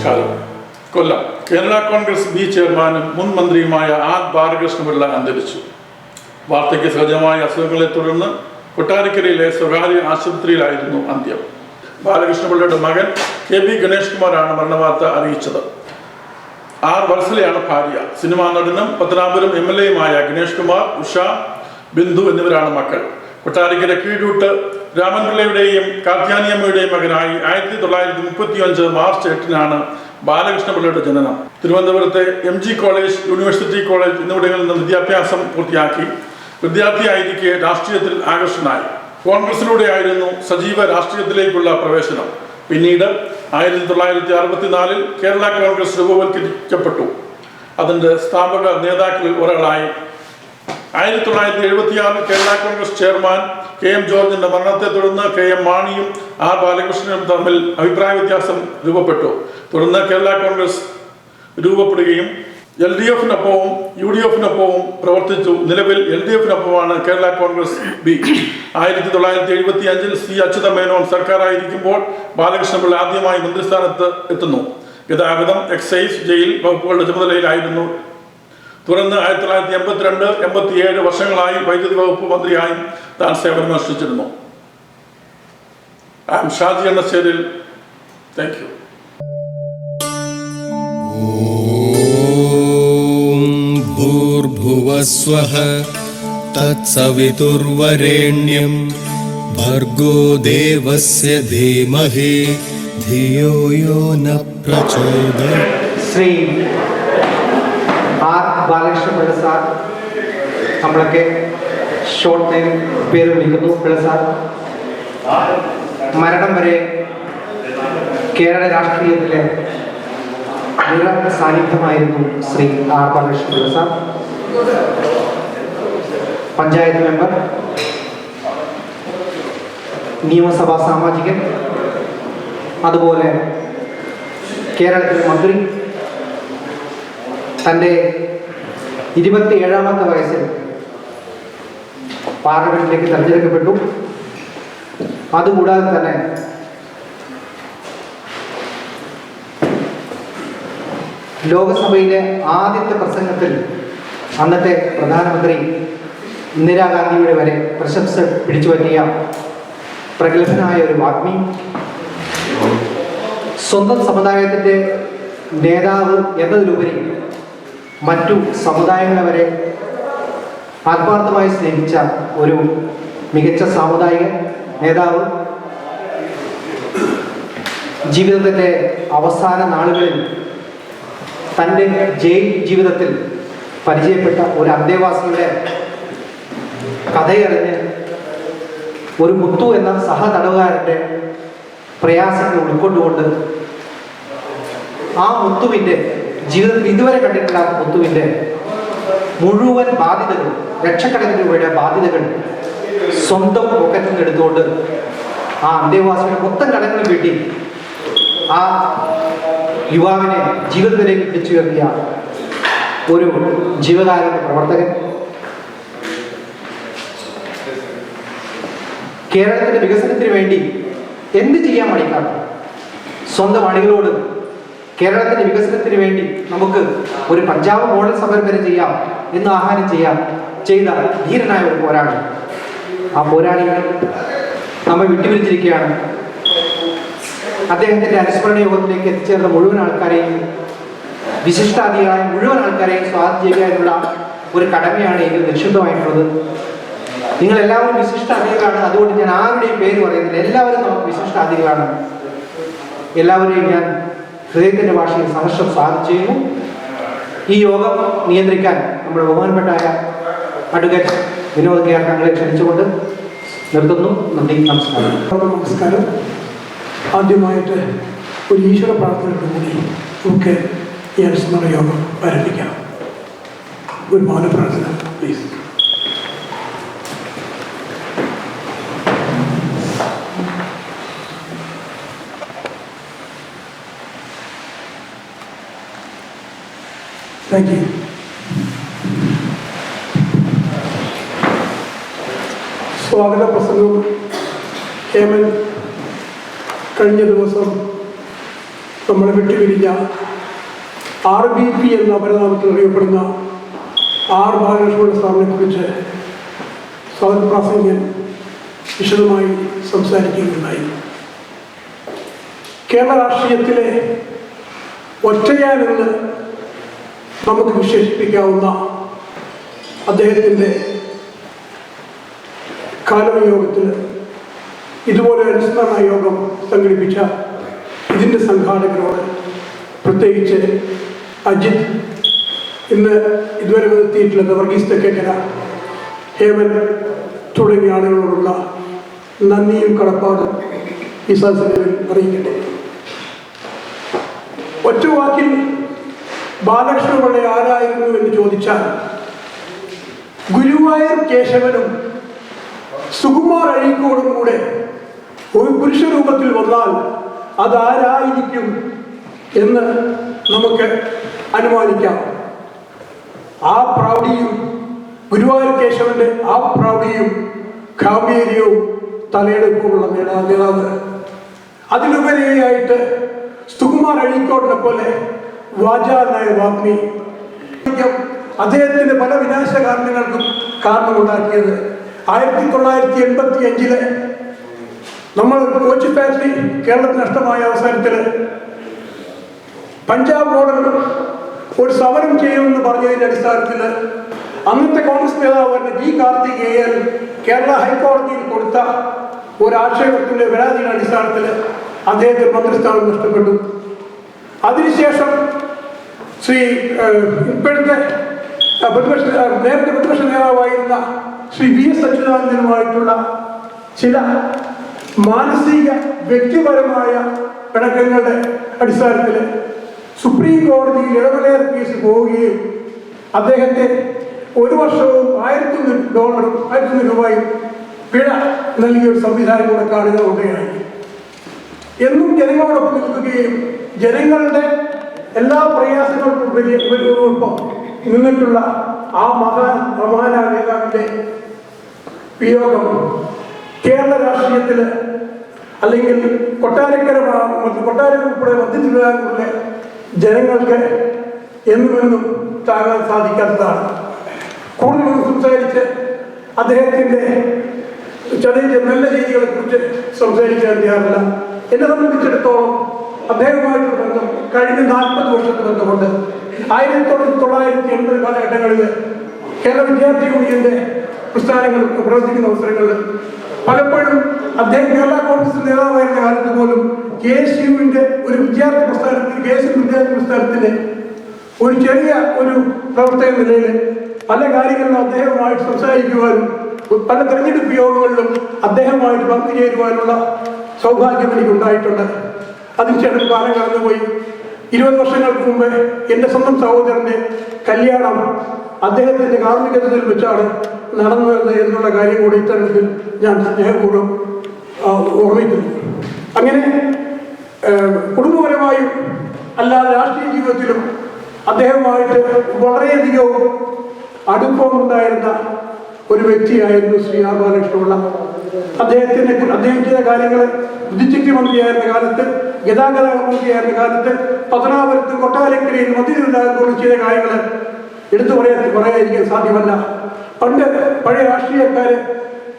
നമസ്കാരം. കൊല്ലം കേരള കോൺഗ്രസ് ബി ചെയർമാനും മുൻ മന്ത്രിയുമായ ആർ ബാലകൃഷ്ണപിള്ള അന്തരിച്ചു. വാർദ്ധക്യ സഹജമായ അസുഖങ്ങളെ തുടർന്ന് കൊട്ടാരക്കരയിലെ സ്വകാര്യ ആശുപത്രിയിലായിരുന്നു അന്ത്യം. ബാലകൃഷ്ണപിള്ളയുടെ മകൻ കെ ബി ഗണേഷ് കുമാറാണ് മരണവാർത്ത അറിയിച്ചത്. ആർ വത്സലയാണ് ഭാര്യ. സിനിമാ നടനും പത്തനാപുരം MLA-യുമായ ഗണേഷ് കുമാർ, ഉഷ, ബിന്ദു എന്നിവരാണ് മക്കൾ. കൊട്ടാരക്കര കീഴൂട്ട് രാമൻപിള്ളയുടെയും കാർത്യാനിയമ്മയുടെയും മകനായി 1935 മാർച്ച് 8-നാണ് ബാലകൃഷ്ണപിള്ളയുടെ ജനനം. തിരുവനന്തപുരത്തെ MG കോളേജ്, യൂണിവേഴ്സിറ്റി കോളേജ് എന്നിവിടങ്ങളിൽ നിന്ന് വിദ്യാഭ്യാസം പൂർത്തിയാക്കി. വിദ്യാർത്ഥിയായിരിക്കെ രാഷ്ട്രീയത്തിൽ ആകർഷനായി. കോൺഗ്രസിലൂടെയായിരുന്നു സജീവ രാഷ്ട്രീയത്തിലേക്കുള്ള പ്രവേശനം. പിന്നീട് 1964-ൽ കേരള കോൺഗ്രസ് രൂപവൽക്കരിക്കപ്പെട്ടു. അതിൻ്റെ സ്ഥാപക നേതാക്കളിൽ ഒരാളായി. 1976 കേരള കോൺഗ്രസ് ചെയർമാൻ KM ജോർജിന്റെ മരണത്തെ തുടർന്ന് KM മാണിയും ആർ ബാലകൃഷ്ണനും തമ്മിൽ അഭിപ്രായ വ്യത്യാസം രൂപപ്പെട്ടു. തുടർന്ന് കേരള കോൺഗ്രസ് രൂപപ്പെടുകയും LDF-നൊപ്പവും UDF-നൊപ്പവും പ്രവർത്തിച്ചു. നിലവിൽ LDF-നൊപ്പമാണ് കേരള കോൺഗ്രസ് ബി. 1975-ൽ C. അച്യുതമേനോൻ സർക്കാരായിരിക്കുമ്പോൾ ബാലകൃഷ്ണപിള്ള ആദ്യമായി മന്ത്രിസ്ഥാനത്ത് എത്തുന്നു. ഗതാഗതം, എക്സൈസ്, ജയിൽ വകുപ്പുകളുടെ ചുമതലയിലായിരുന്നു. തുടർന്ന് 1982-87 വർഷങ്ങളായി വൈദ്യുതി വകുപ്പ് മന്ത്രിയായും താൻ സേവനമനുഷ്ഠിച്ചിരുന്നു. ഷാജി എണ്ണശ്ശേരിൽ. Thank you. ഭൂർഭുവസ്വഃ തത്സവിതുർവരേണ്യം ഭർഗോ ദേവസ്യ ധീമഹി ധിയോ യോ ന പ്രചോദയാത്. ശ്രീ ആർ ബാലകൃഷ്ണപിള്ള സാർ, നമ്മളൊക്കെ ഷോർട്ട് നെയിം പേര് വിളിക്കുന്നു പിള്ള സാർ, മരണം വരെ കേരള രാഷ്ട്രീയത്തിലെ നിറ സാന്നിധ്യമായിരുന്നു Shri R Balakrishnapillai sir. Panchayat member, നിയമസഭാ സാമാജികൻ, അതുപോലെ കേരളത്തിലെ മന്ത്രി. തൻ്റെ 27-ാമത്തെ വയസ്സിൽ പാർലമെന്റിലേക്ക് തെരഞ്ഞെടുക്കപ്പെട്ടു. അതുകൂടാതെ തന്നെ ലോകസഭയിലെ ആദ്യത്തെ പ്രസംഗത്തിൽ അന്നത്തെ പ്രധാനമന്ത്രി ഇന്ദിരാഗാന്ധിയുടെ വരെ പ്രശംസ പിടിച്ചുപറ്റിയ പ്രഗത്ഭനായ ഒരു വാഗ്മി. സ്വന്തം സമുദായത്തിൻ്റെ നേതാവ് എന്നതിലുപരി മറ്റു സമുദായങ്ങളെ വരെ ആത്മാർത്ഥമായി സ്നേഹിച്ച ഒരു മികച്ച സാമുദായിക നേതാവ്. ജീവിതത്തിൻ്റെ അവസാന നാളുകളിൽ തൻ്റെ ജയിൽ ജീവിതത്തിൽ പരിചയപ്പെട്ട ഒരു അന്തേവാസിയുടെ കഥയറിഞ്ഞ് ഒരു മുത്തു എന്ന സഹതടവുകാരൻ്റെ പ്രയാസങ്ങൾ ഉൾക്കൊണ്ടുകൊണ്ട് ആ മുത്തുവിൻ്റെ ജീവിതത്തിൽ ഇതുവരെ കണ്ടിട്ടില്ലാത്ത മുത്തുവിൻ്റെ മുഴുവൻ ബാധ്യതകൾ, ലക്ഷക്കണക്കിന് രൂപയുടെ ബാധ്യതകൾ സ്വന്തം പോക്കറ്റിൽ നിന്ന് എടുത്തുകൊണ്ട് ആ അന്തേവാസിയുടെ മൊത്തം കടങ്ങളും വീട്ടി ആ യുവാവിനെ ജീവിതത്തിലേക്ക് പിടിച്ചുയർത്തിയ ഒരു ജീവകാരുണ്യ പ്രവർത്തകൻ. കേരളത്തിന്റെ വികസനത്തിന് വേണ്ടി എന്ത് ചെയ്യാൻ മടിക്കാത്ത സ്വന്തം അണികളോട് കേരളത്തിന്റെ വികസനത്തിന് വേണ്ടി നമുക്ക് ഒരു പഞ്ചാബ് മോഡൽ സമരം വരെ ചെയ്യാം എന്ന് ആഹ്വാനം ചെയ്ത ധീരനായ ഒരു പോരാളി. ആ പോരാളി നമ്മെ വിട്ടുപിരിച്ചിരിക്കുകയാണ്. അദ്ദേഹത്തിന്റെ അനുസ്മരണ യോഗത്തിലേക്ക് എത്തിച്ചേർന്ന മുഴുവൻ ആൾക്കാരെയും, വിശിഷ്ടാതിഥികളായ മുഴുവൻ ആൾക്കാരെയും സ്വാഗതം ചെയ്യാനുള്ള ഒരു കടമയാണ് എനിക്ക് നിക്ഷിപ്തമായിട്ടുള്ളത്. നിങ്ങൾ എല്ലാവരും വിശിഷ്ടാതിഥികളാണ്. അതുകൊണ്ട് ഞാൻ ആരുടെയും പേര് പറയുന്നില്ല. എല്ലാവരും നമുക്ക് വിശിഷ്ടാതിഥികളാണ്. എല്ലാവരെയും ഞാൻ ഹൃദയത്തിൻ്റെ ഭാഷയിൽ സഹർഷം സ്വാഗതം ചെയ്യുന്നു. ഈ യോഗം നിയന്ത്രിക്കാൻ നമ്മുടെ ബഹുമാനപ്പെട്ടായ അഡ്വക്കേറ്റ് വിനോദ് കെ ആർ തങ്ങളെ ക്ഷണിച്ചുകൊണ്ട് നിർത്തുന്നു. നന്ദി, നമസ്കാരം. നമസ്കാരം. ആദ്യമായിട്ട് ഒരു ഈശ്വര പ്രാർത്ഥനയോട് കൂടി നമുക്ക് ഈ അനുസ്മരണ യോഗം ആരംഭിക്കാം. ഒരു മൗന പ്രാർത്ഥന പ്ലീസ്. Thank you. സ്വാഗത പ്രസംഗം ഹേമൻ കഴിഞ്ഞ ദിവസം നമ്മളെ വിട്ടുപിരിഞ്ഞ RBP എന്ന അപരനാമത്തിൽ അറിയപ്പെടുന്ന R ബാലകൃഷ്ണപിള്ള സാറിനെ കുറിച്ച് സ്വാഗത പ്രാസംഗികൻ വിശദമായി സംസാരിക്കുകയുണ്ടായി. കേരള രാഷ്ട്രീയത്തിലെ ഒറ്റയാനെന്ന് നമുക്ക് വിശേഷിപ്പിക്കാവുന്ന അദ്ദേഹത്തിൻ്റെ കാലയോഗത്തിൽ ഇതുപോലെ അനുസ്മരണ യോഗം സംഘടിപ്പിച്ച ഇതിൻ്റെ സംഘാടകരോട്, പ്രത്യേകിച്ച് അജിത്, ഇന്ന് ഇതുവരെ എത്തിയിട്ടുള്ള വർഗീസ് തെക്കേക്കര, ഹേമൻ തുടങ്ങിയ ആളുകളോടുള്ള നന്ദിയും കടപ്പാടും ഈ സദസ്സിൽ അറിയിക്കട്ടെ. ഒറ്റ വാക്കിൽ ബാലകൃഷ്ണപിള്ള ആരായിരുന്നു എന്ന് ചോദിച്ചാൽ, ഗുരുവായൂർ കേശവനും സുകുമാർ അഴീക്കോടും കൂടെ ഒരു പുരുഷ രൂപത്തിൽ വന്നാൽ അതാരായിരിക്കും എന്ന് നമുക്ക് അനുമാനിക്കാം. ആ പ്രൗഢിയും, ഗുരുവായൂർ കേശവന്റെ ആ പ്രൗഢിയും ഗാംഭീര്യവും തലയെടുപ്പുമുള്ള നേതാവ്, അതിലുപരിയായിട്ട് സുകുമാർ അഴീക്കോടിനെ പോലെ വാചാലനായ വാഗ്മി, അദ്ദേഹത്തിന്റെ പല വിനാശ കാരണങ്ങൾക്കും കാരണമുണ്ടാക്കിയത് 1985 നമ്മൾ കോച്ച് ഫാക്ടറി കേരളത്തിന് നഷ്ടമായ അവസരത്തിൽ പഞ്ചാബ് ബോർഡർ ഒരു സമരം ചെയ്യുമെന്ന് പറഞ്ഞതിൻ്റെ അടിസ്ഥാനത്തിൽ അന്നത്തെ കോൺഗ്രസ് നേതാവ് ജി കാർത്തികേയൻ കേരള ഹൈക്കോടതിയിൽ കൊടുത്ത ഒരു ആക്ഷേപത്തിൻ്റെ പരാതിയുടെ അടിസ്ഥാനത്തിൽ അദ്ദേഹത്തിന് മന്ത്രിസ്ഥാനം നഷ്ടപ്പെട്ടു. അതിനുശേഷം ഇപ്പോഴത്തെ നേരത്തെ പ്രതിപക്ഷ നേതാവായിരുന്ന ശ്രീ VS അച്യുതാനന്ദനുമായിട്ടുള്ള ചില മാനസിക വ്യക്തിപരമായ പിണക്കങ്ങളുടെ അടിസ്ഥാനത്തിൽ സുപ്രീം കോടതിയിൽ ഇടനിലയർ കേസ് പോവുകയും അദ്ദേഹത്തെ 1 വർഷവും $1,000 രൂപയും പിഴ നൽകിയ ഒരു സംവിധാനം കൂടെ കാണുക ഉണ്ടായി. എന്നും ജനങ്ങളോടൊപ്പം നിൽക്കുകയും ജനങ്ങളുടെ എല്ലാ പ്രയാസങ്ങൾക്കും നിന്നിട്ടുള്ള ആ മഹാന നേതാവിൻ്റെ വിയോഗം കേരള രാഷ്ട്രീയത്തിൽ, അല്ലെങ്കിൽ കൊട്ടാരക്കര ഉൾപ്പെടെ മധ്യതിരുവിതാംകൂറിലെ ജനങ്ങൾക്ക് എന്നുമെന്നും താങ്ങാൻ സാധിക്കാത്തതാണ്. കൂടുതൽ സംസാരിച്ച് അദ്ദേഹത്തിൻ്റെ നല്ല രീതികളെ കുറിച്ച് സംസാരിക്കാൻ തയ്യാറില്ല. എന്നെ സംബന്ധിച്ചിടത്തോളം അദ്ദേഹവുമായിട്ടുള്ള ബന്ധം കഴിഞ്ഞ 40 വർഷത്തെ ബന്ധമുണ്ട്. 1980 കാലഘട്ടങ്ങളിൽ കേരള വിദ്യാർത്ഥി യൂണിയന്റെ പ്രസ്ഥാനങ്ങൾ പ്രവർത്തിക്കുന്ന അവസരങ്ങളിൽ പലപ്പോഴും അദ്ദേഹം കേരള കോൺഗ്രസ് നേതാവായിരുന്ന കാലത്ത് പോലും KSUവിന്റെ ഒരു വിദ്യാർത്ഥി പ്രസ്ഥാനത്തിന്റെ ഒരു ചെറിയ ഒരു പ്രവർത്തക നിലയിൽ പല കാര്യങ്ങളിലും അദ്ദേഹവുമായിട്ട് സംസാരിക്കുവാനും പല തെരഞ്ഞെടുപ്പ് യോഗങ്ങളിലും അദ്ദേഹവുമായിട്ട് പങ്കുചേരുവാനുള്ള സൗഭാഗ്യം എനിക്കുണ്ടായിട്ടുണ്ട്. അതിനുശേഷം കാലം കടന്നുപോയി. 20 വർഷങ്ങൾക്ക് മുമ്പ് എൻ്റെ സ്വന്തം സഹോദരൻ്റെ കല്യാണം അദ്ദേഹത്തിൻ്റെ കാർമ്മികത്വത്തിൽ വെച്ചാണ് നടന്നത് എന്നുള്ള കാര്യം കൂടി ഇത്തരത്തിൽ ഞാൻ സ്നേഹപൂർവ്വം ഓർമ്മിക്കുന്നു. അങ്ങനെ കുടുംബപരമായും അല്ലാതെ രാഷ്ട്രീയ ജീവിതത്തിലും അദ്ദേഹവുമായിട്ട് വളരെയധികം അടുപ്പമുണ്ടായിരുന്ന ഒരു വ്യക്തിയായിരുന്നു ശ്രീ R ബാലകൃഷ്ണപിള്ള. അദ്ദേഹം ചെയ്ത കാര്യങ്ങൾ വിദ്യുച്ഛക്തി മന്ത്രിയായിരുന്ന കാലത്ത്, ഗതാഗത മന്ത്രിയായിരുന്ന കാലത്ത്, പത്തനാപുരത്ത് കൊട്ടാരക്കരയിൽ മധ്യതിരുവിതാംകൂറിൽ ചെയ്ത കാര്യങ്ങൾ എടുത്തു പറയാതിരിക്കാൻ സാധ്യമല്ല. പണ്ട് പഴയ രാഷ്ട്രീയക്കാര്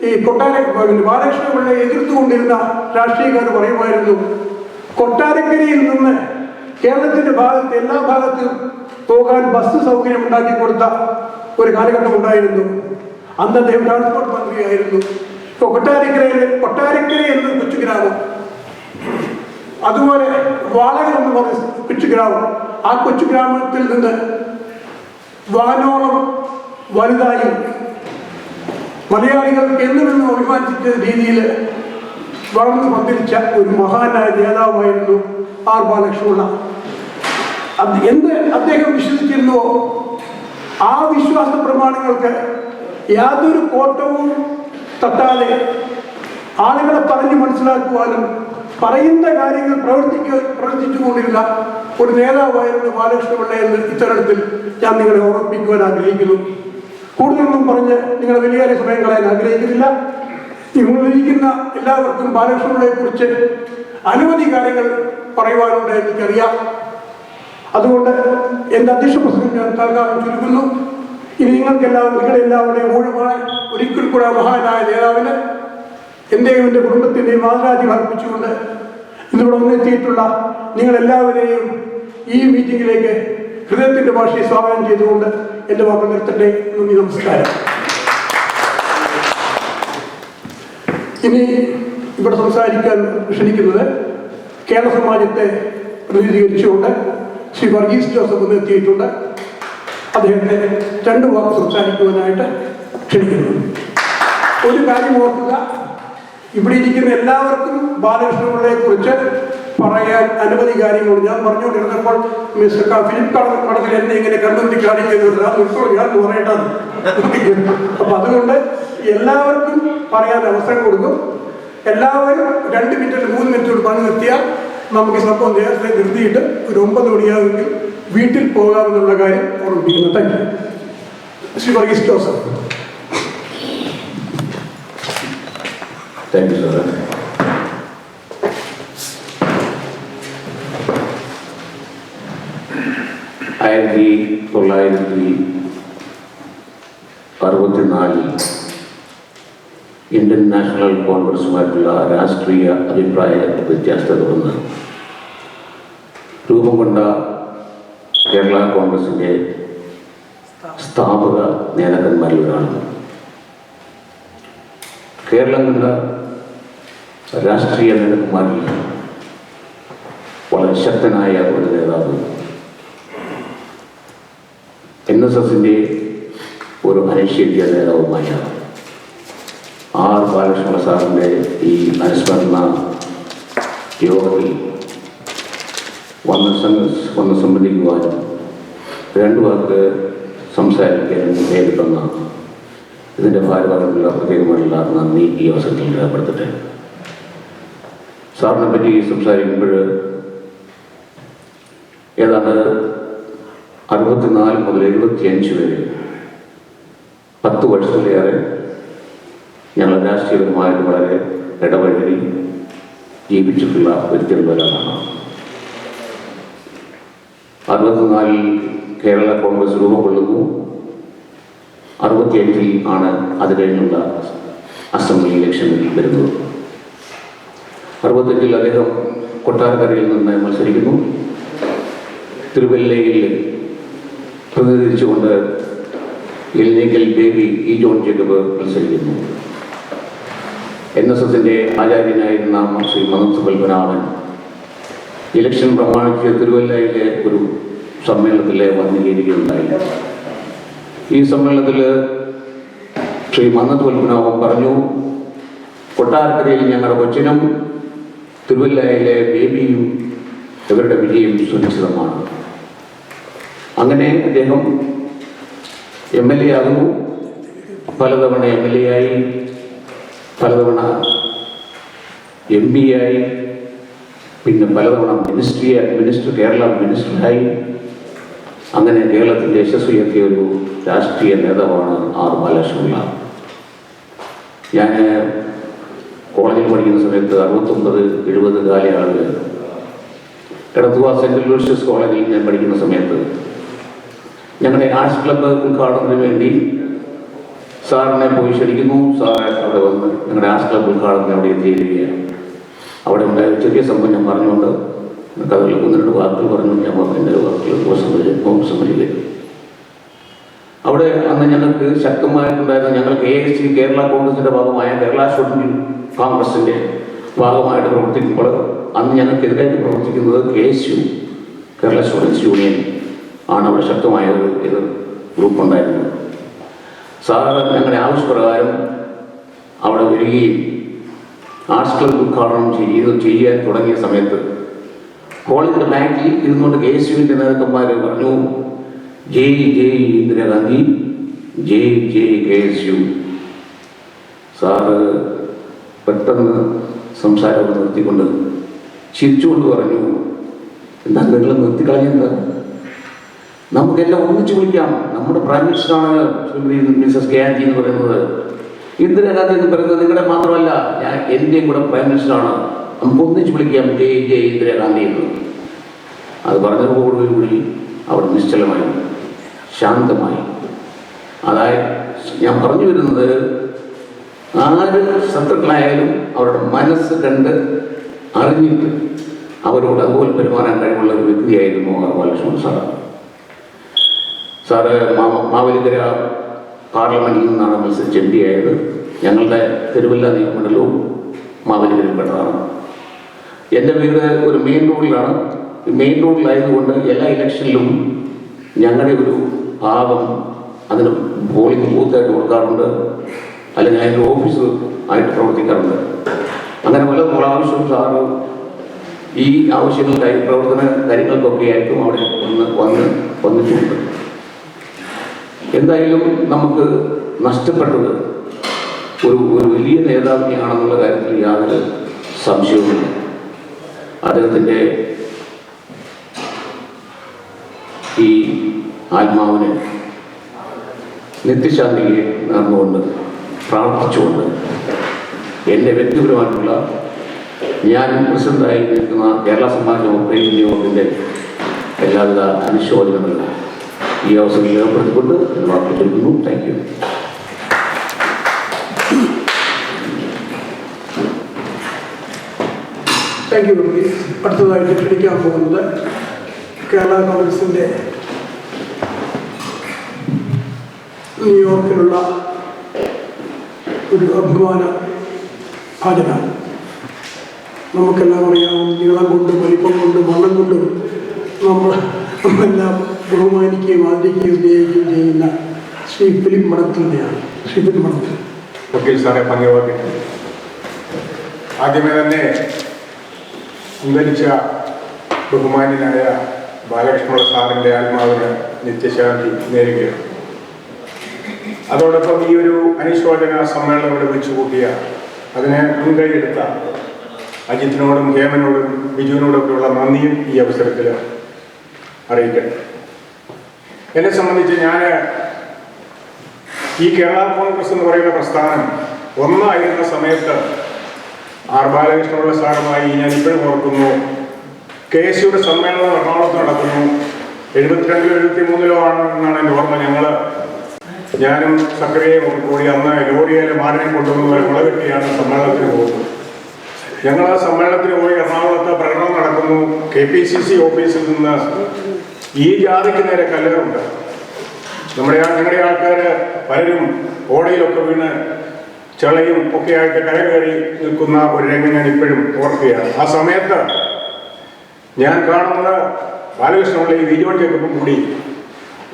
ഈ ബാലകൃഷ്ണപിള്ളയെ എതിർത്തുകൊണ്ടിരുന്ന രാഷ്ട്രീയക്കാർ പറയുമായിരുന്നു, കൊട്ടാരക്കരയിൽ നിന്ന് കേരളത്തിന്റെ ഭാഗത്ത് എല്ലാ ഭാഗത്തും പോകാൻ ബസ് സൗകര്യം ഉണ്ടാക്കി കൊടുത്ത ഒരു കാലഘട്ടം ഉണ്ടായിരുന്നു. അന്ന് അദ്ദേഹം ട്രാൻസ്പോർട്ട് മന്ത്രിയായിരുന്നു. കൊട്ടാരക്കര എന്ന കൊച്ചു ഗ്രാമം, അതുപോലെ വാളകം എന്ന് പറഞ്ഞ കൊച്ചു ഗ്രാമം, ആ കൊച്ചു ഗ്രാമത്തിൽ നിന്ന് വാനോളം വലുതായി മലയാളികൾക്ക് എന്നുമെന്നും അഭിമാനിച്ച രീതിയിൽ വളർന്നു പന്തിരിച്ച ഒരു മഹാനായ നേതാവായിരുന്നു R ബാലകൃഷ്ണപിള്ള. എന്ത് അദ്ദേഹം വിശ്വസിച്ചിരുന്നുവോ ആ വിശ്വാസ പ്രമാണങ്ങൾക്ക് യാതൊരു കോട്ടവും തട്ടാതെ ആളുകളെ പറഞ്ഞു മനസ്സിലാക്കുവാനും പറയുന്ന കാര്യങ്ങൾ പ്രവർത്തിച്ചുകൊണ്ടിരുന്ന ഒരു നേതാവായിരുന്നു ബാലകൃഷ്ണപിള്ള എന്ന് ഇത്തരത്തിൽ ഞാൻ നിങ്ങളെ ഓർമ്മിപ്പിക്കുവാൻ ആഗ്രഹിക്കുന്നു. കൂടുതലൊന്നും പറഞ്ഞ് നിങ്ങളെ വലിയ സമയം കളയാൻ ആഗ്രഹിക്കുന്നില്ല. നിങ്ങളിരിക്കുന്ന എല്ലാവർക്കും ബാലകൃഷ്ണപിള്ളയെ കുറിച്ച് അനവധി കാര്യങ്ങൾ പറയുവാനുണ്ട് എനിക്കറിയാം. അതുകൊണ്ട് എൻ്റെ അധ്യക്ഷ പ്രസംഗം ഞാൻ തൽക്കാലം ചുരുക്കുന്നു. ഇനി നിങ്ങളെല്ലാവരുടെയും ഊഴമാണ് ഒരിക്കൽ കൂടെ മഹാനായ നേതാവിന് എൻ്റെയും എൻ്റെ കുടുംബത്തിൻ്റെയും ആദരാജ്യം അർപ്പിച്ചുകൊണ്ട് ഇന്നിവിടെ ഒന്നെത്തിയിട്ടുള്ള നിങ്ങളെല്ലാവരെയും ഈ മീറ്റിങ്ങിലേക്ക് ഹൃദയത്തിൻ്റെ ഭാഷയെ സ്വാഗതം ചെയ്തുകൊണ്ട് എൻ്റെ വാക്കുകൾ നിർത്തട്ടെ. നന്ദി, നമസ്കാരം. ഇനി ഇവിടെ സംസാരിക്കാൻ ക്ഷണിക്കുന്നത് കേരള സമാജത്തെ പ്രതിനിധീകരിച്ചുകൊണ്ട് ശ്രീ വർഗീസ് ജോസഫ് എത്തിയിട്ടുണ്ട്. അദ്ദേഹത്തെ 2 വാക്ക് സംസാരിക്കുവാനായിട്ട് ക്ഷണിക്കുന്നു. ഒരു കാര്യം ഓർക്കുക, ഇവിടെ ഇരിക്കുന്ന എല്ലാവർക്കും ബാലകൃഷ്ണപിള്ളയെ കുറിച്ച് പറയാൻ അനവധി കാര്യങ്ങളുണ്ട്. ഞാൻ പറഞ്ഞുകൊണ്ടിരുന്നപ്പോൾ മിസ്റ്റർ ഫിലിപ്പ് കടത്തിൽ എന്നെ ഇങ്ങനെ കണ്ണുന്തി കാണിക്കുന്നുണ്ട്. ഞാൻ പറയേണ്ടത്. അപ്പൊ അതുകൊണ്ട് എല്ലാവർക്കും പറയാൻ അവസരം കൊടുക്കും. എല്ലാവരും 2 മിനിറ്റ് 3 മിനിറ്റ് പണി നിർത്തിയാൽ നമുക്ക് സംഭവം നേരത്തെ നിർത്തിയിട്ട് ഒരു 9 മണിയാകുമെങ്കിൽ വീട്ടിൽ പോകാമെന്നുള്ള കാര്യം ഓർമ്മിപ്പിക്കുന്നു. Thank you. Shri Varghese Joseph. Thank you sir. ആയിരത്തി 1964 ഇന്ത്യൻ നാഷണൽ കോൺഗ്രസുമായിട്ടുള്ള രാഷ്ട്രീയ അഭിപ്രായ വ്യത്യാസത്തെ തുടർന്ന് രൂപം കൊണ്ട കേരള കോൺഗ്രസിൻ്റെ സ്ഥാപക നേതാക്കന്മാരിലൊരാണ്. കേരളം കണ്ട രാഷ്ട്രീയ നേതാക്കന്മാരിൽ വളരെ ശക്തനായ ഒരു നേതാവ്, NSSൻ്റെ ഒരു അനിശ്ചിത നേതാവുമായ ആർ ബാലകൃഷ്ണ സാറിൻ്റെ ഈ അനുസ്മരണ യോഗത്തിൽ വന്ന് സംബന്ധിക്കുവാനും 2 വാക്ക് സംസാരിക്കാനും നേരിടുന്ന ഇതിൻ്റെ ഭാരവാഹികളുടെ പ്രത്യേകമായിട്ടുള്ള നന്ദി ഈ അവസരത്തിൽ രേഖപ്പെടുത്തട്ടെ. സാറിനെ പറ്റി സംസാരിക്കുമ്പോൾ ഏതാണ്ട് 64 മുതൽ 75 വരെ 10 വർഷത്തിലേറെ ഞങ്ങൾ രാഷ്ട്രീയപരമായിട്ട് വളരെ ഇടപഴകി ജീവിച്ചിട്ടുള്ള വ്യക്തികളൊരാളാണ്. 64 കേരള കോൺഗ്രസ് രൂപം കൊള്ളുന്നു. 65 ആണ് അത് കഴിഞ്ഞുള്ള അസംബ്ലി ഇലക്ഷനിൽ വരുന്നത്. 65 അദ്ദേഹം കൊട്ടാരക്കരയിൽ നിന്ന് മത്സരിക്കുന്നു. തിരുവല്ലയിൽ പ്രതിനിധീകരിച്ചുകൊണ്ട് Elanjikkal Baby E John Jacob മത്സരിക്കുന്നു. NSSൻ്റെ ആചാര്യനായിരുന്ന ശ്രീ മന്നത്ത് പത്മനാഭൻ ഇലക്ഷൻ പ്രമാണിച്ച് തിരുവല്ലയിലെ ഒരു സമ്മേളനത്തിൽ വന്നുകേരുകയുണ്ടായി. ഈ സമ്മേളനത്തിൽ ശ്രീ മന്നത്ത് പത്മനാഭൻ പറഞ്ഞു, കൊട്ടാരക്കരയിൽ ഞങ്ങളുടെ കൊച്ചിനും തിരുവല്ലയിലെ ബേബിയും ഇവരുടെ വിജയം സുനിശ്ചിതമാണ്. അങ്ങനെ അദ്ദേഹം MLA ആകുന്നു. പലതവണ MLA ആയി, പലതവണ MP ആയി, പിന്നെ പലതവണ കേരള മിനിസ്റ്ററായി. അങ്ങനെ കേരളത്തിൻ്റെ യശസ്സുയർത്തിയ ഒരു രാഷ്ട്രീയ നേതാവാണ് ആർ ബാലകൃഷ്ണപിള്ള. ഞാൻ കോളേജിൽ പഠിക്കുന്ന സമയത്ത് 69-70 കാലയളവിൽ എടത്തുവ സെൻട്രൽ ലൂഷ്യസ് കോളേജിൽ ഞാൻ പഠിക്കുന്ന സമയത്ത് ഞങ്ങളുടെ ആർട്സ് ക്ലബ്ബ് ഉദ്ഘാടനത്തിന് വേണ്ടി സാറിനെ പോയി ക്ഷണിക്കുന്നു. സാറെ അവിടെ വന്ന് ഞങ്ങളുടെ ആർട്സ് ക്ലബ്ബ് ഉദ്ഘാടനത്തിന് അവിടെ എത്തിയിരിക്കുകയാണ്. അവിടെ ഉണ്ടായ ചെറിയ സംഭവം ഞാൻ പറഞ്ഞുകൊണ്ട് അതിൽ 1-2 വാക്കുകൾ പറഞ്ഞുകൊണ്ട് ഞാൻ എൻ്റെ വാക്കുകൾ സംബന്ധിക്കും. അവിടെ അന്ന് ഞങ്ങൾക്ക് ശക്തമായിട്ടുണ്ടായിരുന്ന ഞങ്ങൾ KSC കേരള കോൺഗ്രസിൻ്റെ ഭാഗമായ കേരള സ്റ്റുഡൻറ് കോൺഗ്രസിൻ്റെ ഭാഗമായിട്ട് പ്രവർത്തിക്കുമ്പോൾ അന്ന് ഞങ്ങൾക്കെതിരായിട്ട് പ്രവർത്തിക്കുന്നത് KSU കേരള സ്റ്റുഡൻസ് യൂണിയൻ ആണ്. അവിടെ ശക്തമായ ഒരു ഗ്രൂപ്പ് ഉണ്ടായിരുന്നത്. സാറ് ഞങ്ങളുടെ ആവശ്യപ്രകാരം അവിടെ വരികയും ആർട്സ് ക്ലബ് ഉദ്ഘാടനം ചെയ്യാൻ തുടങ്ങിയ സമയത്ത് കോളേജിൻ്റെ ബാങ്കിൽ ഇരുന്നുകൊണ്ട് KSUവിൻ്റെ നേതാക്കന്മാർ പറഞ്ഞു, ജയ് ജയ് ഇന്ദിരാഗാന്ധി, ജയ് ജയ് KSU. സാറ് പെട്ടെന്ന് സംസാരം നിർത്തിക്കൊണ്ട് ചിരിച്ചുകൊണ്ട് പറഞ്ഞു, എന്താ നിങ്ങൾ നിർത്തിക്കളഞ്ഞെന്താ? നമുക്കെല്ലാം ഒന്നിച്ചു വിളിക്കാം. നമ്മുടെ പ്രൈം മിനിസ്റ്ററാണ് മിസസ് KRG എന്ന് പറയുന്നത്. ഇന്ദിരാഗാന്ധി എന്ന് പറയുന്നത് നിങ്ങളുടെ മാത്രമല്ല, എൻ്റെയും കൂടെ പ്രൈം മിനിസ്റ്ററാണ്. നമുക്ക് ഒന്നിച്ച് വിളിക്കാം ജയ് ജയ് ഇന്ദിരാഗാന്ധി എന്ന്. അത് പറഞ്ഞതോടുകൂടി അവിടെ നിശ്ചലമായി, ശാന്തമായി. അതായത് ഞാൻ പറഞ്ഞു വരുന്നത്, ആര് ശത്രുക്കളായാലും അവരുടെ മനസ്സ് കണ്ട് അറിഞ്ഞിട്ട് അവരോട് അതുപോലെ പെരുമാറാൻ കഴിവുള്ള ഒരു വ്യക്തിയായിരുന്നു ആർ ബാലകൃഷ്ണൻ സാറ്. മാവേലിക്കര പാർലമെന്റിൽ നിന്നാണ് മത്സരിച്ച് MP ആയത്. ഞങ്ങളുടെ തിരുവല്ല നിയമമണ്ഡലവും മാവേലിക്കരയിൽപ്പെട്ടതാണ്. എൻ്റെ വീട് ഒരു മെയിൻ റോഡിലാണ്. മെയിൻ റോഡിലായതുകൊണ്ട് എല്ലാ ഇലക്ഷനിലും ഞങ്ങളുടെ ഒരു ഭാഗം അതിന് പോളിംഗ് ബൂത്തായിട്ട് കൊടുക്കാറുണ്ട്, അല്ലെങ്കിൽ അതിൻ്റെ ഓഫീസ് ആയിട്ട് പ്രവർത്തിക്കാറുണ്ട്. അങ്ങനെ പല പ്രാവശ്യവും സാറ് ഈ ആവശ്യങ്ങൾക്കായി പ്രവർത്തന കാര്യങ്ങൾക്കൊക്കെ ആയിട്ടും അവിടെ വന്നിട്ടുണ്ട്. എന്തായാലും നമുക്ക് നഷ്ടപ്പെട്ടത് ഒരു വലിയ നേതാവിനെയാണെന്നുള്ള കാര്യത്തിൽ യാതൊരു സംശയവുമില്ല. അദ്ദേഹത്തിൻ്റെ ഈ ആത്മാവിന് നിത്യശാന്തി നേർന്നുകൊണ്ട് പ്രാർത്ഥിച്ചുകൊണ്ട് എൻ്റെ വ്യക്തിപരമായിട്ടുള്ള ഞാൻ പ്രസിഡൻ്റായി നിൽക്കുന്ന കേരള സമാജ ഓപ്പറേറ്റിംഗ് യോഗത്തിൻ്റെ എല്ലാവിധ അനുശോചനങ്ങളും ഈ അവസരത്തിൽ ഏർപ്പെടുത്തിക്കൊണ്ട് പ്രാർത്ഥിച്ചിരിക്കുന്നു. Thank you. Thank you. അടുത്തതായിട്ട് ക്ഷണിക്കാൻ പോകുന്നത് കേരള കോൺഗ്രസിൻ്റെ ന്യൂയോർക്കിലുള്ള ഒരു അഭിമാന ഭാജനാണ്. നമുക്കെല്ലാം അറിയാവും, നീളം കൊണ്ടും വലിപ്പം കൊണ്ടും വണ്ണം കൊണ്ടും നമ്മളെല്ലാം ബഹുമാനിക്കുകയും ആദരിക്കുകയും ഉപയോഗിക്കുകയും ചെയ്യുന്ന ശ്രീ ഫിലിപ്പ് മഠത്തിനെയാണ്. ശ്രീ ഫിലിപ്പ് മഠത്തിൽ വക്കീൽ സാറെ പങ്കുവയ്ക്കും. ആദ്യമേ തന്നെ അന്തരിച്ച ബഹുമാന്യനായ ബാലകൃഷ്ണ സാറിൻ്റെ ആത്മാവിന് നിത്യശാന്തി നേരുകയാണ്. അതോടൊപ്പം ഈ ഒരു അനുശോചന സമ്മേളനം ഇവിടെ വിളിച്ചുകൂട്ടിയ, അതിനെ മുൻകൈയെടുത്ത അജിത്തിനോടും ഹേമനോടും ബിജുവിനോടൊക്കെയുള്ള നന്ദിയും ഈ അവസരത്തിൽ അറിയിക്കട്ടെ. എന്നെ സംബന്ധിച്ച് ഞാൻ ഈ കേരള കോൺഗ്രസ് എന്ന് പറയുന്ന പ്രസ്ഥാനം ഒന്നായിരുന്ന സമയത്ത് ആർ ബാലകൃഷ്ണപിള്ള സാറുമായി ഞാൻ ഇപ്പോഴും ഓർക്കുന്നു. KSUയുടെ സമ്മേളനം എറണാകുളത്ത് നടക്കുന്നു. 72-ലോ 73-ലോ ആണെന്നാണ് എൻ്റെ ഓർമ്മ. ഞാനും സക്കറിയയും ഒക്കെ കൂടി അന്ന് ലോറിയിലെ മാലിന്യം കൊണ്ടുവന്നവരെ മുളകെട്ടിയാണ് സമ്മേളനത്തിന് പോകുന്നത്. ഞങ്ങൾ ആ സമ്മേളനത്തിന് പോയി എറണാകുളത്ത് പ്രകടനം നടക്കുന്നു. KPCC ഓഫീസിൽ നിന്ന് ഈ ജാതിക്ക് നേരെ കല്ലേറുണ്ട്. ഞങ്ങളുടെ ആൾക്കാർ പലരും ഓടയിലൊക്കെ വീണ് ചളയും ഒക്കെ ആയിട്ട് കരകയറി നിൽക്കുന്ന ഒരു രംഗം ഞാൻ ഇപ്പോഴും ഓർക്കുകയാണ്. ആ സമയത്ത് ഞാൻ കാണുന്നത് ബാലകൃഷ്ണപിള്ള ഈ വീഡിയോയ്ക്കൊപ്പം കൂടി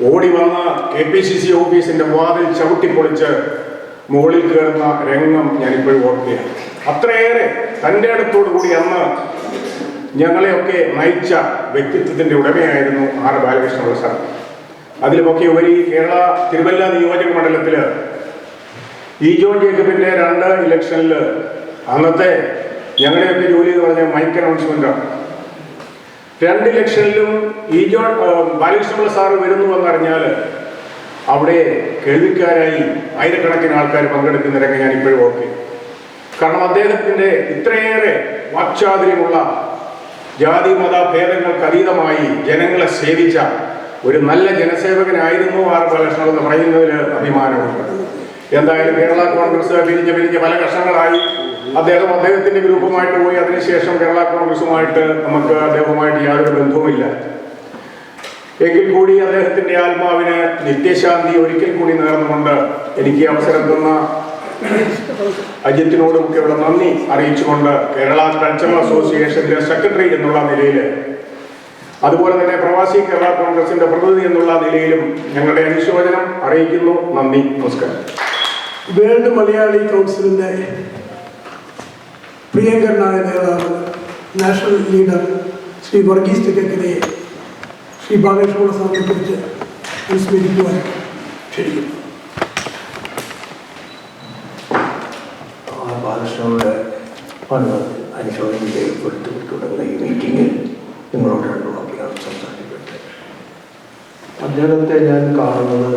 ഓടി വന്ന KPCC ഓഫീസിന്റെ വാതിൽ ചവിട്ടിപ്പൊളിച്ച് മുകളിൽ കയറുന്ന രംഗം ഞാനിപ്പോഴും ഓർക്കുകയാണ്. അത്രയേറെ തൻ്റെ അടുത്തോടു കൂടി അന്ന് ഞങ്ങളെയൊക്കെ നയിച്ച വ്യക്തിത്വത്തിന്റെ ഉടമയായിരുന്നു ആർ ബാലകൃഷ്ണപിള്ള സാർ. അതിലുമൊക്കെ ഉപരി കേരള തിരുവല്ല നിയോജക മണ്ഡലത്തില് ജോൺ ജേക്കബിന്റെ 2 ഇലക്ഷനിൽ അന്നത്തെ ഞങ്ങളുടെയൊക്കെ ജോലി എന്ന് പറഞ്ഞാൽ മൈക്ക് അനൗൺസ്മെന്റാണ്. 2 ഇലക്ഷനിലും ജോൺ ബാലകൃഷ്ണപിള്ള സാറ് വരുന്നു എന്നറിഞ്ഞാൽ അവിടെ കേൾവിക്കാരായി ആയിരക്കണക്കിന് ആൾക്കാർ പങ്കെടുക്കുന്ന രംഗം ഞാൻ ഇപ്പോഴും ഓർക്കും. കാരണം അദ്ദേഹത്തിന്റെ ഇത്രയേറെ വാക്ചാതുര്യമുള്ള ജാതി മത ഭേദങ്ങൾക്ക് അതീതമായി ജനങ്ങളെ സേവിച്ച ഒരു നല്ല ജനസേവകനായിരുന്നു ആർ ബാലകൃഷ്ണൻ എന്ന് പറയുന്നതിൽ അഭിമാനമുണ്ട്. എന്തായാലും കേരള കോൺഗ്രസ് പിരിഞ്ഞ് പല കഷങ്ങളായി അദ്ദേഹത്തിന്റെ ഗ്രൂപ്പുമായിട്ട് പോയി. അതിനുശേഷം കേരള കോൺഗ്രസുമായിട്ട് നമുക്ക് അദ്ദേഹവുമായിട്ട് യാതൊരു ബന്ധവുമില്ല. എങ്കിൽ കൂടി അദ്ദേഹത്തിന്റെ ആത്മാവിന് നിത്യശാന്തി ഒരിക്കൽ കൂടി നേർന്നുകൊണ്ട് എനിക്ക് അവസരം തന്ന അജിത്തിനോടുമൊക്കെയുള്ള നന്ദി അറിയിച്ചുകൊണ്ട് കേരള കൾച്ചറൽ അസോസിയേഷന്റെ സെക്രട്ടറി എന്നുള്ള നിലയിൽ, അതുപോലെ തന്നെ പ്രവാസി കേരള കോൺഗ്രസിന്റെ പ്രതിനിധി എന്നുള്ള നിലയിലും ഞങ്ങളുടെ അനുശോചനം അറിയിക്കുന്നു. നന്ദി, നമസ്കാരം. വേൾഡ് മലയാളി കൗൺസിലിന്റെ പ്രിയങ്കരനായ നേതാവ്, നാഷണൽ ലീഡർ ശ്രീ വർഗീസ് തെക്കക്കരയെ ശ്രീ ബാലകൃഷ്ണപിള്ള സാറിനെ കുറിച്ച് അനുസ്മരിക്കുവാൻ ക്ഷണിക്കുന്നു. ബാലകൃഷ്ണയുടെ അനുശോചനം രേഖപ്പെടുത്തി തുടങ്ങുന്ന ഈ മീറ്റിങ്ങിൽ നിങ്ങളോട് 2 വാക്കിലാണ് സംസാരിക്കുന്നത്. അദ്ദേഹത്തെ ഞാൻ കാണുന്നത്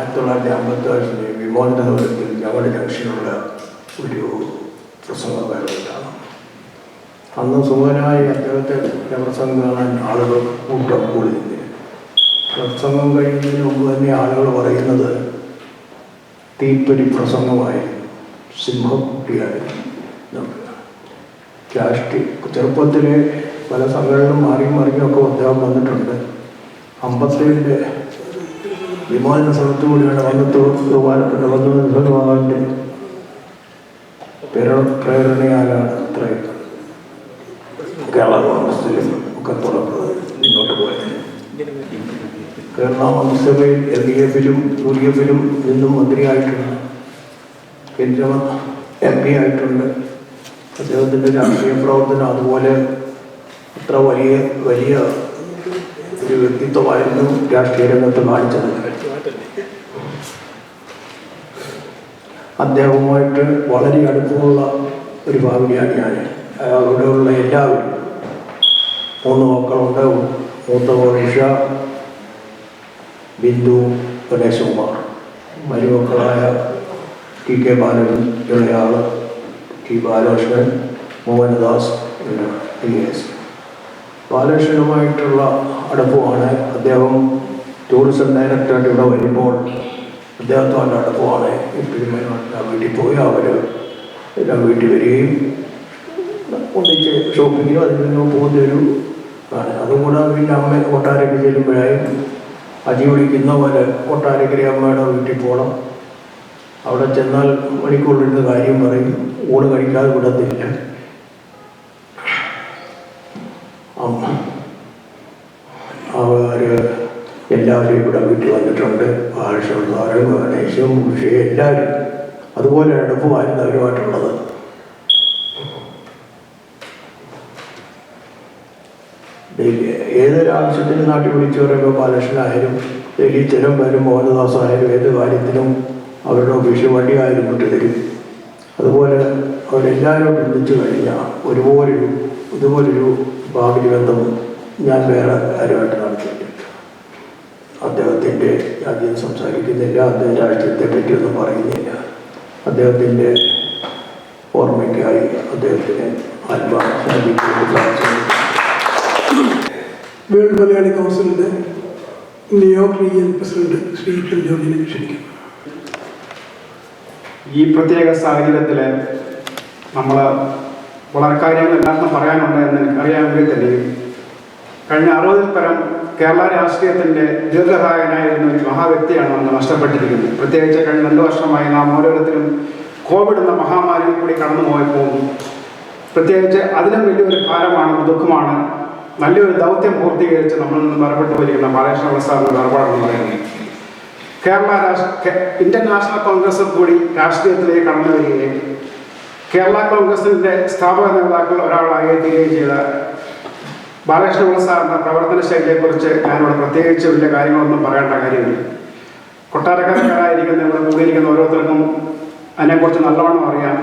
1956 വിമാനത്താവളത്തിൽ ഞങ്ങളുടെ ജംഗ്ഷനുള്ള ഒരു പ്രസംഗകാലത്താണ്. അന്ന് സുഖനായി അദ്ദേഹത്തെ പ്രസംഗം കാണാൻ ആളുകൾ കൂട്ടം കൂടി നിന്നിരുന്നു. പ്രസംഗം കഴിയുന്നതിന് മുമ്പ് തന്നെ ആളുകൾ പറയുന്നത് തീപ്പൊരി പ്രസംഗമായിരുന്നു, സിംഹക്കുട്ടിയായിരുന്നു. ചെറുപ്പത്തിലെ പല സമ്മേളനം മറിഞ്ഞൊക്കെ അദ്ദേഹം വന്നിട്ടുണ്ട്. 57 വിമോചന സ്ഥലത്തുകൂടിയാണ് വന്നിട്ട് ബഹുമാനപ്പെട്ട ഭഗവാന്റെ പ്രേരണയാലാണ് അത്രയും കേരള കോൺഗ്രസിലും ഒക്കെ പുറപ്പെടുന്നത് മുന്നോട്ട് പോയത്. കേരള മന്ത്രിസഭയിൽ LDF-ലും UDF-ലും നിന്നും മന്ത്രിയായിട്ടുണ്ട്, കേന്ദ്ര MP ആയിട്ടുണ്ട്. അദ്ദേഹത്തിൻ്റെ രാഷ്ട്രീയ പ്രവർത്തനം അതുപോലെ അത്ര വലിയ ഒരു വ്യക്തിത്വമായിരുന്നു രാഷ്ട്രീയ രംഗത്ത് കാണിച്ചത്. അദ്ദേഹവുമായിട്ട് വളരെ അടുപ്പമുള്ള ഒരു ഫാമിലിയാണ് ഞാൻ. അവിടെയുള്ള എല്ലാവരും, 3 മക്കളുണ്ട്. മൂത്ത ഉഷ, ബിന്ദു, ഗണേശകുമാർ. മരുമക്കളായ TK ബാലൻ, ഇളയാൾ T ബാലകൃഷ്ണൻ, മോഹൻദാസ്, IAS. ബാലകൃഷ്ണനുമായിട്ടുള്ള അടുപ്പമാണ്. അദ്ദേഹം ടൂറിസം ഡയറക്ടറായിട്ട് ഇവിടെ വരുമ്പോൾ അദ്ദേഹത്തോടെ അടുപ്പമാണ്. എപ്പോഴും വീട്ടിൽ പോയി അവർ എല്ലാം വീട്ടിൽ വരികയും ഒന്നിച്ച് ഷോപ്പിങ്ങിനും അതിനും പോകുന്നൊരു ആണ്. അതുകൂടാതെ പിന്നെ അമ്മ കൊട്ടാരയ്ക്ക് ചെല്ലുമ്പോഴായും അജി വിളിക്കുന്ന പോലെ കൊട്ടാരക്കര അമ്മയുടെ വീട്ടിൽ പോകണം. അവിടെ ചെന്നാൽ മണിക്കൂറിലിരുന്ന് കാര്യം പറയും, ഊണ് കഴിക്കാതെ വിടത്തില്ല. അവർ എല്ലാവരും ഇവിടെ വീട്ടിൽ വന്നിട്ടുണ്ട്. ഭാഷകളും ഗണേശും ഉഷയും എല്ലാവരും അതുപോലെ അടുപ്പമായിരുന്നു അവരുമായിട്ടുള്ളത്. ഏതൊരാവശ്യത്തിന് നാട്ടിൽ വിളിച്ചു പറയുമ്പോൾ ബാലകൃഷ്ണനായാലും ഡൽഹി ചെലം വരും, മോഹൻദാസായാലും ഏത് കാര്യത്തിനും അവരുടെ ഓഫീസ് വണ്ടിയായാലും വിട്ടു തരും. അതുപോലെ അവരെല്ലാവരും ഒന്നിച്ചു കഴിഞ്ഞാൽ ഇതുപോലൊരു ഭാഗ്യ ബന്ധം ഞാൻ വേറെ കാര്യമായിട്ട് നടത്തിയിട്ടുണ്ട്. അദ്ദേഹത്തിൻ്റെ ആദ്യം സംസാരിക്കുന്നില്ല, അദ്ദേഹം രാഷ്ട്രീയത്തെ പറ്റിയൊന്നും പറയുന്നില്ല. അദ്ദേഹത്തിൻ്റെ ഓർമ്മയ്ക്കായി അദ്ദേഹത്തിന് വേൾഡ് മലയാളി കൗൺസിലിൻ്റെ New York region president Shri P ജോർജിനെ ക്ഷണിക്കും. ഈ പ്രത്യേക സാഹചര്യത്തിൽ നമ്മൾ വളരെ കാര്യങ്ങൾ എല്ലാവർക്കും പറയാനുണ്ട് എന്ന് എനിക്കറിയാമെങ്കിൽ തന്നെയും കഴിഞ്ഞ 60-ൽ പരം കേരള രാഷ്ട്രീയത്തിൻ്റെ ദീർഘകായനായിരുന്ന ഒരു മഹാവ്യക്തിയാണ് നമ്മൾ നഷ്ടപ്പെട്ടിരിക്കുന്നത്. പ്രത്യേകിച്ച് കഴിഞ്ഞ 2 വർഷമായി നാം ഓരോരുത്തരും കോവിഡ് എന്ന മഹാമാരിയിൽ കൂടി കടന്നു പോയപ്പോൾ പ്രത്യേകിച്ച് അതിലും വലിയൊരു ഭാരമാണ്, ദുഃഖമാണ് നല്ലൊരു ദൗത്യം പൂർത്തീകരിച്ച് നമ്മളിൽ നിന്ന് മറപ്പെട്ടു പോയിരിക്കുന്ന ബാലകൃഷ്ണ സാറിൻ്റെ വേർപാടെന്ന് പറയുന്നത്. ഇന്ത്യൻ നാഷണൽ കോൺഗ്രസ് കൂടി രാഷ്ട്രീയത്തിലേക്ക് കടന്നു വരികയും കേരള കോൺഗ്രസിൻ്റെ സ്ഥാപക നേതാക്കൾ ഒരാളായി തീരുകയും ചെയ്ത ബാലകൃഷ്ണ സാറിൻ്റെ പ്രവർത്തന ശൈലിയെക്കുറിച്ച് ഞാനിവിടെ പ്രത്യേകിച്ച് വലിയ കാര്യങ്ങളൊന്നും പറയേണ്ട കാര്യമില്ല. കൊട്ടാരക്കാരായിരിക്കുന്ന ഇവിടെ കൂടിയിരിക്കുന്ന ഓരോരുത്തർക്കും അതിനെക്കുറിച്ച് നല്ലവണ്ണം അറിയാം.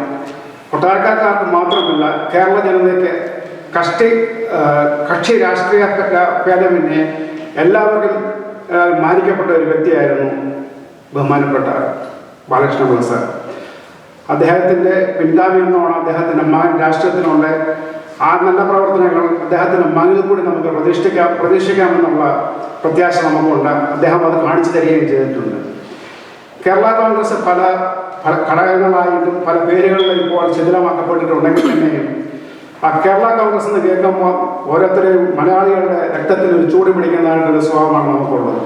കൊട്ടാരക്കാർക്ക് മാത്രമല്ല കേരള ജനതയ്ക്ക് കക്ഷി രാഷ്ട്രീയ ഭേദമന്യേ എല്ലാവർക്കും മാനിക്കപ്പെട്ട ഒരു വ്യക്തിയായിരുന്നു ബഹുമാനപ്പെട്ട ബാലകൃഷ്ണപിള്ള സാർ. അദ്ദേഹത്തിൻ്റെ പിൻഗാമി എന്നോണം അദ്ദേഹത്തിൻ്റെ മകൻ രാഷ്ട്രീയത്തിനുള്ള ആ നല്ല പ്രവർത്തനങ്ങൾ അദ്ദേഹത്തിൻ്റെ മകനിൽ കൂടി നമുക്ക് പ്രതീക്ഷിക്കാമെന്നുള്ള പ്രത്യാശ നമുക്കുണ്ട്. അദ്ദേഹം അത് കാണിച്ചു തരികയും ചെയ്തിട്ടുണ്ട്. കേരള കോൺഗ്രസ് പല ഘടകങ്ങളായിട്ടും പല പേരുകളിലും ഇപ്പോൾ ശിഥിലമാക്കപ്പെട്ടിട്ടുണ്ടെങ്കിൽ തന്നെയും ആ കേരള കോൺഗ്രസ് എന്ന് കേൾക്കുമ്പോൾ ഓരോരുത്തരെയും മലയാളികളുടെ രക്തത്തിൽ ഒരു ചൂട് പിടിക്കുന്നതായിട്ടൊരു സ്വഭാവമാണ് നമുക്കുള്ളത്.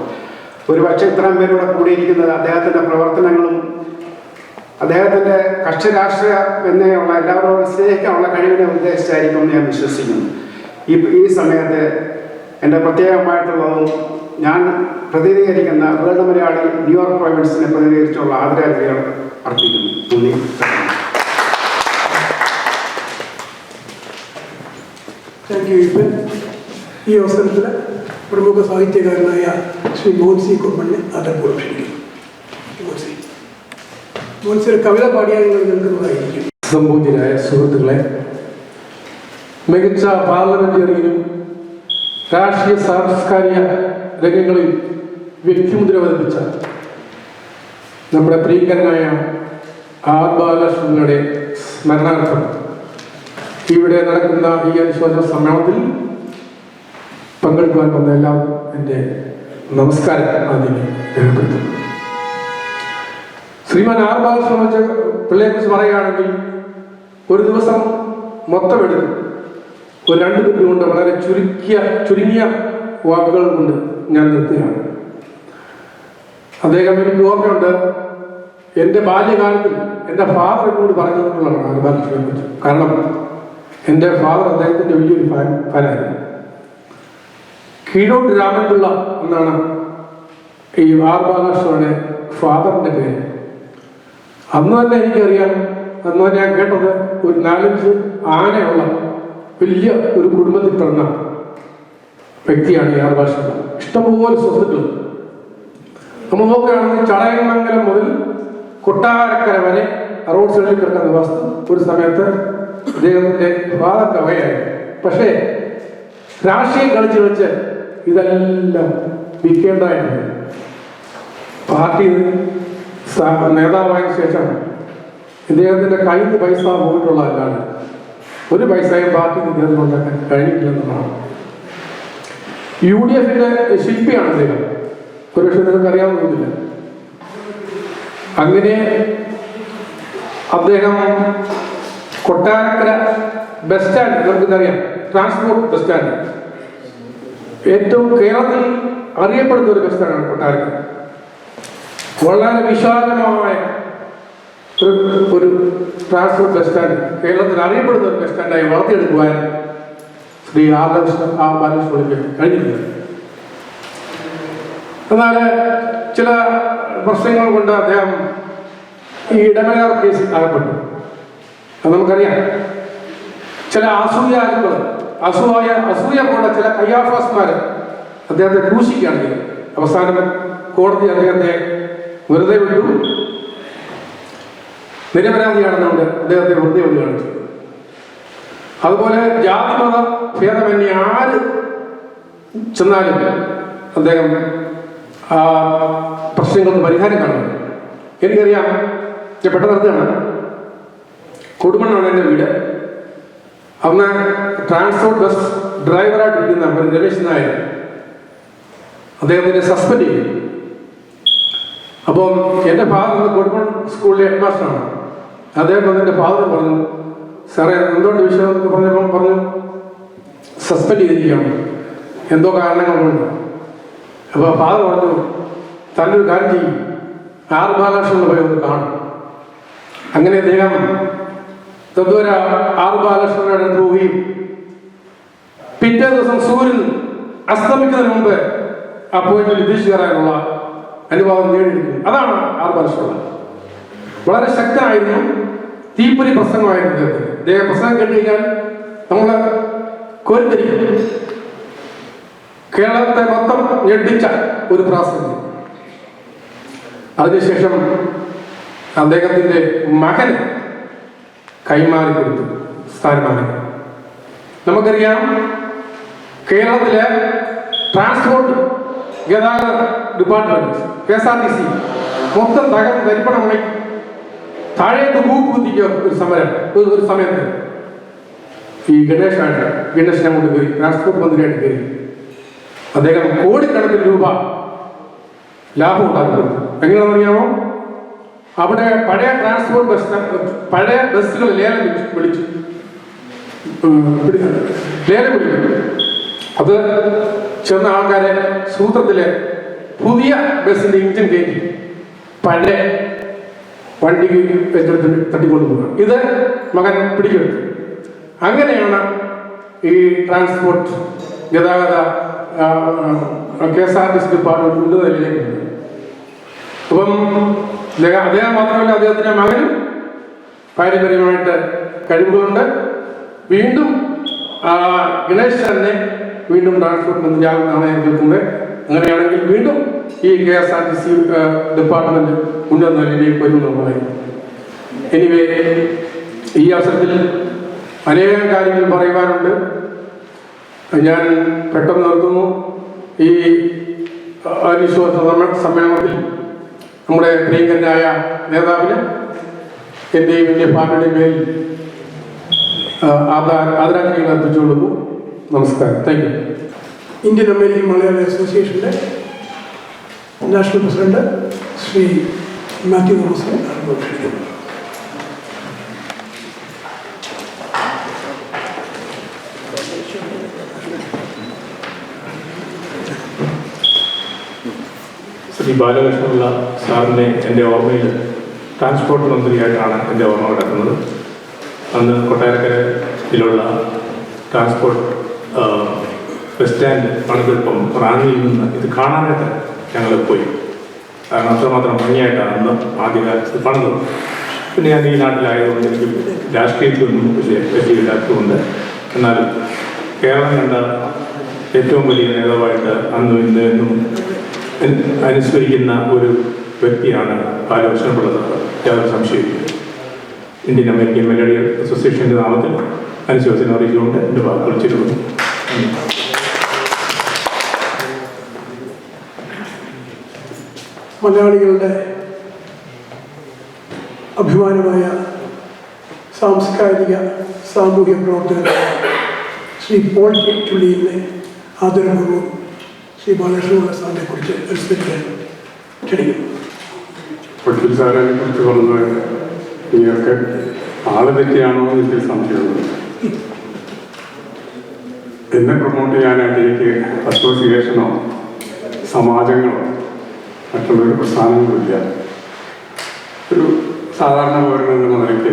ഒരുപക്ഷെ ഇത്രയും പേരുടെ കൂടിയിരിക്കുന്നത് അദ്ദേഹത്തിൻ്റെ പ്രവർത്തനങ്ങളും അദ്ദേഹത്തിൻ്റെ കക്ഷി രാഷ്ട്രീയ എന്നേയുള്ള എല്ലാവരോടും സ്നേഹിക്കാനുള്ള കഴിവിനെ ഉദ്ദേശിച്ചായിരിക്കും എന്ന് ഞാൻ വിശ്വസിക്കുന്നു. ഈ സമയത്ത് എൻ്റെ പ്രത്യേകമായിട്ടുള്ളതും ഞാൻ പ്രതിനിധീകരിക്കുന്ന വേൾഡ് മലയാളി ന്യൂയോർക്ക് പ്രൊവിൻസിനെ പ്രതിനിധീകരിച്ചുള്ള ആദരാഞ്ജലികൾ അർപ്പിക്കുന്നു. നന്ദി. Thank you. ഈ അവസരത്തിൽ പ്രമുഖ സാഹിത്യകാരനായ ശ്രീ മോൻസി കുമ്മണ്ണെ ആദരപൂർവ്വം ക്ഷണിക്കുന്നു. മോൻസി ഒരു കവിത പാടിയാൽ നിങ്ങൾ നിൽക്കുന്നതായിരിക്കും. സംബോധ്യരായ സുഹൃത്തുക്കളെ, മികച്ച പാർലമെന്റേറിയനും രാഷ്ട്രീയ സാംസ്കാരിക രംഗങ്ങളിൽ വ്യക്തിമുദ്ര പതിപ്പിച്ച നമ്മുടെ പ്രിയങ്കരനായ ആർ ബാലകൃഷ്ണന്റെ സ്മരണാർത്ഥം ഇവിടെ നടക്കുന്ന ഈ അനുശോചന സമ്മേളനത്തിൽ പങ്കെടുക്കുവാൻ വന്ന എല്ലാവർക്കും എൻ്റെ നമസ്കാരം ആദ്യം രേഖപ്പെടുത്തുന്നു. ശ്രീമാൻ ആർ ബാലകൃഷ്ണ പിള്ളയെക്കുറിച്ച് പറയുകയാണെങ്കിൽ ഒരു ദിവസം മൊത്തം എടുക്കും ഒരു 2 മിനിറ്റ് കൊണ്ട് വളരെ ചുരുങ്ങിയ വാക്കുകൾ കൊണ്ട് ഞാൻ നിർത്തുകയാണ്. അദ്ദേഹം എനിക്ക് ഓർമ്മയുണ്ട്, എൻ്റെ ബാല്യകാലത്തിൽ എൻ്റെ ഫാദർ എന്നോട് പറഞ്ഞതെന്നുള്ളതാണ് ആർ ബാലകൃഷ്ണനെ കുറിച്ച്. കാരണം എൻ്റെ ഫാദർ അദ്ദേഹത്തിൻ്റെ വലിയൊരു ഫാനായിരുന്നു. കീഴോട്ട് രാമൻപിള്ള എന്നാണ് ഈ ആർ ബാലകൃഷ്ണയുടെ ഫാദറിൻ്റെ പേര്. അന്ന് തന്നെ എനിക്കറിയാം, അന്ന് തന്നെ ഞാൻ കേട്ടത് ഒരു 4-5 ആനയുള്ള വലിയ ഒരു കുടുംബത്തിൽ പിറന്ന വ്യക്തിയാണ് ഈ ആർ ബാലകൃഷ്ണൻ. ഇഷ്ടംപോലെ സ്വത്തുക്കൾ നമ്മൾ നോക്കുകയാണെങ്കിൽ ചടയമംഗലം മുതൽ കൊട്ടാരക്കര വരെ റോഡ് സൈഡിൽ കിടക്കുന്ന വസ്തു ഒരു സമയത്ത് അദ്ദേഹത്തിൻ്റെ ഫാദറിൻ്റെ വകയായിരുന്നു. പക്ഷേ രാഷ്ട്രീയം കളിച്ച് ഇതെല്ലാം വിൽക്കേണ്ടതായിട്ടുണ്ട്. പാർട്ടി നേതാവായ ശേഷം ഇദ്ദേഹത്തിൻ്റെ കയ്യിൽ നിന്ന് പൈസ പോയിട്ടുള്ളതല്ലാതെ ഒരു പൈസയും പാർട്ടിക്ക് ഇദ്ദേഹത്തിന് ഉണ്ടാക്കാൻ കഴിഞ്ഞിട്ടില്ലെന്നാണ്. UDF ശില്പിയാണ് അദ്ദേഹം. ഒരുപക്ഷെ നിങ്ങൾക്ക് അറിയാവുന്നില്ല. അങ്ങനെ അദ്ദേഹം കൊട്ടാരക്കര ബസ് സ്റ്റാൻഡ്, നമുക്കറിയാം ട്രാൻസ്പോർട്ട് ബസ് സ്റ്റാൻഡ്, ഏറ്റവും കേരളത്തിൽ അറിയപ്പെടുന്ന ഒരു ബസ് സ്റ്റാൻഡാണ് കൊട്ടാരക്കര. വളരെ വിശാലമായ ഒരു ട്രാൻസ്പോർട്ട് ബസ് സ്റ്റാൻഡ്, കേരളത്തിൽ അറിയപ്പെടുന്ന ഒരു ബസ് സ്റ്റാൻഡായി വളർത്തിയെടുക്കുവാൻ ശ്രീ ആർ ബാലകൃഷ്ണൻ കഴിഞ്ഞിട്ടുണ്ട്. എന്നാൽ ചില പ്രശ്നങ്ങൾ കൊണ്ട് അദ്ദേഹം ഈ ഇടമലയാർ കേസിൽ അകപ്പെട്ടു. അത് നമുക്കറിയാം. ചില അസൂയ കൊണ്ട് ചില കയ്യാഫാസ്മാർ അദ്ദേഹത്തെ ക്രൂശിക്കുകയാണ് ചെയ്തത്. അവസാനം കോടതി അദ്ദേഹത്തെ വെറുതെ വിട്ടു. നിരപരാധിയാണെന്നുകൊണ്ട് അദ്ദേഹത്തെ വെറുതെ വിടുകയാണ് ചെയ്തത്. അതുപോലെ ജാതിമത ഭേദമന്യേ ആര് ചെന്നാലും അദ്ദേഹം പ്രശ്നങ്ങൾക്ക് പരിഹാരം കാണുന്നു. എനിക്കറിയാം, ഞാൻ പെട്ടെന്ന് നിർത്തുകയാണ്. കൊടുമണ്ണാണ് എൻ്റെ വീട്. അന്ന് ട്രാൻസ്പോർട്ട് ബസ് ഡ്രൈവറായിട്ടിരിക്കുന്ന ഒരു രമേശ് നായർ അദ്ദേഹത്തിനെ സസ്പെൻഡ് ചെയ്തു. അപ്പം എൻ്റെ ഫാദർ കൊടുമൺ സ്കൂളിലെ ഹെഡ് മാസ്റ്ററാണ്. അദ്ദേഹം എൻ്റെ ഫാദർ പറഞ്ഞു, സാറേ എന്തുകൊണ്ട് വിഷയം എന്നൊക്കെ പറഞ്ഞപ്പോൾ പറഞ്ഞു സസ്പെൻഡ് ചെയ്തിരിക്കുകയാണ്, എന്തോ കാരണങ്ങൾ കൊണ്ട്. അപ്പോൾ ഫാദർ പറഞ്ഞു, തന്നൊരു കാര്യം ചെയ്യും, ആർ ബാലകൃഷ്ണൻ പോയി ഒന്ന് കാണും. അങ്ങനെ അദ്ദേഹം തദ്വര ആർ ബാലകൃഷ്ണന്റെ അടുത്ത് പോവുകയും പിറ്റേ ദിവസം സൂര്യൻ അസ്തമിക്കുന്നതിന് മുമ്പ് അപ്പോയിന്റ്മെന്റ് തിരിച്ചു കയറാനുള്ള അനുവാദം നേടിയിരിക്കുന്നു. അതാണ് ആർ ബാലകൃഷ്ണൻ. വളരെ ശക്തനായിരുന്നു, തീപ്പൊരി പ്രസംഗമായിരുന്നു അദ്ദേഹത്തിന്. അദ്ദേഹം പ്രസംഗം കേട്ട് കഴിഞ്ഞാൽ നമ്മൾ കോരിത്തരിക്കും. കേരളത്തെ മൊത്തം ഞെട്ടിച്ച ഒരു പ്രാസംഗം. അതിനുശേഷം അദ്ദേഹത്തിൻ്റെ മകന് കൈമാറി കൊടുത്തു സ്ഥാനമാനം. നമുക്കറിയാം, കേരളത്തിലെ ട്രാൻസ്പോർട്ട് ഗതാഗത ഡിപ്പാർട്ട്മെന്റ് KSRTC മൊത്തം തരിപ്പണമായി താഴേക്ക് കൂത്തിക്കുക ഒരു സമയത്ത് ഈ ഗണേശനെ കൊണ്ട് കയറി ട്രാൻസ്പോർട്ട് മന്ത്രിയായിട്ട് കയറി അദ്ദേഹം കോടിക്കണക്കിന് രൂപ ലാഭം ഉണ്ടാക്കുന്നത്. എങ്ങനെയാണെന്നറിയാമോ? അവിടെ പഴയ ട്രാൻസ്പോർട്ട് പഴയ ബസ്സുകൾ ലേലം വിളിച്ചു. അത് ചെന്ന ആൾക്കാരെ സൂത്രത്തിലെ പുതിയ ബസ്സിന്റെ എഞ്ചിൻ കയറ്റി പഴയ വണ്ടിക്ക് തട്ടിക്കൊണ്ടുപോകുക. ഇത് മകൻ പിടിച്ചെടുത്തു. അങ്ങനെയാണ് ഈ ട്രാൻസ്പോർട്ട് ഗതാഗത KSRTC ഡിപ്പാർട്ട്മെന്റ് ഉന്നത നിലയിലേക്ക്. അപ്പം അദ്ദേഹം മാത്രമല്ല, അദ്ദേഹത്തിന്റെ മകനും പാരമ്പര്യമായിട്ട് കഴിവുകളുണ്ട്. വീണ്ടും ഗണേശ് തന്നെ വീണ്ടും ട്രാൻസ്പോർട്ട് മന്ത്രിയാകുന്നതാണ് ഞാൻ കേൾക്കുന്നത്. അങ്ങനെയാണെങ്കിൽ വീണ്ടും ഈ KSRTC ഡിപ്പാർട്ട്മെന്റ് ഉന്നത നിലയിലേക്ക് വരുമെന്ന് പറയുന്നു. എനിവേ, ഈ അവസരത്തിൽ അനേകം കാര്യങ്ങൾ പറയുവാനുണ്ട്. ഞാൻ പെട്ടെന്ന് നിർത്തുന്നു. ഈ അനുശോചന സമ്മേളനത്തിൽ നമ്മുടെ പ്രിയങ്കരനായ നേതാവിന് എൻ്റെയും എൻ്റെ ഫാമിലിയുടെയും പേരിൽ ആദരാഞ്ജലികൾ അർപ്പിച്ചുകൊള്ളുന്നു. നമസ്കാരം. Thank you. Indian American Malayali അസോസിയേഷൻ്റെ നാഷണൽ പ്രസിഡന്റ് ശ്രീ മാത്യു തോമസിനെ ക്ഷണിക്കുന്നു. ശ്രീ ബാലകൃഷ്ണപിള്ള സാറിനെ എൻ്റെ ഓർമ്മയിൽ ട്രാൻസ്പോർട്ട് മന്ത്രിയായിട്ടാണ് എൻ്റെ ഓർമ്മ കിടക്കുന്നത്. അന്ന് കൊട്ടാരക്കരയിലുള്ള ട്രാൻസ്പോർട്ട് ബസ് സ്റ്റാൻഡ് പണിതിപ്പം റാന്നിയിൽ നിന്ന് ഇത് കാണാനായിട്ട് ഞങ്ങൾ പോയി. കാരണം അത്രമാത്രം ഭംഗിയായിട്ടാണ് അന്ന് ആദ്യകാലത്ത് പണിതത്. പിന്നെ ഞാൻ ഈ നാട്ടിലായതുകൊണ്ട് എനിക്ക് രാഷ്ട്രീയത്തിലൊന്നും വലിയ ഇല്ലാത്തതുകൊണ്ട്, എന്നാൽ കേരളം കണ്ട ഏറ്റവും വലിയ നേതാവായിട്ട് അന്നും ഇന്ന് എന്നും അനുസ്മരിക്കുന്ന ഒരു വ്യക്തിയാണ് ബാലകൃഷ്ണപിള്ള സാർ. യാതൊരു സംശയമില്ല. ഇന്ത്യൻ അമേരിക്കൻ മലയാളി അസോസിയേഷൻ്റെ നാമത്തിൽ അനുശോചനം അറിയിച്ചുകൊണ്ട് എൻ്റെ വാക്കുകൾ ചുരുക്കുന്നു. മലയാളികളുടെ അഭിമാനമായ സാംസ്കാരിക സാമൂഹ്യ പ്രവർത്തകർ ശ്രീ പോൾ ചുള്ളിയിലെ ആദരപൂർവ്വം ശ്രീ ബാലകൃഷ്ണപിള്ള സാറിനെ കുറിച്ച് അനുസ്മരിക്കാൻ ക്ഷണിക്കുന്നു. പൊട്ടിൽ സാറിനെ കുറിച്ച് പറഞ്ഞത് നിങ്ങൾക്ക് ആള് തെറ്റിയാണോ എന്ന് എനിക്ക് സംശയമുണ്ട്. എന്നെ പ്രൊമോട്ട് ചെയ്യാനായിട്ട് എനിക്ക് അസോസിയേഷനോ സമാജങ്ങളോ മറ്റുള്ളൊരു പ്രസ്ഥാനങ്ങളില്ല. ഒരു സാധാരണ പൗരൻ എന്ന നിലയ്ക്ക്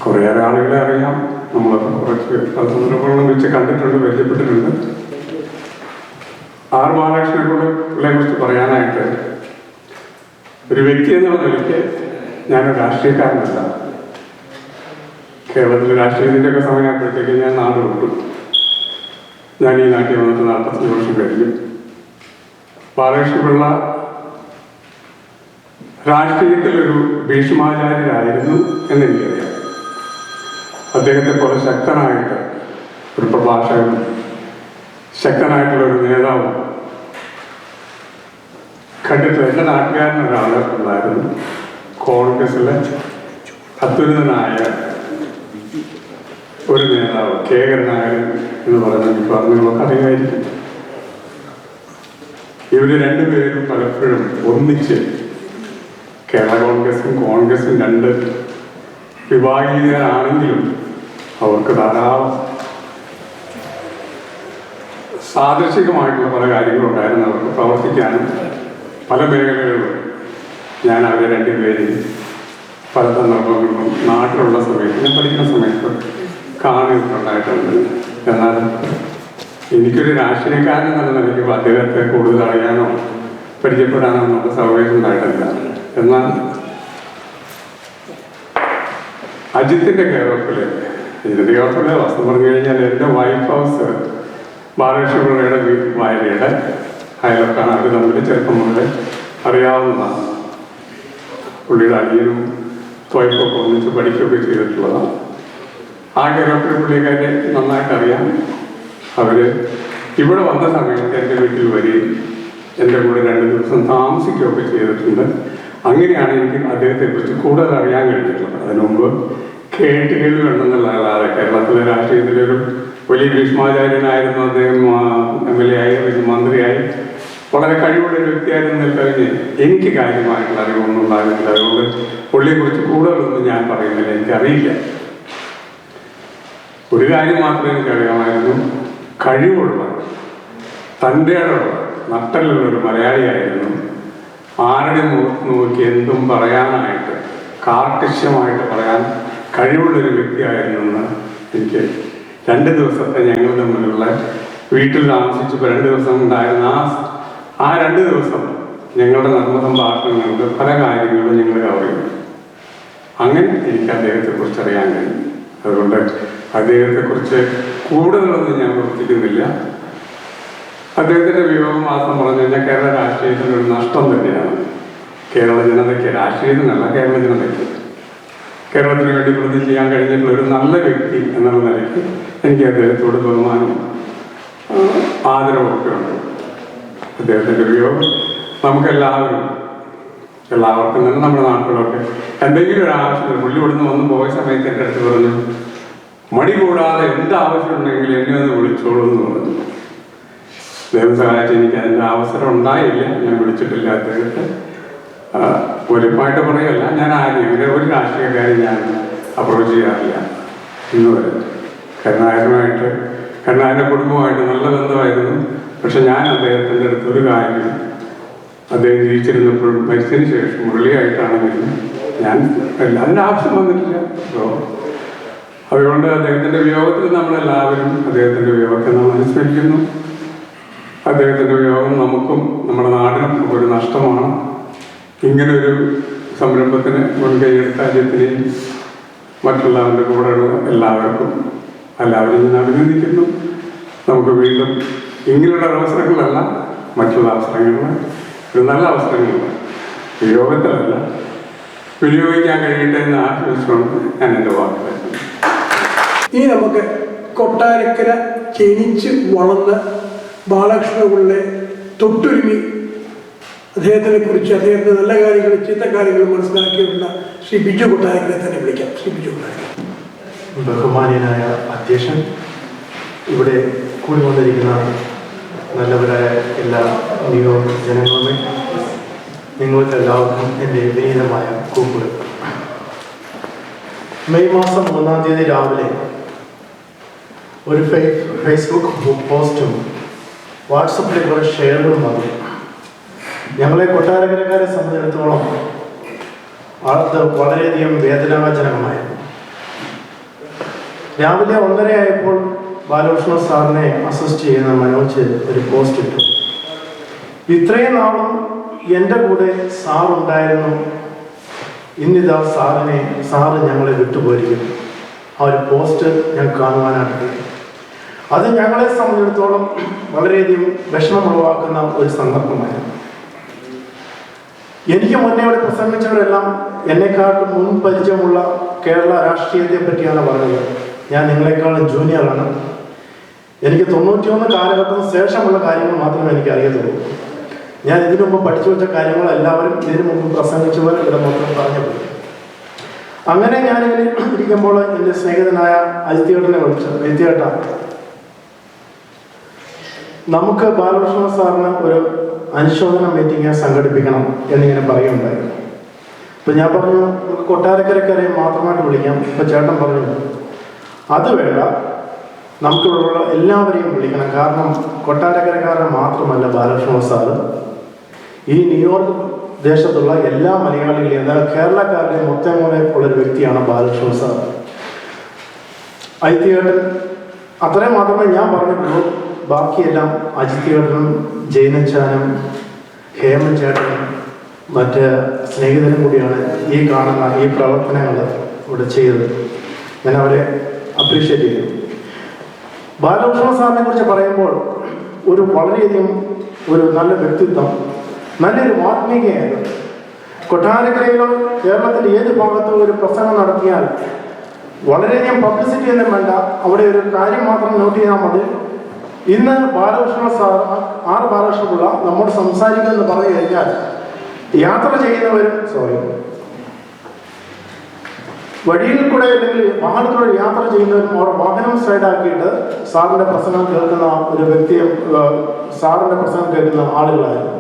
കുറേയേറെ ആളുകളെ അറിയാം. നമ്മളൊക്കെ കുറച്ച് സന്ദർഭങ്ങളും വെച്ച് കണ്ടിട്ടുണ്ട്, പരിചയപ്പെട്ടിട്ടുണ്ട്. ആർ ബാലകൃഷ്ണനെ കുറിച്ച് പറയാനായിട്ട് ഒരു വ്യക്തി എന്നുള്ള നിലയ്ക്ക് ഞാനൊരു രാഷ്ട്രീയക്കാരനല്ല. കേരളത്തിലെ രാഷ്ട്രീയത്തിൻ്റെ ഒക്കെ സമയമായപ്പോഴത്തേക്ക് ഞാൻ നാട് വിട്ടു. ഞാൻ ഈ നാട്ടിൽ വന്നിട്ട് 45 വർഷം കഴിഞ്ഞു. ബാലകൃഷ്ണപിള്ള രാഷ്ട്രീയത്തിലൊരു ഭീഷ്മാചാര്യരായിരുന്നു എന്നെനിക്കറിയാം. അദ്ദേഹത്തെ പോലെ ശക്തനായിട്ട് ഒരു പ്രഭാഷകനും ശക്തനായിട്ടുള്ളൊരു നേതാവും കണ്ടിട്ട് എൻ്റെ നാട്ടുകാരനൊരാൾ ഉണ്ടായിരുന്നു. കോൺഗ്രസിലെ അത്യുന്നതനായ ഒരു നേതാവ് കെ കരുണാകരൻ എന്ന് പറയുന്ന വിഭാഗങ്ങളൊക്കെ അറിയായിരിക്കും. ഇവർ രണ്ടുപേരും പലപ്പോഴും ഒന്നിച്ച് കേരള കോൺഗ്രസും രണ്ട് വിഭാഗീയരാണെങ്കിലും അവർക്ക് ധാരാളം സാദൃശികമായിട്ടുള്ള പല കാര്യങ്ങളുണ്ടായിരുന്നു അവർക്ക് പ്രവർത്തിക്കാനും. പല മേഖലകളിലും ഞാൻ അവരെ രണ്ടുപേരെയും പല സന്ദർഭങ്ങളിലും നാട്ടിലുള്ള സമയത്ത്, ഞാൻ പഠിക്കുന്ന സമയത്ത് കാണുന്നുണ്ടായിട്ടുണ്ട്. എന്നാൽ എനിക്കൊരു രാഷ്ട്രീയക്കാരൻ എന്നുള്ള നിലയ്ക്ക് അദ്ദേഹത്തെ കൂടുതൽ അറിയാനോ പരിചയപ്പെടാനോ നമുക്ക് സൗകര്യം ഉണ്ടായിട്ടില്ല. എന്നാൽ അജിത്തിൻ്റെ കേരളത്തിലെ വസ്തു പറഞ്ഞു കഴിഞ്ഞാൽ എൻ്റെ വൈഫ് ഹൗസ് ബാലകൃഷ്ണപിള്ളയുടെ ഭാര്യയുടെ അയലൊക്കാണ്. അവർ തമ്മിൽ ചെറുപ്പം മുതലേ അറിയാവുന്നതാണ്. പുള്ളിയുടെ അനിയനും വൈഫൊക്കെ ഒന്നിച്ച് പഠിക്കുകയൊക്കെ ചെയ്തിട്ടുള്ളതാണ്. ആ കേരളത്തിലെ പുള്ളിക്കാരെ നന്നായിട്ട് അറിയാം. അവർ ഇവിടെ വന്ന സമയത്ത് എൻ്റെ വീട്ടിൽ വരികയും എൻ്റെ കൂടെ 2 ദിവസം താമസിക്കുകയൊക്കെ ചെയ്തിട്ടുണ്ട്. അങ്ങനെയാണ് എനിക്ക് അദ്ദേഹത്തെക്കുറിച്ച് കൂടുതൽ അറിയാൻ കഴിഞ്ഞിട്ടുള്ളത്. അതിനു മുമ്പ് കേട്ടുകേൾവി ഉണ്ടെന്നുള്ളതല്ലാതെ കേരളത്തിലെ രാഷ്ട്രീയത്തിലൊരു വലിയ ഭീഷ്മാചാര്യനായിരുന്നു അദ്ദേഹം. MLA ആയി, മന്ത്രിയായി വളരെ കഴിവുള്ളൊരു വ്യക്തിയായിരുന്നതിൽ കഴിഞ്ഞ് എനിക്ക് കാര്യമായിട്ടുള്ള അറിവൊന്നും ഉണ്ടാകുന്നില്ല. അതുകൊണ്ട് പുള്ളിയെക്കുറിച്ച് കൂടുതലൊന്നും ഞാൻ പറയുന്നില്ല, എനിക്കറിയില്ല. ഒരു കാര്യം മാത്രമേ എനിക്കറിയാമായിരുന്നു, കഴിവുള്ള തൻ്റെ നട്ടലുള്ളൊരു മലയാളിയായിരുന്നു. ആരുടെ മുഖത്ത് നോക്കി എന്തും പറയാനായിട്ട് കാർക്കശ്യമായിട്ട് പറയാൻ കഴിവുള്ളൊരു വ്യക്തിയായിരുന്നെന്ന് എനിക്ക് 2 ദിവസത്തെ ഞങ്ങൾ തമ്മിലുള്ള വീട്ടിൽ താമസിച്ചപ്പോൾ 2 ദിവസം ഉണ്ടായിരുന്ന ആ 2 ദിവസം ഞങ്ങളുടെ നർമ്മസംഭാഷണങ്ങൾക്ക് പല കാര്യങ്ങളും ഞങ്ങൾ കവർ ചെയ്തു. അങ്ങനെ എനിക്ക് അദ്ദേഹത്തെക്കുറിച്ച് അറിയാൻ കഴിയും. അതുകൊണ്ട് അദ്ദേഹത്തെക്കുറിച്ച് കൂടുതലൊന്നും ഞാൻ പ്രവർത്തിക്കുന്നില്ല. അദ്ദേഹത്തിൻ്റെ വിയോഗമാസം പറഞ്ഞു കഴിഞ്ഞാൽ കേരള രാഷ്ട്രീയത്തിനൊരു നഷ്ടം തന്നെയാണ്. കേരള ജനതയ്ക്ക്, രാഷ്ട്രീയത്തിനല്ല കേരള ജനതയ്ക്ക്, കേരളത്തിന് വേണ്ടി പ്രതിജ്ഞ ചെയ്യാൻ കഴിഞ്ഞിട്ടുള്ള ഒരു നല്ല വ്യക്തി എന്നുള്ള നിലയ്ക്ക് എനിക്ക് അദ്ദേഹത്തോട് ബഹുമാനവും ആദരവൊക്കെ ഉണ്ട്. അദ്ദേഹത്തിൻ്റെ വിയോഗം നമുക്കെല്ലാവർക്കും തന്നെ നമ്മുടെ നാട്ടിലൊക്കെ എന്തെങ്കിലും ഒരു ആവശ്യം, പുള്ളി ഇവിടുന്ന് വന്ന് പോയ സമയത്ത് എൻ്റെ അടുത്ത് പറഞ്ഞു, മടി കൂടാതെ എന്ത് ആവശ്യമുണ്ടെങ്കിലും എന്നെ ഒന്ന് വിളിച്ചോളൂ എന്ന് പറഞ്ഞു. ദൈവം സഹായിച്ച് എനിക്ക് അതിൻ്റെ അവസരം ഉണ്ടായില്ല. ഞാൻ വിളിച്ചിട്ടില്ല അദ്ദേഹത്തെ. ഒലിപ്പായിട്ട് പറയല്ല, ഞാൻ ആരും അങ്ങനെ ഒരു രാഷ്ട്രീയക്കാരെ ഞാൻ അപ്രോച്ച് ചെയ്യാറില്ല ഇന്ന് വരെ. കരുണാകരൻ്റെ കുടുംബമായിട്ട് നല്ല ബന്ധമായിരുന്നു. പക്ഷെ ഞാൻ അദ്ദേഹത്തിൻ്റെ അടുത്ത് ഒരു കാര്യം, അദ്ദേഹം ജീവിച്ചിരുന്നപ്പോഴും മരിച്ചതിന് ശേഷം മുരളിയായിട്ടാണെങ്കിലും ഞാൻ അതിൻ്റെ ആവശ്യം വന്നിട്ടില്ല. അതുകൊണ്ട് അദ്ദേഹത്തിൻ്റെ വിയോഗത്തിൽ നമ്മളെല്ലാവരും അദ്ദേഹത്തിൻ്റെ വിയോഗത്തെ നാം അനുസ്മരിക്കുന്നു. അദ്ദേഹത്തിൻ്റെ വിയോഗം നമുക്കും നമ്മുടെ നാടിനും ഒരു നഷ്ടമാണ്. ഇങ്ങനൊരു സംരംഭത്തിന് മുൻകൈയെടുത്ത രാജ്യത്തിനെയും മറ്റുള്ളവരുടെ കൂടെയുള്ള എല്ലാവരെയും ഞാൻ അഭിനന്ദിക്കുന്നു. നമുക്ക് വീണ്ടും ഇങ്ങനെയുള്ള അവസരങ്ങളല്ല, മറ്റുള്ള അവസരങ്ങളിൽ ഒരു നല്ല അവസരങ്ങളിൽ വിയോഗത്തിലല്ല വിനിയോഗിക്കാൻ കഴിയട്ടെ എന്ന് ആശംസിച്ചുകൊണ്ട് ഞാൻ എൻ്റെ വാക്കുകൾ. ഇനി നമുക്ക് കൊട്ടാരക്കര ജനിച്ച് വളർന്ന ബാലകൃഷ്ണപിള്ളയെ തൊട്ടുരുമി അദ്ദേഹത്തിനെ കുറിച്ച്, അദ്ദേഹത്തിൻ്റെ നല്ല കാര്യങ്ങളും ചീത്ത കാര്യങ്ങളും മനസ്സിലാക്കിയിട്ടുള്ള ശ്രീ ബിജു കൊട്ടാരക്കരെ തന്നെ വിളിക്കാം. ശ്രീ ബിജു കൊട്ടാരക്കര. ബഹുമാന്യനായ അധ്യക്ഷൻ, ഇവിടെ കൂടി വന്നിരിക്കുന്ന നല്ലവരായ എല്ലാ നിയോജക ജനങ്ങളുമേ, നിങ്ങൾക്ക് എല്ലാവർക്കും എൻ്റെ വിനീതമായ കൂപ്പുകൾ. മെയ് മാസം 1-ാം തീയതി രാവിലെ ഒരു ഫേസ്ബുക്ക് പോസ്റ്റും വാട്സപ്പിൽ കുറേ ഷെയറുകളും വന്നു. ഞങ്ങളെ കൊട്ടാരക്കരക്കാരെ സംബന്ധിച്ചിടത്തോളം അത് വളരെയധികം വേദനാജനകമായിരുന്നു. രാവിലെ 1:30 ആയപ്പോൾ ബാലകൃഷ്ണ സാറിനെ അസിസ്റ്റ് ചെയ്യുന്ന മനോജ് ഒരു പോസ്റ്റ് ഇട്ടു. ഇത്രയും നാളും എൻ്റെ കൂടെ സാറുണ്ടായിരുന്നു, ഇന്നിതാ സാറ് ഞങ്ങളെ വിട്ടുപോയിരിക്കുന്നു. ആ ഒരു പോസ്റ്റ് ഞാൻ കാണുവാനായിട്ട് അത് ഞങ്ങളെ സംബന്ധിച്ചിടത്തോളം വളരെയധികം വിഷമമുളവാക്കുന്ന ഒരു സന്ദർഭമായിരുന്നു. എനിക്ക് മുന്നേ ഇവിടെ പ്രസംഗിച്ചവരെല്ലാം എന്നെക്കാട്ടും മുൻ പരിചയമുള്ള കേരള രാഷ്ട്രീയത്തെ പറ്റിയാണ് പറഞ്ഞത്. ഞാൻ നിങ്ങളെക്കാളും ജൂനിയറാണ്. എനിക്ക് 91 കാലഘട്ടത്തിന് ശേഷമുള്ള കാര്യങ്ങൾ മാത്രമേ എനിക്ക് അറിയത്തുള്ളൂ. ഞാൻ ഇതിനു മുമ്പ് പഠിച്ചു വെച്ച കാര്യങ്ങൾ എല്ലാവരും ഇതിനു മുമ്പ് പ്രസംഗിച്ചവർ ഇവിടെ മൊത്തം പറഞ്ഞുപോയി. അങ്ങനെ ഞാനിങ്ങനെ ഇരിക്കുമ്പോൾ എൻ്റെ സ്നേഹിതനായ അജിത്തേട്ടനെ വിളിച്ചു. അജിത്തേട്ട, നമുക്ക് ബാലകൃഷ്ണ സാറിന് ഒരു അനുശോചന മീറ്റിംഗ് സംഘടിപ്പിക്കണം എന്നിങ്ങനെ പറയുന്നുണ്ടായിരുന്നു. അപ്പം ഞാൻ പറഞ്ഞു, നമുക്ക് കൊട്ടാരക്കരക്കാരെ മാത്രമായിട്ട് വിളിക്കാം. ഇപ്പം ചേട്ടൻ പറഞ്ഞു അത് വേണ്ട, നമുക്കിവിടെയുള്ള എല്ലാവരെയും വിളിക്കണം. കാരണം കൊട്ടാരക്കരക്കാരൻ മാത്രമല്ല ബാലകൃഷ്ണ സാറ്, ഈ ന്യൂയോർക്ക് ദേശത്തുള്ള എല്ലാ മലയാളികളെയും, അതായത് കേരളക്കാരുടെയും മൊത്തം കൂടെ ഉള്ളൊരു വ്യക്തിയാണ് ബാലകൃഷ്ണ സാർ. അജിത്തേട്ടൻ അത്രയും മാത്രമേ ഞാൻ പറഞ്ഞിട്ടുള്ളൂ. ബാക്കിയെല്ലാം അജിത്തേട്ടനും ജയനച്ചാനും ഹേമൻ ചേട്ടനും മറ്റ് സ്നേഹിതരും കൂടിയാണ് ഈ കാണുന്ന ഈ പ്രവർത്തനങ്ങൾ ഇവിടെ ചെയ്തത്. ഞാൻ അവരെ അപ്രീഷിയേറ്റ് ചെയ്യുന്നു. ബാലകൃഷ്ണ സാറിനെ കുറിച്ച് പറയുമ്പോൾ ഒരു വളരെയധികം ഒരു നല്ല വ്യക്തിത്വം, നല്ലൊരു വാഗ്മികയായിരുന്നു. കൊട്ടാരക്കരയിലോ കേരളത്തിൻ്റെ ഏത് ഭാഗത്തോ ഒരു പ്രസംഗം നടത്തിയാൽ വളരെയധികം പബ്ലിസിറ്റി ഒന്നും വേണ്ട, അവിടെ ഒരു കാര്യം മാത്രം നോട്ട് ചെയ്താൽ മതി. ഇന്ന് ബാലകൃഷ്ണ സാർ, ആർ ബാലകൃഷ്ണപിള്ള നമ്മോട് സംസാരിക്കുമെന്ന് പറഞ്ഞു കഴിഞ്ഞാൽ യാത്ര ചെയ്യുന്നവരും വഴിയിൽ കൂടെ അല്ലെങ്കിൽ വാഹനത്തിലൂടെ യാത്ര ചെയ്യുന്നവരും അവർ വാഹനം സൈഡാക്കിയിട്ട് സാറിൻ്റെ പ്രസംഗം കേൾക്കുന്ന ഒരു വ്യക്തിയും സാറിൻ്റെ പ്രസംഗം കേൾക്കുന്ന ആളുകളായിരുന്നു.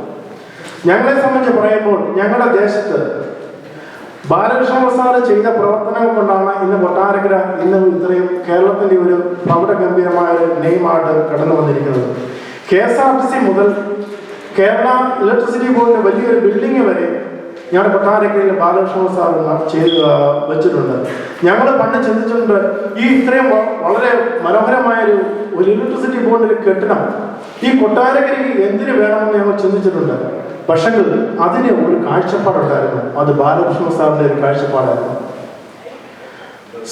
ഞങ്ങളെ സംബന്ധിച്ച് പറയുമ്പോൾ ഞങ്ങളുടെ ദേശത്ത് ബാലകൃഷ്ണ സാറ് ചെയ്ത പ്രവർത്തനങ്ങൾ കൊണ്ടാണ് ഇന്ന് കൊട്ടാരക്കര ഇന്ന് ഇത്രയും കേരളത്തിൻ്റെ ഒരു പ്രൗഢഗംഭീരമായ ഒരു നെയിമായിട്ട് കടന്നു വന്നിരിക്കുന്നത്. KSRTC മുതൽ കേരള ഇലക്ട്രിസിറ്റി ബോർഡിൻ്റെ വലിയൊരു ബിൽഡിംഗ് വരെ ഞങ്ങളുടെ കൊട്ടാരക്കരയിൽ ബാലകൃഷ്ണ സാർ ചെയ്ത് വെച്ചിട്ടുണ്ട്. ഞങ്ങൾ പണ്ട് ചിന്തിച്ചിട്ടുണ്ട്, ഈ ഇത്രയും വളരെ മനോഹരമായൊരു ഇലക്ട്രിസിറ്റി ബോർഡിൻ്റെ കെട്ടിടം ഈ കൊട്ടാരക്കരയ്ക്ക് എന്തിനു വേണമെന്ന് ഞങ്ങൾ ചിന്തിച്ചിട്ടുണ്ട്. പക്ഷേ അതിന് ഒരു കാഴ്ചപ്പാടുണ്ടായിരുന്നു, അത് ബാലകൃഷ്ണ സാറിൻ്റെ ഒരു കാഴ്ചപ്പാടായിരുന്നു.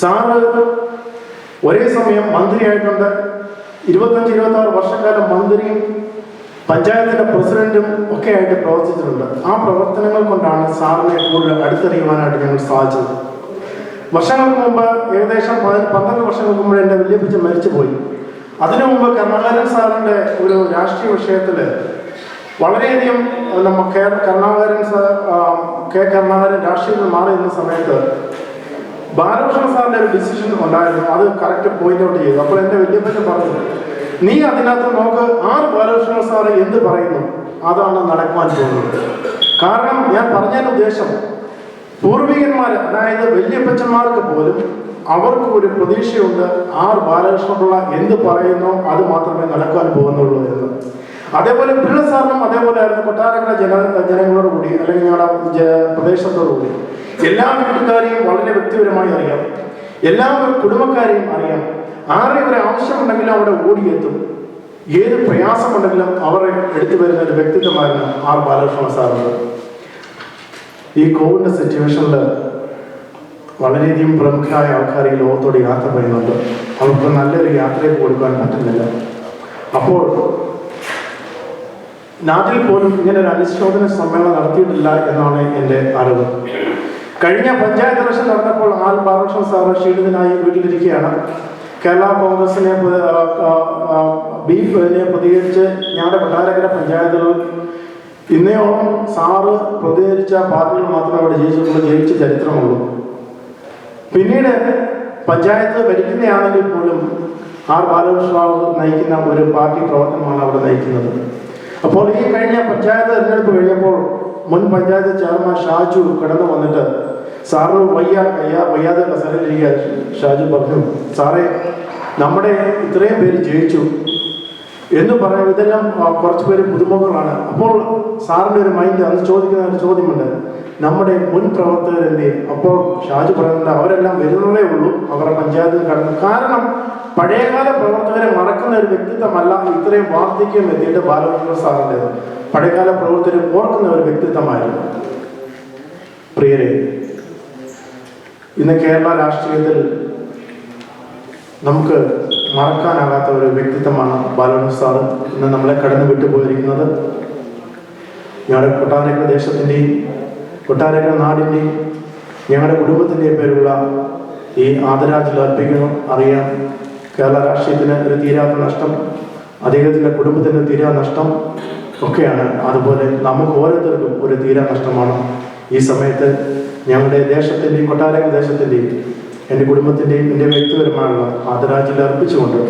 സാറ് ഒരേ സമയം മന്ത്രിയായിട്ടുണ്ട്, 25-26 വർഷക്കാലം മന്ത്രിയും പഞ്ചായത്തിൻ്റെ പ്രസിഡന്റും ഒക്കെ ആയിട്ട് പ്രവർത്തിച്ചിട്ടുണ്ട്. ആ പ്രവർത്തനങ്ങൾ കൊണ്ടാണ് സാറിനെ കൂടുതൽ അടുത്തറിയുവാനായിട്ട് ഞങ്ങൾ സാധിച്ചത്. വർഷങ്ങൾക്ക് മുമ്പ്, ഏകദേശം 12 വർഷങ്ങൾക്ക് മുമ്പ് എൻ്റെ വല്യപ്പച്ച മരിച്ചുപോയി. അതിനു മുമ്പ് കരുണാകരൻ സാറിൻ്റെ ഒരു രാഷ്ട്രീയ വിഷയത്തിൽ വളരെയധികം കരുണാകരൻ രാഷ്ട്രീയത്തിൽ മാറി നിന്ന സമയത്ത് ബാലകൃഷ്ണ സാറിൻ്റെ ഒരു ഡിസിഷൻ ഉണ്ടായിരുന്നു, അത് കറക്റ്റ് പോയിന്റ് ഔട്ട് ചെയ്തു. അപ്പോൾ എൻ്റെ വല്യപ്പച്ചൻ പറഞ്ഞു, നീ അതിനകത്ത് നോക്ക് ബാലകൃഷ്ണ സാറ് എന്ത് പറയുന്നു അതാണ് നടക്കുവാൻ പോകുന്നത്. കാരണം ഞാൻ പറഞ്ഞതിൻ്റെ ഉദ്ദേശം, പൂർവികന്മാർ അതായത് വല്യപ്പച്ചന്മാർക്ക് പോലും അവർക്ക് ഒരു പ്രതീക്ഷയുണ്ട്, ബാലകൃഷ്ണപിള്ള എന്ത് പറയുന്നോ അത് മാത്രമേ നടക്കാൻ പോകുന്നുള്ളൂ എന്ന്. അതേപോലെ പിള്ള സാറിനും അതേപോലെ ആയിരുന്നു. കൊട്ടാരക്കര ജനങ്ങളോട് കൂടി അല്ലെങ്കിൽ ഞങ്ങളുടെ പ്രദേശത്തോടു കൂടി എല്ലാ വീട്ടുകാരെയും വളരെ വ്യക്തിപരമായി അറിയാം, എല്ലാ കുടുംബക്കാരെയും അറിയാം. ആരുടെ ഒരു ആവശ്യമുണ്ടെങ്കിലും അവിടെ ഓടിയെത്തും, ഏത് പ്രയാസമുണ്ടെങ്കിലും അവരെ എടുത്തു വരുന്ന ഒരു വ്യക്തിത്വമായിരുന്നു ബാലകൃഷ്ണ സാറിന്. ഈ കോവിഡിൻ്റെ സിറ്റുവേഷനിൽ വളരെയധികം പ്രമുഖരായ ആൾക്കാർ ഈ ലോകത്തോട് യാത്ര പറയുന്നുണ്ട്. അവർക്ക് നല്ലൊരു യാത്രയിൽ കൊടുക്കാൻ പറ്റുന്നില്ല. അപ്പോൾ നാട്ടിൽ പോലും ഇങ്ങനെ ഒരു അനുശോചന സമ്മേളനം നടത്തിയിട്ടില്ല എന്നാണ് എൻ്റെ അറിവ്. കഴിഞ്ഞ പഞ്ചായത്ത് ഇലക്ഷൻ നടന്നപ്പോൾ ബാലകൃഷ്ണ സാറ് ക്ഷീണിതനായി വീട്ടിലിരിക്കുകയാണ്. കേരള കോൺഗ്രസിനെ പ്രതികരിച്ച് ഞങ്ങളുടെ കൊട്ടാരക്കര പഞ്ചായത്തുകൾ ഇന്നയോളം സാറ് പ്രതികരിച്ച പാർട്ടികൾ മാത്രമേ അവിടെ ജയിച്ച ചരിത്രമുള്ളൂ. പിന്നീട് പഞ്ചായത്ത് ഭരിക്കുന്നതാണെങ്കിൽ പോലും ബാലകൃഷ്ണ നയിക്കുന്ന ഒരു പാർട്ടി പ്രവർത്തനമാണ് അവിടെ നയിക്കുന്നത്. അപ്പോൾ ഈ കഴിഞ്ഞ പഞ്ചായത്ത് തിരഞ്ഞെടുപ്പ് കഴിഞ്ഞപ്പോൾ മുൻ പഞ്ചായത്ത് ചെയർമാൻ ഷാജു കടന്നു വന്നിട്ട് സാറിന് വയ്യാതെ കസേരയിലിരിക്കുക. ഷാജു പറഞ്ഞു, സാറേ നമ്മുടെ ഇത്രയും പേര് ജയിച്ചു എന്ന് പറയാം, ഇതെല്ലാം കുറച്ച് പേര് പുതുമുഖങ്ങളാണ്. അപ്പോൾ സാറിൻ്റെ ഒരു മൈൻഡ് അന്ന് ചോദിക്കുന്ന ഒരു ചോദ്യമുണ്ട്, നമ്മുടെ മുൻ പ്രവർത്തകരെന്ത്? അപ്പോൾ ഷാജു പറയുന്നുണ്ട്, അവരെല്ലാം വരുന്നതേ ഉള്ളൂ, അവരുടെ പഞ്ചായത്തിൽ കടന്നു. കാരണം പഴയകാല പ്രവർത്തകരെ മറക്കുന്ന ഒരു വ്യക്തിത്വമല്ല ഇത്രയും വാർദ്ധക്യം എത്തിയിട്ട് ബാലകൃഷ്ണ സാറിൻ്റെത്. പഴയകാല പ്രവർത്തകരെ ഓർക്കുന്ന ഒരു വ്യക്തിത്വമായിരുന്നു. പ്രിയരെ, ഇന്ന് കേരള രാഷ്ട്രീയത്തിൽ നമുക്ക് മറക്കാനാകാത്ത ഒരു വ്യക്തിത്വമാണ് ബാലകൃഷ്ണ സാറ്. ഇന്ന് നമ്മളെ കടന്നു വിട്ടുപോയിരിക്കുന്നത്. ഞങ്ങളുടെ കൊട്ടാരക്കര ദേശത്തിൻ്റെയും കൊട്ടാരക്കര നാടിൻ്റെയും ഞങ്ങളുടെ കുടുംബത്തിൻ്റെയും പേരുള്ള ഈ ആദരാഞ്ജലി അർപ്പിക്കണം. അറിയാം, കേരള രാഷ്ട്രീയത്തിന് ഒരു തീരാത്ത നഷ്ടം, അദ്ദേഹത്തിൻ്റെ കുടുംബത്തിൻ്റെ തീരാ നഷ്ടം ഒക്കെയാണ്. അതുപോലെ നമുക്ക് ഓരോരുത്തർക്കും ഒരു തീരാ നഷ്ടമാണ്. ഈ സമയത്ത് ഞങ്ങളുടെ ദേശത്തിൻ്റെയും കൊട്ടാരക്കര ദേശത്തിൻ്റെയും എൻ്റെ കുടുംബത്തിൻ്റെയും എൻ്റെ വ്യക്തിപരമായുള്ള ആദരാഞ്ജലി അർപ്പിച്ചുകൊണ്ട്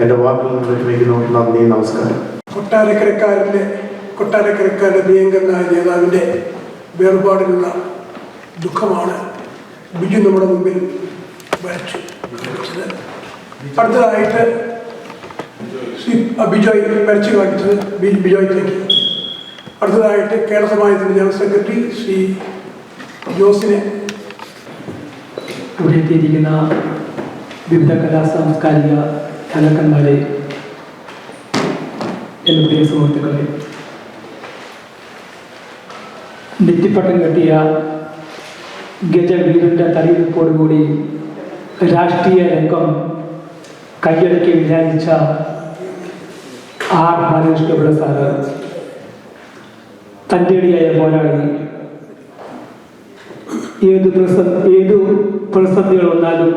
എൻ്റെ വാക്കുകൾ നിർവഹിക്കുന്നു. നന്ദി, നമസ്കാരം. കൊട്ടാരക്കരക്കാരുടെ പ്രിയങ്കരനായ നേതാവിൻ്റെ വേർപാടിലുള്ള ദുഃഖമാണ് ബിജു നമ്മുടെ മുമ്പിൽ വരച്ചത്. അടുത്തതായിട്ട് ശ്രീ ബിജോയ് വരച്ചു കാണിച്ചത് ബിജോയ്ക്ക്. അടുത്തതായിട്ട് കേരള സമാജത്തിൻ്റെ ജനറൽ സെക്രട്ടറി ശ്രീ ജോസിനെ. ഇവിടെ എത്തിയിരിക്കുന്ന വിവിധ സാംസ്കാരിക കലാകാരന്മാരെ, എൻ്റെ പ്രിയ സുഹൃത്തുക്കളെ, നെറ്റിപ്പട്ടം കെട്ടിയ ഗജവീരൻ്റെ തലയിപ്പോടുകൂടി രാഷ്ട്രീയ രംഗം കൈയടക്കി വിചാരിച്ച ബാലകൃഷ്ണപിള്ള സാറ് തൻ്റെടിയായ പോരാളി. ഏതു പ്രതിസന്ധികൾ വന്നാലും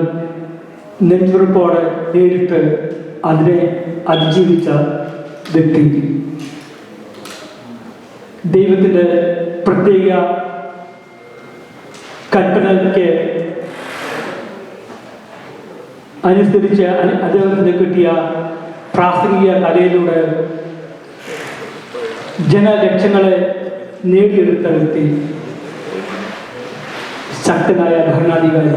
നെഞ്ചുറപ്പോടെ നേരിട്ട് അതിനെ അതിജീവിച്ച വ്യക്തി. ദൈവത്തിൻ്റെ പ്രത്യേക കൽപ്പനയ്ക്ക് അനുസരിച്ച് അദ്ദേഹത്തിന് കിട്ടിയ പ്രാസംഗിക കലയിലൂടെ ജനലക്ഷങ്ങളെ നേടിയെടുത്ത വ്യക്തി, ശക്തനായ ഭരണാധികാരി.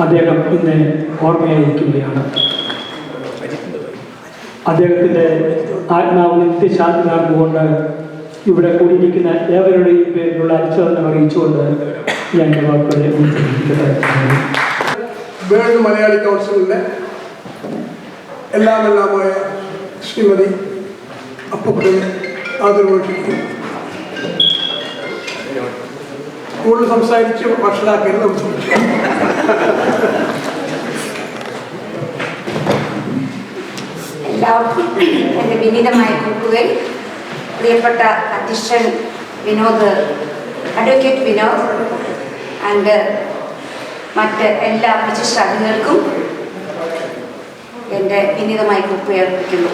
അദ്ദേഹം ഇന്ന് ഓർമ്മയായിരിക്കുകയാണ്. അദ്ദേഹത്തിൻ്റെ ആത്മാവ് നിത്യശാന്തി നടന്നുകൊണ്ട് ഇവിടെ കൂടിയിരിക്കുന്ന ഏവരുടെയും പേരിലുള്ള അനുശോചനം അറിയിച്ചുകൊണ്ട് ഞാൻ വാക്കുകളെ വേൾഡ് മലയാളി കൗൺസിലിൻ്റെ എല്ലാമായ ശ്രീമതി അപ്പുക്കുട്ടനെ ആദരവോഷിക്കുന്നു. കൂടുതൽ സംസാരിച്ച് വഷളാക്കരുത്. എല്ലാവർക്കും എൻ്റെ വിനീതമായ കുറിപ്പുകൾ. പ്രിയപ്പെട്ട അധ്യക്ഷൻ അഡ്വക്കേറ്റ് വിനോദ് ആൻഡ് മറ്റ് എല്ലാ വിശിഷ്ട അതിഥികൾക്കും എൻ്റെ വിനീതമായ കുറിപ്പ് അർപ്പിക്കുന്നു.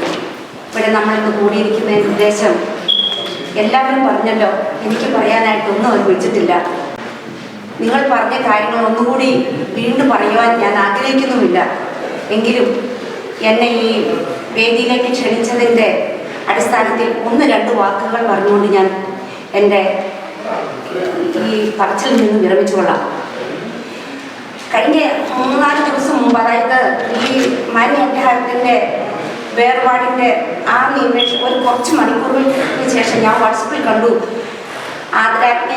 ഇവിടെ നമ്മളിന്ന് കൂടിയിരിക്കുന്നതിന് ഉദ്ദേശം എല്ലാവരും പറഞ്ഞല്ലോ, എനിക്ക് പറയാനായിട്ടൊന്നും അവർ വിളിച്ചിട്ടില്ല. നിങ്ങൾ പറഞ്ഞ കാര്യങ്ങൾ ഒന്നുകൂടി വീണ്ടും പറയുവാൻ ഞാൻ ആഗ്രഹിക്കുന്നുമില്ല. എങ്കിലും എന്നെ ഈ വേദിയിലേക്ക് ക്ഷണിച്ചതിൻ്റെ അടിസ്ഥാനത്തിൽ 1-2 വാക്കുകൾ പറഞ്ഞുകൊണ്ട് ഞാൻ എൻ്റെ ഈ പറച്ചിൽ നിന്ന് വിരമിച്ചുകൊള്ളാം. കഴിഞ്ഞ 3-4 ദിവസം മുമ്പ്, അതായത് ഈ മാന്യ അധ്യാപകത്തിൻ്റെ വേർപാടിൻ്റെ ആ നിമിഷം ഒരു കുറച്ച് മണിക്കൂറിന് ശേഷം ഞാൻ വാട്സപ്പിൽ കണ്ടു ആദരാജ്ഞ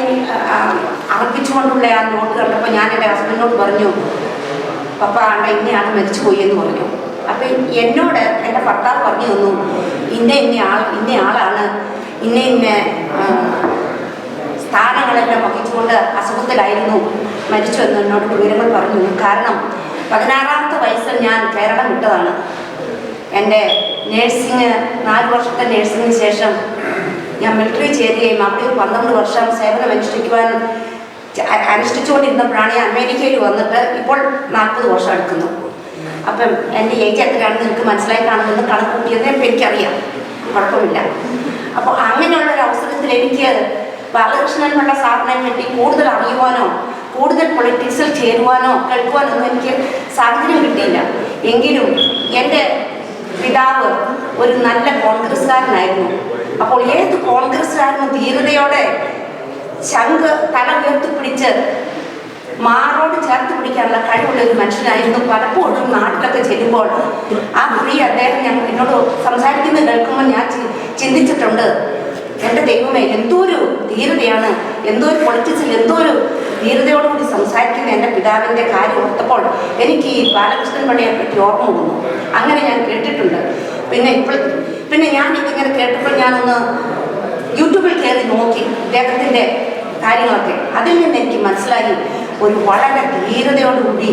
അർപ്പിച്ചുകൊണ്ടുള്ള ആ നോട്ട് കണ്ടപ്പോൾ ഞാൻ എൻ്റെ ഹസ്ബൻഡിനോട് പറഞ്ഞു, പപ്പ ഇന്നയാൾ മരിച്ചുപോയി എന്ന് പറഞ്ഞു. അപ്പം എന്നോട് എൻ്റെ ഭർത്താവ് പറഞ്ഞു തന്നു, ഇന്നയാളാണ് ഇന്ന സ്ഥാനങ്ങളെല്ലാം വഹിച്ചുകൊണ്ട് അസുഖത്തിലായിരുന്നു മരിച്ചു എന്ന് എന്നോട് വിവരങ്ങൾ പറഞ്ഞു. കാരണം 16ാമത്തെ വയസ്സിൽ ഞാൻ കേരളം വിട്ടതാണ്. എൻ്റെ നേഴ്സിങ് 4 വർഷത്തെ നേഴ്സിങ്ങിന് ശേഷം ഞാൻ മിലിറ്ററി ചേരുകയും അവിടെ 12 വർഷം സേവനം അനുഷ്ഠിച്ചുകൊണ്ടിരുന്നപ്പോഴാണ് ഞാൻ അമേരിക്കയിൽ വന്നിട്ട് ഇപ്പോൾ 40 വർഷം എടുക്കുന്നു. അപ്പം എൻ്റെ ഏജ് എത്രയാണെന്ന് നിങ്ങൾക്ക് മനസ്സിലായി കാണുമെന്ന് കണക്ക് കൂട്ടിയത് എനിക്കറിയാം, കുഴപ്പമില്ല. അപ്പോൾ അങ്ങനെയുള്ള ഒരു അവസരത്തിൽ എനിക്ക് ബാലകൃഷ്ണൻ പിള്ള സാറിനെ പറ്റി കൂടുതൽ അറിയുവാനോ കൂടുതൽ പൊളിറ്റിക്സിൽ ചേരുവാനോ കേൾക്കുവാനോ ഒന്നും എനിക്ക് സാഹചര്യം കിട്ടിയില്ല. എങ്കിലും എൻ്റെ പിതാവ് ഒരു നല്ല കോൺഗ്രസ്സുകാരനായിരുന്നു. അപ്പോൾ ഏത് കോൺഗ്രസ്സുകാരനും ധീരതയോടെ ശംഖ് തല ഉയർത്തിപ്പിടിച്ച് മാറോട് ചേർത്ത് പിടിക്കാനുള്ള കഴിവുള്ള ഒരു മനുഷ്യനായിരുന്നു. പലപ്പോഴും നാട്ടിലൊക്കെ ചെല്ലുമ്പോൾ ആ കുറി അദ്ദേഹം എന്നോട് സംസാരിക്കുന്നത് കേൾക്കുമ്പോൾ ഞാൻ ചിന്തിച്ചിട്ടുണ്ട്, എൻ്റെ ദൈവമേ, എന്തോരു ധീരതയാണ്, എന്തോ ഒരു പൊളിറ്റിക്സിൽ എന്തോ ഒരു ധീരതയോടുകൂടി സംസാരിക്കുന്ന എൻ്റെ പിതാവിൻ്റെ കാര്യം ഓർത്തപ്പോൾ എനിക്ക് ഈ ബാലകൃഷ്ണൻ പിള്ളയെ പറ്റി ഓർമ്മ വന്നു. അങ്ങനെ ഞാൻ കേട്ടിട്ടുണ്ട്. പിന്നെ ഞാനിതിങ്ങനെ കേട്ടപ്പോൾ ഞാനൊന്ന് യൂട്യൂബിൽ കയറി നോക്കി അദ്ദേഹത്തിൻ്റെ കാര്യങ്ങളൊക്കെ. അതിൽ നിന്ന് എനിക്ക് മനസ്സിലായി, ഒരു വളരെ ധീരതയോടുകൂടി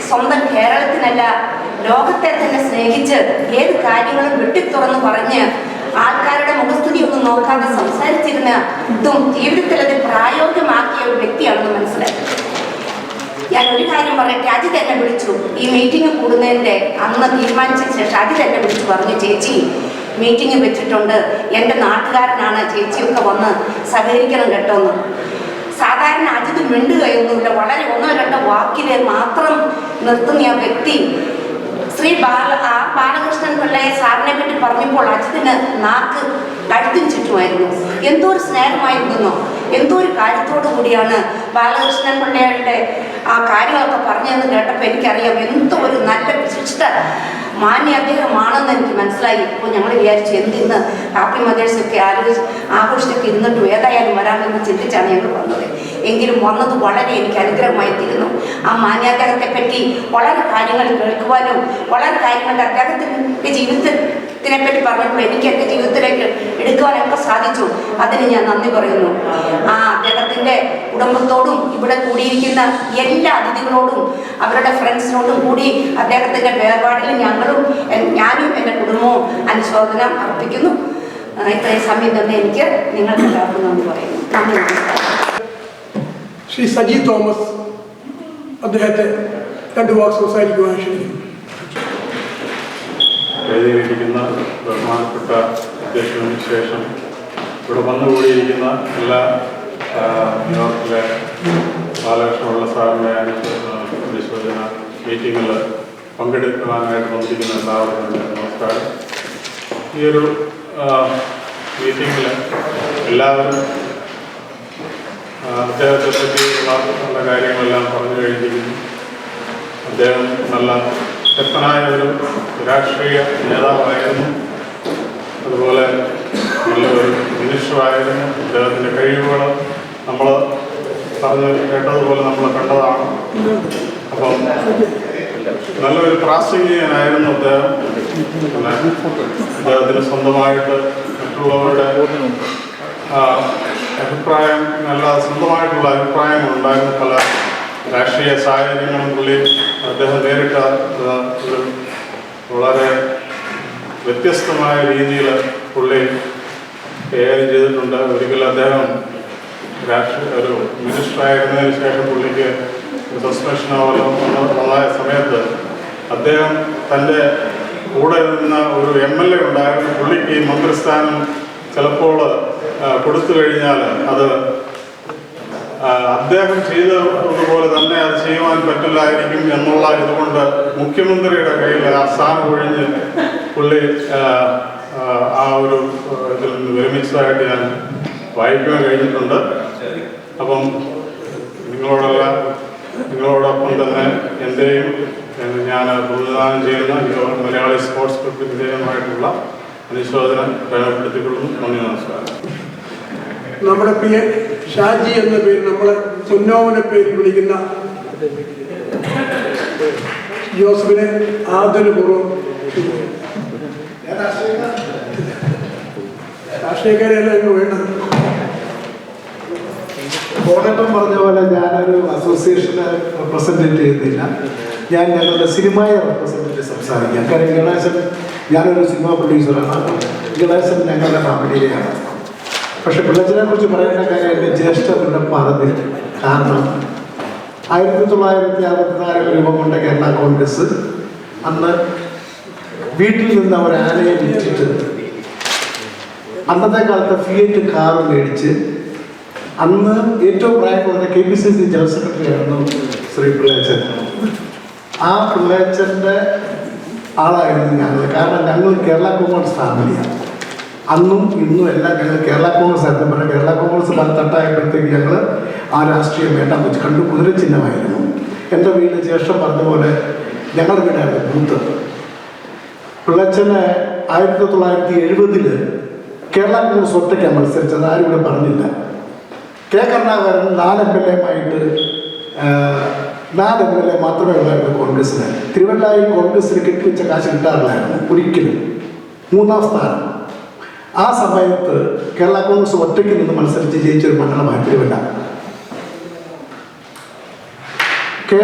സ്വന്തം കേരളത്തിനല്ല ലോകത്തെ തന്നെ സ്നേഹിച്ച് ഏത് കാര്യങ്ങളും വെട്ടിത്തുറന്ന് പറഞ്ഞ് ആൾക്കാരുടെ മുഖസ്തുതി ഒന്നും നോക്കാതെ സംസാരിച്ചിരുന്ന ഇതും ജീവിതത്തിൽ അത് പ്രായോഗികമാക്കിയ ഒരു വ്യക്തിയാണെന്ന് മനസ്സിലായി. ഞാൻ ഒരു കാര്യം പറയട്ടെ, അജിത് എന്നെ വിളിച്ചു. ഈ മീറ്റിംഗ് കൂടുന്നതിൻ്റെ അന്ന് തീരുമാനിച്ച ശേഷം അജിത് എന്നെ വിളിച്ചു പറഞ്ഞു, ചേച്ചി മീറ്റിംഗ് വെച്ചിട്ടുണ്ട്, എൻ്റെ നാട്ടുകാരനാണ്, ചേച്ചിയൊക്കെ വന്ന് സഹകരിക്കണം കേട്ടോന്ന്. സാധാരണ അജിത് മിണ്ടുകയൊന്നുമില്ല, വളരെ 1-2 വാക്കിൽ മാത്രം നിർത്തുന്ന ആ വ്യക്തി ബാലകൃഷ്ണൻ പിള്ളയെ സാറിനെ പറ്റി പറഞ്ഞപ്പോൾ അജിത്തിന് നാക്ക് കഴുത്തിന് ചുറ്റുമായിരുന്നു. എന്തോ ഒരു സ്നേഹമായിരുന്നോ, എന്തോ ഒരു കാര്യത്തോടു കൂടിയാണ് ബാലകൃഷ്ണൻ പിള്ളയുടെ ആ കാര്യങ്ങളൊക്കെ പറഞ്ഞതെന്ന് കേട്ടപ്പോൾ എനിക്കറിയാം എന്തോ ഒരു നല്ല വിശിഷ്ട മാന്യ അദ്ദേഹമാണെന്ന് എനിക്ക് മനസ്സിലായി. ഇപ്പോൾ ഞങ്ങൾ വിചാരിച്ചു എന്തിന്ന് ഹാപ്പി മദേഴ്സൊക്കെ ആഘോഷിച്ചൊക്കെ ഇരുന്നിട്ട് ഏതായാലും വരാമെന്ന് ചിന്തിച്ചാണ് ഞങ്ങൾ വന്നത്. എങ്കിലും വന്നത് വളരെ എനിക്ക് അനുഗ്രഹമായി തീരുന്നു. ആ മാന്യാദ്ദേഹത്തെ പറ്റി വളരെ കാര്യങ്ങൾ കേൾക്കുവാനും വളരെ കാര്യങ്ങളുടെ അദ്ദേഹത്തിൻ്റെ ജീവിതത്തിനെ പറ്റി പറഞ്ഞപ്പോൾ എനിക്ക് എൻ്റെ ജീവിതത്തിലേക്ക് എടുക്കുവാനൊക്കെ സാധിച്ചു. അതിന് ഞാൻ നന്ദി പറയുന്നു. ആ അദ്ദേഹത്തിൻ്റെ കുടുംബത്തോടും ഇവിടെ കൂടിയിരിക്കുന്ന എല്ലാ അതിഥികളോടും അവരുടെ ഫ്രണ്ട്സിനോടും കൂടി അദ്ദേഹത്തിൻ്റെ വേർപാടിൽ ഞാനും എൻ്റെ കുടുംബവും അനുശോചനം അർപ്പിക്കുന്നു. ഇത്രയും സമയം തന്നെ എനിക്ക് നിങ്ങൾക്ക് എല്ലാവർക്കും നന്ദി പറയുന്നു. നന്ദി. ശ്രീ സജി തോമസ് അദ്ദേഹത്തെ 2 വാക്ക് സംസാരിക്കുവാൻ ക്ഷണിക്കുന്നു. വേദിയിലിരിക്കുന്ന ബഹുമാനപ്പെട്ട അധ്യക്ഷന് ശേഷം ഇവിടെ വന്നുകൂടിയിരിക്കുന്ന എല്ലാ ന്യൂയോർക്കിലെ ബാലകൃഷ്ണപിള്ള സാറിൻ്റെ അനുശോചന മീറ്റിങ്ങിൽ പങ്കെടുക്കുവാനായിട്ട് വന്നിരിക്കുന്ന എല്ലാവർക്കും നമസ്കാരം. ഈ ഒരു മീറ്റിങ്ങിൽ എല്ലാവരും അദ്ദേഹത്തെ പറ്റിയുള്ള കാര്യങ്ങളെല്ലാം പറഞ്ഞു കഴിഞ്ഞിരിക്കുന്നു. അദ്ദേഹം നല്ല ശക്തനായ ഒരു രാഷ്ട്രീയ നേതാവായിരുന്നു. അതുപോലെ നല്ലൊരു മിനിസ്റ്ററായിരുന്നു. അദ്ദേഹത്തിൻ്റെ കഴിവുകൾ നമ്മൾ പറഞ്ഞു കേട്ടതുപോലെ നമ്മൾ കണ്ടതാണ്. അപ്പം നല്ലൊരു പ്രാസംഗികനായിരുന്നു അദ്ദേഹം. അദ്ദേഹത്തിന് സ്വന്തമായിട്ട് മറ്റുള്ളവരുടെ അഭിപ്രായം, നല്ല സ്വന്തമായിട്ടുള്ള അഭിപ്രായങ്ങളുണ്ടായിരുന്നു. പല രാഷ്ട്രീയ സാഹചര്യങ്ങളും പുള്ളി അദ്ദേഹം നേരിട്ട ഒരു വളരെ വ്യത്യസ്തമായ രീതിയിൽ പുള്ളി കൈകാര്യം ചെയ്തിട്ടുണ്ട്. ഒരിക്കലും അദ്ദേഹം ഒരു മിനിസ്റ്ററായിരുന്നതിന് ശേഷം പുള്ളിക്ക് സസ്പെൻഷനോ വന്ന സമയത്ത് അദ്ദേഹം തൻ്റെ കൂടെ നിന്ന ഒരു MLA ഉണ്ടായിരുന്നു. പുള്ളിക്ക് ഈ മന്ത്രിസ്ഥാനം ചിലപ്പോൾ കൊടുത്തു കഴിഞ്ഞാൽ അത് അദ്ദേഹം ചെയ്തതുപോലെ തന്നെ അത് ചെയ്യുവാൻ പറ്റില്ലായിരിക്കും എന്നുള്ള ഇതുകൊണ്ട് മുഖ്യമന്ത്രിയുടെ കയ്യിൽ ആ സ്ഥാനം ഒഴിഞ്ഞ് പുള്ളി ആ ഒരു ഇതിൽ നിന്ന് വിരമിച്ചതായിട്ട് ഞാൻ വായിക്കുവാൻ കഴിഞ്ഞിട്ടുണ്ട്. അപ്പം നിങ്ങളോടൊപ്പം തന്നെ എൻ്റെയും ഞാൻ പ്രതിദാനം ചെയ്യുന്ന മലയാളി സ്പോർട്സ് ക്ലബിന് വിധേയമായിട്ടുള്ള അനുശോചനം രേഖപ്പെടുത്തിക്കൊള്ളുന്നു. നന്ദി, നമസ്കാരം. നമ്മുടെ പ്രിയ ഷാജി എന്ന പേര് നമ്മൾ പൊന്നോമന പേര് വിളിക്കുന്ന ജോസഫിനെ ആദരപൂർവ്വം രാഷ്ട്രീയക്കാരെയല്ല ഞങ്ങൾ വേണ്ടത്. കോടേട്ടം പറഞ്ഞ പോലെ ഞാനൊരു അസോസിയേഷനെ റെപ്രസെൻറ്റേറ്റ് ചെയ്യുന്നില്ല, ഞാൻ ഞങ്ങളുടെ സിനിമയെ റെപ്രസെൻറ്റ് സംസാരിക്കാം. കാര്യം ഗണേശൻ, ഞാനൊരു സിനിമ പ്രൊഡ്യൂസറാണ്, ഗണേശൻ ഞങ്ങളുടെ ഫാമിലിയിലെയാണ്. പക്ഷെ പിള്ളച്ചനെ കുറിച്ച് പറയേണ്ട കാര്യം എൻ്റെ ജ്യേഷ്ഠരുടെ പറഞ്ഞിട്ട്, കാരണം 1964 രൂപം കൊണ്ട കേരള കോൺഗ്രസ് അന്ന് വീട്ടിൽ നിന്ന് ഒരു ആനയെ വിറ്റിട്ട് അന്നത്തെ കാലത്ത് ഫിയറ്റ് കാർ മേടിച്ച് അന്ന് ഏറ്റവും പ്രായം കുറഞ്ഞ KPCC ജനറൽ സെക്രട്ടറി ആയിരുന്നു ശ്രീ പിള്ളേച്ചൻ. ആ പിള്ളേച്ചൻ്റെ ആളായിരുന്നു ഞങ്ങൾ. കാരണം ഞങ്ങൾ കേരള കോൺഗ്രസ് ഫാമിലിയാണ്. അന്നും ഇന്നും എല്ലാം ഞങ്ങൾ കേരള കോൺഗ്രസ് ആയിരുന്നു. പറഞ്ഞാൽ കേരള കോൺഗ്രസ് പല തട്ടായപ്പോഴത്തേക്ക് ഞങ്ങൾ ആ രാഷ്ട്രീയം വേണ്ടാൻ വെച്ച് കണ്ടു. കുതിരച്ചിഹ്നമായിരുന്നു. എൻ്റെ വീട്ടിൽ ജ്യേഷ്ഠം പറഞ്ഞ പോലെ ഞങ്ങളുടെ വീടായിരുന്നു ബൂത്ത്. പിള്ളച്ചന് 1970 കേരള കോൺഗ്രസ് ഒറ്റയ്ക്കാണ് മത്സരിച്ചത്. ആരും ഇവിടെ പറഞ്ഞില്ല. കെ കരുണാകരൻ 4 MLA മാത്രമേ ഉള്ളായിരുന്നു കോൺഗ്രസ്സിന്. തിരുവല്ലായിൽ കോൺഗ്രസ്സിന് കെട്ടിവെച്ച കാശ് കിട്ടാറില്ലായിരുന്നു ഒരിക്കലും. 3ാം സ്ഥാനം. ആ സമയത്ത് കേരള കോൺഗ്രസ് ഒറ്റയ്ക്ക് നിന്ന് മത്സരിച്ച് ജയിച്ചൊരു മണ്ഡലമായി തിരുവല്ല. കെ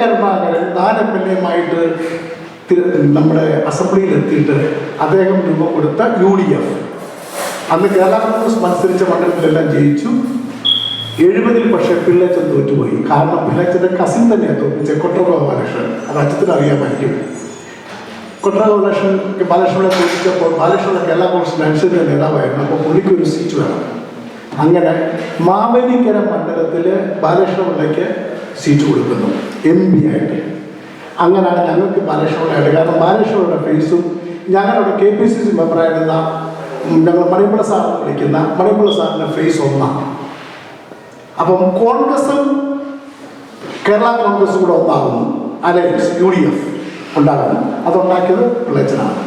കരുണാകരൻ 4 MLA നമ്മുടെ അസംബ്ലിയിൽ എത്തിയിട്ട് അദ്ദേഹം രൂപം കൊടുത്ത UDF അന്ന് കേരള കോൺഗ്രസ് മത്സരിച്ച മണ്ഡലത്തിലെല്ലാം ജയിച്ചു. 70 പക്ഷേ പിള്ളച്ചൻ തോറ്റുപോയി. കാരണം പിള്ളച്ചൻ്റെ കസിൻ തന്നെയാണ് തോൽപ്പിച്ചത്, കൊട്ടറ ബാലകൃഷ്ണൻ. അത് അച്ഛത്തിന് അറിയാമായിരിക്കും. കൊട്ടറ ബാലകൃഷ്ണനെ തോൽപ്പിച്ചപ്പോൾ ബാലകൃഷ്ണൻ കേരള കോൺഗ്രസിൻ്റെ അനുസരിച്ച നേതാവായിരുന്നു. അപ്പോൾ പുള്ളിക്ക് ഒരു സീറ്റ് വേണം. അങ്ങനെ മാവേലിക്കര മണ്ഡലത്തിൽ ബാലകൃഷ്ണപിള്ളയ്ക്ക് സീറ്റ് കൊടുക്കുന്നു MP ആയിട്ട്. അങ്ങനെയാണ് ഞങ്ങൾക്ക് ബാലകൃഷ്ണപിള്ളയായിട്ട്. കാരണം ബാലകൃഷ്ണപിള്ള ഫേസും ഞങ്ങളുടെ KPCC മെമ്പറായിരുന്ന ഞങ്ങൾ മണിപ്പിള്ള സാറിന് വിളിക്കുന്ന മണിപ്പിള്ള സാറിൻ്റെ ഫേസ് ഒന്നാണ്. അപ്പം കോൺഗ്രസും കേരള കോൺഗ്രസും കൂടെ ഒന്നാകുന്നു. അലയൻസ് UDF ഉണ്ടാകുന്നു. അതുണ്ടാക്കിയത് പിള്ളച്ചനാണ്.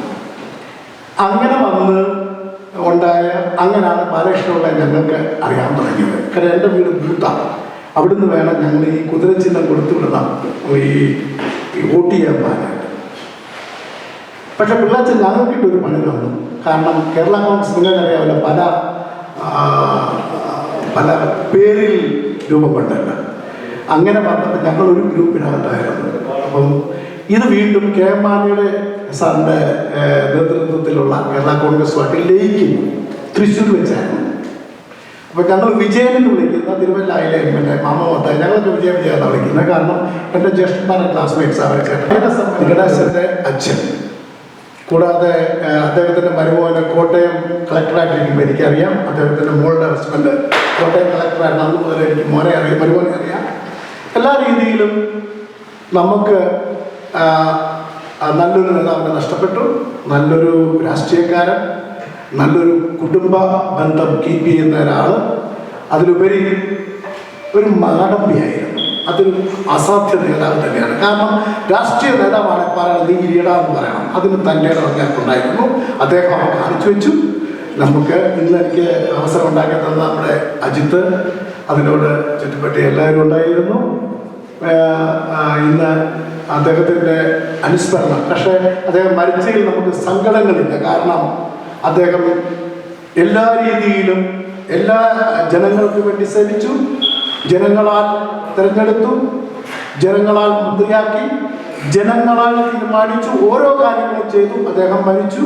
അങ്ങനെ വന്ന് അങ്ങനെയാണ് ബാലകൃഷ്ണപിള്ള ഞങ്ങൾക്ക് അറിയാൻ തുടങ്ങിയത്. കാരണം എൻ്റെ വീട് ബൂത്താണ്. അവിടുന്ന് വേണം ഞങ്ങൾ ഈ കുതിരച്ചിഹ്നം കൊടുത്തു വിടണം ഈ വോട്ട് ചെയ്യാൻ പാനായിട്ട്. പക്ഷെ പിള്ളച്ചൻ ഞങ്ങൾക്കിട്ടൊരു പണി തന്നു. കാരണം കേരള കോൺഗ്രസ് നിങ്ങൾക്കറിയാമല്ലോ പല പേരിൽ രൂപപ്പെട്ടല്ല. അങ്ങനെ വന്നപ്പോൾ ഞങ്ങളൊരു ഗ്രൂപ്പിനകത്തായിരുന്നു. അപ്പം ഇത് വീണ്ടും കെ മാണിയുടെ സാറിൻ്റെ നേതൃത്വത്തിലുള്ള കേരള കോൺഗ്രസുമായിട്ട് ലയിക്കുന്നു. തൃശ്ശൂർ വെച്ചായിരുന്നു. അപ്പോൾ ഞങ്ങൾ വിജയൻ എന്ന് വിളിക്കുന്ന തിരുവല്ലായിലെ എൻ്റെ മാമമത്തായി ഞങ്ങളൊക്കെ വിജയം എന്നാണ് വിളിക്കുന്നത്. കാരണം എൻ്റെ ജ്യേഷ്ഠന്മാരുടെ ക്ലാസ്മേറ്റ്സ് അവർ ഗണേശൻ്റെ അച്ഛൻ, കൂടാതെ അദ്ദേഹത്തിൻ്റെ മരുമോനെ കോട്ടയം കളക്ടറായിട്ടിരിക്കുമ്പോൾ എനിക്കറിയാം. അദ്ദേഹത്തിൻ്റെ മോളുടെ ഹസ്ബൻഡ് കോട്ടയം കളക്ടറായിരുന്നു. അന്ന് മുതൽ എനിക്ക് മോനെ അറിയാം, മരുമോനെ അറിയാം. എല്ലാ രീതിയിലും നമുക്ക് നല്ലൊരു നേതാവിനെ നഷ്ടപ്പെട്ടു. നല്ലൊരു രാഷ്ട്രീയക്കാരൻ, നല്ലൊരു കുടുംബ ബന്ധം കീപ്പ് ചെയ്യുന്ന ഒരാൾ, അതിലുപരി ഒരു മാടമ്പിയായിരുന്നു. അതൊരു അസാധ്യ നേതാവ് തന്നെയാണ്. കാരണം രാഷ്ട്രീയ നേതാവാണ് പറയണം, നീ ഇരിയടാന്ന് പറയണം. അതിന് തൻ്റെ ഇടവങ്ങൾക്കുണ്ടായിരുന്നു. അദ്ദേഹം അവർ കാണിച്ചു വെച്ചു. നമുക്ക് ഇന്ന് എനിക്ക് അവസരം ഉണ്ടാക്കി തന്ന നമ്മുടെ അജിത്ത്, അതിനോട് ചുറ്റുപറ്റി എല്ലാവരും ഉണ്ടായിരുന്നു. ഇന്ന് അദ്ദേഹത്തിൻ്റെ അനുസ്മരണം. പക്ഷേ അദ്ദേഹം മരിച്ചതിൽ നമുക്ക് സങ്കടങ്ങളില്ല. കാരണം അദ്ദേഹം എല്ലാ രീതിയിലും എല്ലാ ജനങ്ങൾക്ക് വേണ്ടി സേവിച്ചു. ജനങ്ങളാൽ തിരഞ്ഞെടുത്തു, ജനങ്ങളാൽ മന്ത്രിയാക്കി, ജനങ്ങളാൽ തീരുമാനിച്ചു, ഓരോ കാര്യങ്ങളും ചെയ്തു. അദ്ദേഹം മരിച്ചു.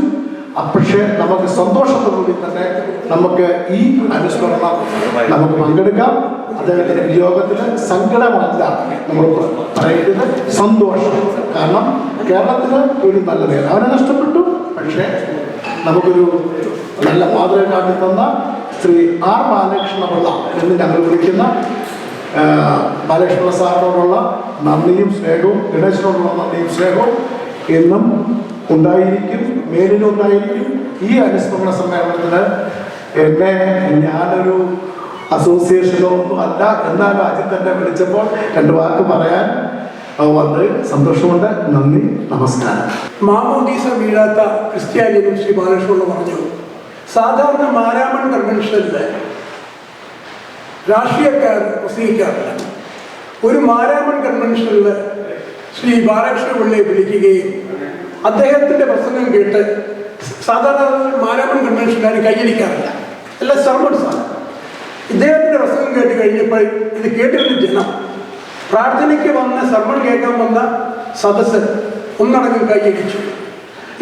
പക്ഷേ നമുക്ക് സന്തോഷത്തോടുകൂടി തന്നെ നമുക്ക് ഈ അനുസ്മരണം നമുക്ക് പങ്കെടുക്കാം. അദ്ദേഹത്തിൻ്റെ വിയോഗത്തിൽ സങ്കടമല്ല നമ്മൾ പറയുന്നത്, സന്തോഷം. കാരണം കേരളത്തിന് ഒരു നല്ല നേതാവിനെ നഷ്ടപ്പെട്ടു. പക്ഷേ നമുക്കൊരു നല്ല മാതൃക കാട്ടി തന്ന ശ്രീ ആർ ബാലകൃഷ്ണപിള്ള എന്ന് ഞങ്ങൾ വിളിക്കുന്ന ബാലകൃഷ്ണപിള്ള സാറിനോടുള്ള നന്ദിയും സ്നേഹവും, ഗണേശനോടുള്ള നന്ദിയും സ്നേഹവും എന്നും ഉണ്ടായിരിക്കും, മേലിലും ഉണ്ടായിരിക്കും. ഈ അനുസ്മരണ സമ്മേളനത്തിന് എന്നെ ഞാനൊരു അസോസിയേഷനോ ഒന്നും അല്ല, എന്നാൽ ആദ്യം തന്നെ വിളിച്ചപ്പോൾ 2 വാക്ക് പറയാൻ വന്ന് സന്തോഷമുണ്ട്. നന്ദി, നമസ്കാരം. മാമോദീസ വീഴാത്ത ക്രിസ്ത്യാനിയും ശ്രീ ബാലകൃഷ്ണപിള്ള പറഞ്ഞു. സാധാരണ മാരാമൺ കൺവെൻഷനിൽ രാഷ്ട്രീയക്കാർ പ്രസംഗിക്കാറില്ല. ഒരു മാരാമൺ കൺവെൻഷനിൽ ശ്രീ ബാലകൃഷ്ണപിള്ളയെ വിളിക്കുകയും അദ്ദേഹത്തിൻ്റെ പ്രസംഗം കേട്ട്, സാധാരണ മാരാമൺ കൺവെൻഷൻകാർ കൈയടിക്കാറില്ല, എല്ലാം സർമൺസാണ്. ഇദ്ദേഹത്തിൻ്റെ പ്രസംഗം കേട്ട് കഴിഞ്ഞപ്പോൾ ഇത് കേട്ടിരുന്ന ജനം, പ്രാർത്ഥനയ്ക്ക് വന്ന സർമൺ കേൾക്കാൻ വന്ന സദസ്സ് ഒന്നടങ്കം കൈയടിച്ചു.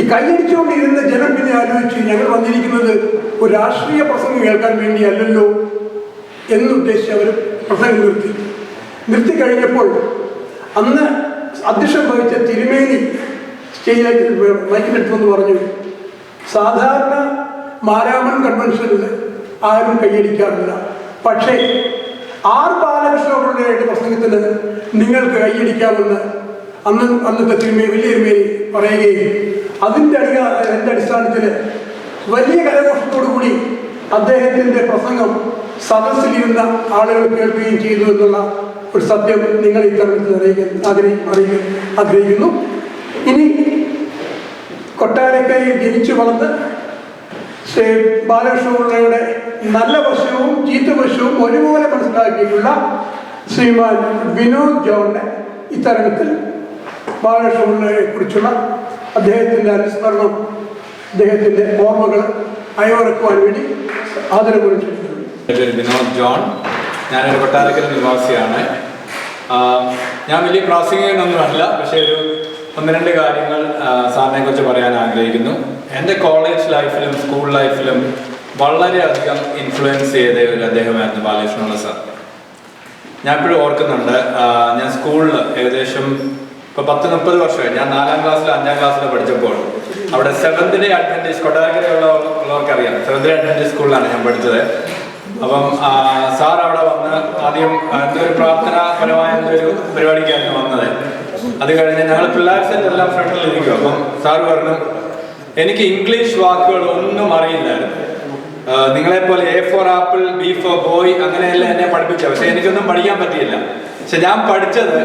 ഈ കൈയടിച്ചുകൊണ്ടിരുന്ന ജനം പിന്നെ ആലോചിച്ചു, ഞങ്ങൾ വന്നിരിക്കുന്നത് ഒരു രാഷ്ട്രീയ പ്രസംഗം കേൾക്കാൻ വേണ്ടിയല്ലല്ലോ എന്നുദ്ദേശിച്ച് അവർ പ്രസംഗം നിർത്തി കഴിഞ്ഞപ്പോൾ അന്ന് അധ്യക്ഷം വഹിച്ച തിരുമേനി സ്റ്റേജിലേക്ക് മൈക്കിലെടുത്തെന്ന് പറഞ്ഞു, സാധാരണ മാരാമൺ കൺവെൻഷനിൽ ആരും കൈയടിക്കാറില്ല, പക്ഷേ ആർ ബാലകൃഷ്ണപിള്ളയുടെ പ്രസംഗത്തിന് നിങ്ങൾക്ക് കൈയടിക്കാമെന്ന് അന്നത്തെ തിരുമേനി, വലിയ തിരുമേനി പറയുകയും അതിൻ്റെ അടിസ്ഥാനത്തിൽ വലിയ കരഘോഷത്തോടു കൂടി അദ്ദേഹത്തിൻ്റെ പ്രസംഗം സദസ്സിലിരുന്ന ആളുകൾ കേൾക്കുകയും ചെയ്തു എന്നുള്ള ഒരു സത്യം നിങ്ങൾ ഈ തരത്തിൽ ആഗ്രഹിക്കുന്നു. ഇനി കൊട്ടാരക്കരയിൽ ജനിച്ചു വളർന്ന് ശ്രീ ബാലകൃഷ്ണപിള്ളയുടെ നല്ല വശവും ചീത്ത വശവും ഒരുപോലെ മനസ്സിലാക്കിയിട്ടുള്ള ശ്രീമാൻ വിനോദ് ജോണിനെ ഇത്തരണത്തിൽ ബാലകൃഷ്ണപിള്ളയെ കുറിച്ചുള്ള അദ്ദേഹത്തിൻ്റെ അനുസ്മരണം, അദ്ദേഹത്തിൻ്റെ ഓർമ്മകൾ അയവിറക്കുവാൻ വേണ്ടി ആദരവ്. വിനോദ് ജോൺ, ഞാനൊരു കൊട്ടാരക്കര നിവാസിയാണ്. ഞാൻ വലിയ പ്രാസംഗികനൊന്നുമല്ല, പക്ഷേ ഒരു 1-2 കാര്യങ്ങൾ സാറിനെ കുറിച്ച് പറയാൻ ആഗ്രഹിക്കുന്നു. എൻ്റെ കോളേജ് ലൈഫിലും സ്കൂൾ ലൈഫിലും വളരെയധികം ഇൻഫ്ലുവൻസ് ചെയ്ത ഒരു അദ്ദേഹമായിരുന്നു ബാലകൃഷ്ണപിള്ള സാർ. ഞാൻ ഇപ്പോഴും ഓർക്കുന്നുണ്ട്, ഞാൻ സ്കൂളിൽ ഏകദേശം ഇപ്പോൾ 10-30 വർഷമായി. ഞാൻ 4ാം ക്ലാസ്സിലോ 5ാം ക്ലാസ്സിലോ പഠിച്ചപ്പോൾ അവിടെ 7th Day Adventist, കൊട്ടാരക്കരയുള്ളവർക്കറിയാം, 7th Day Adventist സ്കൂളിലാണ് ഞാൻ പഠിച്ചത്. അപ്പം സാർ അവിടെ വന്ന് ആദ്യം എന്തൊരു പ്രാർത്ഥനാപരമായ എന്തൊരു പരിപാടിക്കായിരുന്നു വന്നത്. അത് കഴിഞ്ഞ് ഞങ്ങൾ പിള്ളേർ സെറ്റ് എല്ലാം ഫ്രണ്ടിലിരിക്കും. അപ്പം സാർ പറഞ്ഞു, എനിക്ക് ഇംഗ്ലീഷ് വാക്കുകൾ ഒന്നും അറിയില്ലായിരുന്നു. നിങ്ങളെപ്പോലെ A for apple, B for boy അങ്ങനെയെല്ലാം എന്നെ പഠിപ്പിച്ച, പക്ഷെ എനിക്കൊന്നും പഠിക്കാൻ പറ്റിയില്ല. പക്ഷെ ഞാൻ പഠിച്ചത്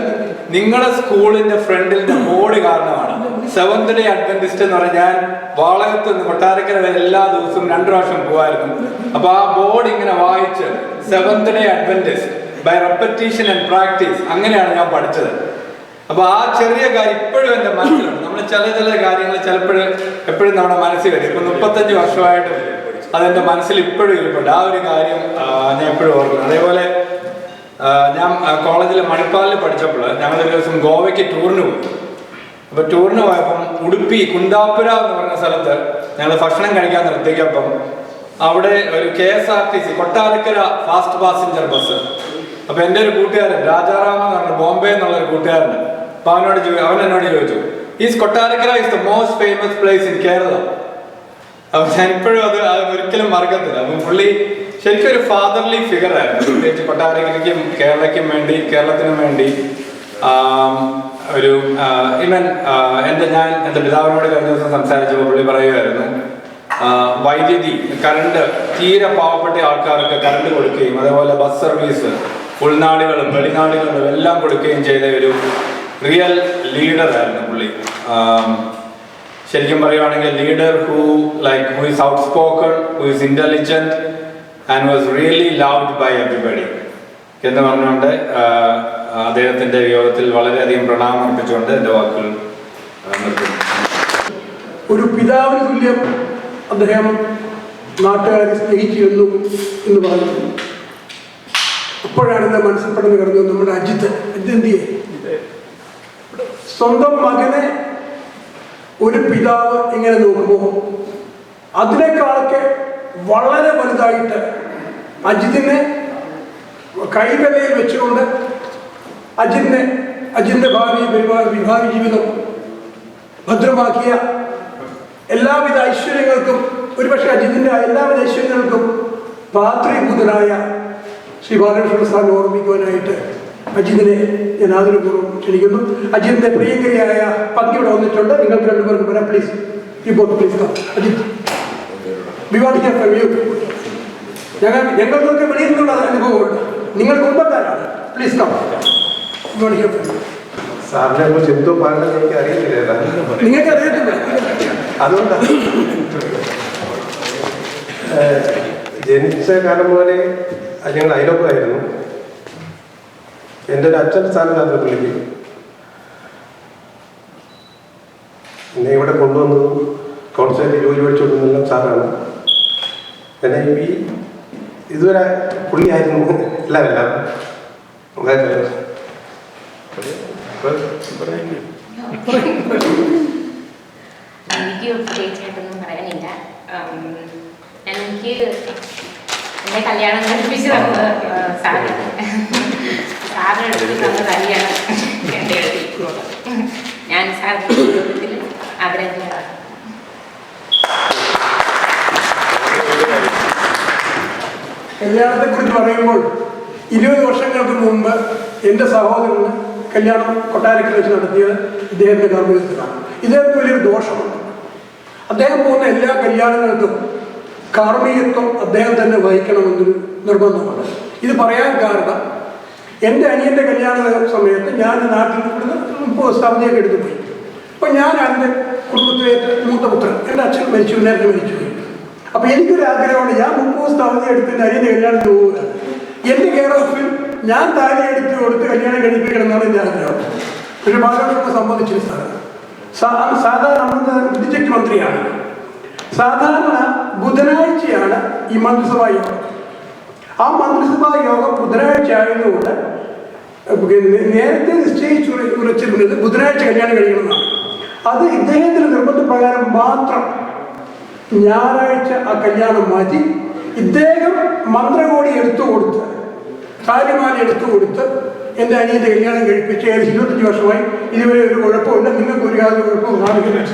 നിങ്ങളുടെ സ്കൂളിന്റെ ഫ്രണ്ടിന്റെ ബോർഡ് കാരണമാണ്. 7th Day Adventist എന്ന് പറഞ്ഞാൽ ഞാൻ വാളകത്ത് നിന്ന് കൊട്ടാരക്കര വരെ എല്ലാ ദിവസവും 2 പ്രാവശ്യം പോകുമായിരുന്നു. അപ്പൊ ആ ബോർഡ് ഇങ്ങനെ വായിച്ച് 7th Day Adventist by repetition and practice, അങ്ങനെയാണ് ഞാൻ പഠിച്ചത്. അപ്പൊ ആ ചെറിയ കാര്യം ഇപ്പോഴും എൻ്റെ മനസ്സിലുണ്ട്. നമ്മൾ ചില കാര്യങ്ങൾ എപ്പോഴും നമ്മുടെ മനസ്സിൽ വരും. ഇപ്പൊ 35 വർഷമായിട്ട് അതെൻ്റെ മനസ്സിൽ ഇപ്പോഴും ഇരിപ്പുണ്ട്. ആ ഒരു കാര്യം ഞാൻ എപ്പോഴും ഓർക്കുന്നു. അതേപോലെ ഞാൻ കോളേജിൽ മണിപ്പാലിൽ പഠിച്ചപ്പോൾ ഞങ്ങളൊരു ദിവസം ഗോവയ്ക്ക് ടൂറിന് പോയി. അപ്പോൾ ടൂറിന് പോയപ്പം ഉടുപ്പി കുന്താപുര എന്ന് പറഞ്ഞ സ്ഥലത്ത് ഞങ്ങൾ ഭക്ഷണം കഴിക്കാൻ നിർത്തിയപ്പം അവിടെ ഒരു KSRTC Kottarakkara fast passenger bus. അപ്പോൾ എൻ്റെ ഒരു കൂട്ടുകാരൻ രാജാറാം എന്ന് പറഞ്ഞ ബോംബെ എന്നുള്ളൊരു കൂട്ടുകാരൻ, അപ്പോൾ അവൻ എന്നോട് ചോദിച്ചു, is Kottarakkara is the most famous place in Kerala. അപ്പം ഞാൻ ഇപ്പോഴും അത് ഒരിക്കലും മറക്കത്തില്ല. അപ്പം പുള്ളി ശരിക്കും ഒരു ഫാദർലി ഫിഗർ ആയിരുന്നു, പ്രത്യേകിച്ച് കൊട്ടാരക്കരയ്ക്കും കേരളത്തിനും വേണ്ടി. ഒരു ഇവൻ ഞാൻ എൻ്റെ പിതാവിനോട് കഴിഞ്ഞ ദിവസം സംസാരിച്ചപ്പോൾ പുള്ളി പറയുമായിരുന്നു, വൈദ്യുതി കറണ്ട് തീരെ പാവപ്പെട്ട ആൾക്കാർക്ക് കറണ്ട് കൊടുക്കുകയും അതേപോലെ ബസ് സർവീസ് ഉൾനാടുകളും വെളിനാടുകളും എല്ലാം കൊടുക്കുകയും ചെയ്ത ഒരു റിയൽ ലീഡറായിരുന്നു പുള്ളി. ശരിക്കും പറയുവാണെങ്കിൽ leader who is outspoken, who is intelligent and was really loved by everybody എന്ന് പറഞ്ഞുകൊണ്ട് അദ്ദേഹത്തിന്റെ വിയോഗത്തിൽ വളരെയധികം പ്രണാമം അർപ്പിച്ചുകൊണ്ട് എൻ്റെ വാക്കുകൾ നിർത്തുന്നു. ഒരു പിതാവിന് തുല്യം അദ്ദേഹം നാട്ടുകാരെ സ്നേഹിച്ചിരുന്നു എന്ന് പറഞ്ഞു. അപ്പോഴാണ് എൻ്റെ മനസ്സിൽ പെടുന്ന കിടന്നത് നമ്മുടെ അജിത്ത് എന്തിയെ സ്വന്തം മകനെ ഒരു പിതാവ് ഇങ്ങനെ നോക്കുമ്പോൾ അതിനേക്കാളൊക്കെ വളരെ വലുതായിട്ട് അജിത്തിനെ കൈവെള്ളയിൽ വെച്ചുകൊണ്ട് അജിന്റെ ഭാവി ജീവിതം ഭദ്രമാക്കിയ എല്ലാവിധ ഐശ്വര്യങ്ങൾക്കും, ഒരുപക്ഷെ അജിത്തിന്റെ എല്ലാവിധ ഐശ്വര്യങ്ങൾക്കും പാത്രീഭൂതനായ ശ്രീ ബാലകൃഷ്ണ സാറിനെ ഓർമ്മിക്കുവാനായിട്ട് അജിതിനെ ഞാൻ ആദരപൂർവ്വം ക്ഷണിക്കുന്നു. അജിതിന്റെ പ്രിയങ്കരിയായ പത്നി ഇവിടെ വന്നിട്ടുണ്ട്. നിങ്ങൾക്ക് രണ്ടുപേർക്ക് വരാം. Please please Ajith, we want hear from you. ഞങ്ങൾക്കൊക്കെ വെളിയിൽ നിന്നുള്ള അനുഭവമുണ്ട്. നിങ്ങൾ കുടുംബക്കാരാണ്. Please come. We want hear from you. സാറിനെ കുറിച്ച് എന്തോ പറഞ്ഞത് എനിക്ക് അറിയത്തില്ല. നിങ്ങൾക്ക് അറിയത്തില്ല, അതുകൊണ്ടാണ്. ജനിച്ച കാലം പോലെ ഞങ്ങൾ അയലൊപ്പമായിരുന്നു. എൻ്റെ ഒരു അച്ഛൻ്റെ സ്ഥാനത്താണ് പുള്ളിക്ക്. എന്നെ ഇവിടെ കൊണ്ടുവന്നതും കൗൺസിലിൽ ജോലി പഠിച്ചുകൊണ്ടിരുന്നെല്ലാം സാറാണ്. എന്നെ ഈ ഇതുവരെ പുള്ളിയായിരുന്നു എല്ലാവരെല്ലാം. എനിക്ക് പ്രത്യേകിച്ചായിട്ടൊന്നും പറയാനില്ല. എനിക്ക് എന്നെ കല്യാണം കഴിപ്പിച്ച് തന്നത് സാറാണ്. സാറിനെടുത്ത് തന്ന കല്യാണം എൻ്റെ എഴുതിയിട്ടുള്ളത്. ഞാൻ സാറിൻ്റെ ജീവിതത്തിൽ ആഗ്രഹമാണ്. കല്യാണത്തെക്കുറിച്ച് പറയുമ്പോൾ 20 വർഷങ്ങൾക്ക് മുമ്പ് എൻ്റെ സഹോദരന് കല്യാണം കൊട്ടാരക്കര വെച്ച് നടത്തിയത് ഇദ്ദേഹത്തിൻ്റെ കാർമ്മികത്വത്തിലാണ്. ഇദ്ദേഹത്തിന് വലിയൊരു ദോഷമുണ്ട്. അദ്ദേഹം പോകുന്ന എല്ലാ കല്യാണങ്ങൾക്കും കാർമ്മികത്വം അദ്ദേഹം തന്നെ വഹിക്കണമെന്നൊരു നിർബന്ധമാണ്. ഇത് പറയാൻ കാരണം, എൻ്റെ അനിയൻ്റെ കല്യാണ സമയത്ത് ഞാൻ നാട്ടിൽ ഇവിടുന്ന് 30 അവധിയൊക്കെ എടുത്തു പോയി. അപ്പോൾ ഞാൻ എൻ്റെ കുടുംബത്തിലെ മൂത്ത പുത്രൻ, എൻ്റെ അച്ഛൻ മരിച്ചു, നേരത്തെ മരിച്ചുപോയി. അപ്പോൾ എനിക്കൊരു ആഗ്രഹമാണ്, ഞാൻ 30 അവധി എടുത്ത് എൻ്റെ അനിയൻ്റെ കല്യാണത്തിന് പോവുക. എൻ്റെ കെയർ ഓഫിൽ ഞാൻ താലി എടുത്ത് കൊടുത്ത് കല്യാണം കഴിപ്പിക്കണം എന്നാണ് എൻ്റെ ആഗ്രഹം. പക്ഷെ ബാലകൃഷ്ണനെ സംബന്ധിച്ചൊരു സാധാരണ അന്നത്തെ ബിജെപി മന്ത്രിയാണ്. സാധാരണ ബുധനാഴ്ചയാണ് ഈ മന്ത്രിസഭാ യോഗം. ആ മന്ത്രിസഭാ യോഗം ബുധനാഴ്ച ആയതുകൊണ്ട് നേരത്തെ നിശ്ചയിച്ചുറച്ചിരുന്നത് ബുധനാഴ്ച കല്യാണം കഴിക്കണമെന്നാണ്. അത് ഇദ്ദേഹത്തിന് നിർബന്ധപ്രകാരം മാത്രം ഞായറാഴ്ച ആ കല്യാണം മാറ്റി ഇദ്ദേഹം മന്ത്രകോടി എടുത്തു കൊടുത്ത്, താലിമാല എടുത്തു കൊടുത്ത് എൻ്റെ അനിയൻ്റെ കല്യാണം കഴിപ്പിച്ച് 25 വർഷമായി. ഇതുവരെ ഒരു കുഴപ്പമില്ല. നിങ്ങൾക്ക് ഒരു യാതൊരു കുഴപ്പവും കാണിക്കുന്നില്ല.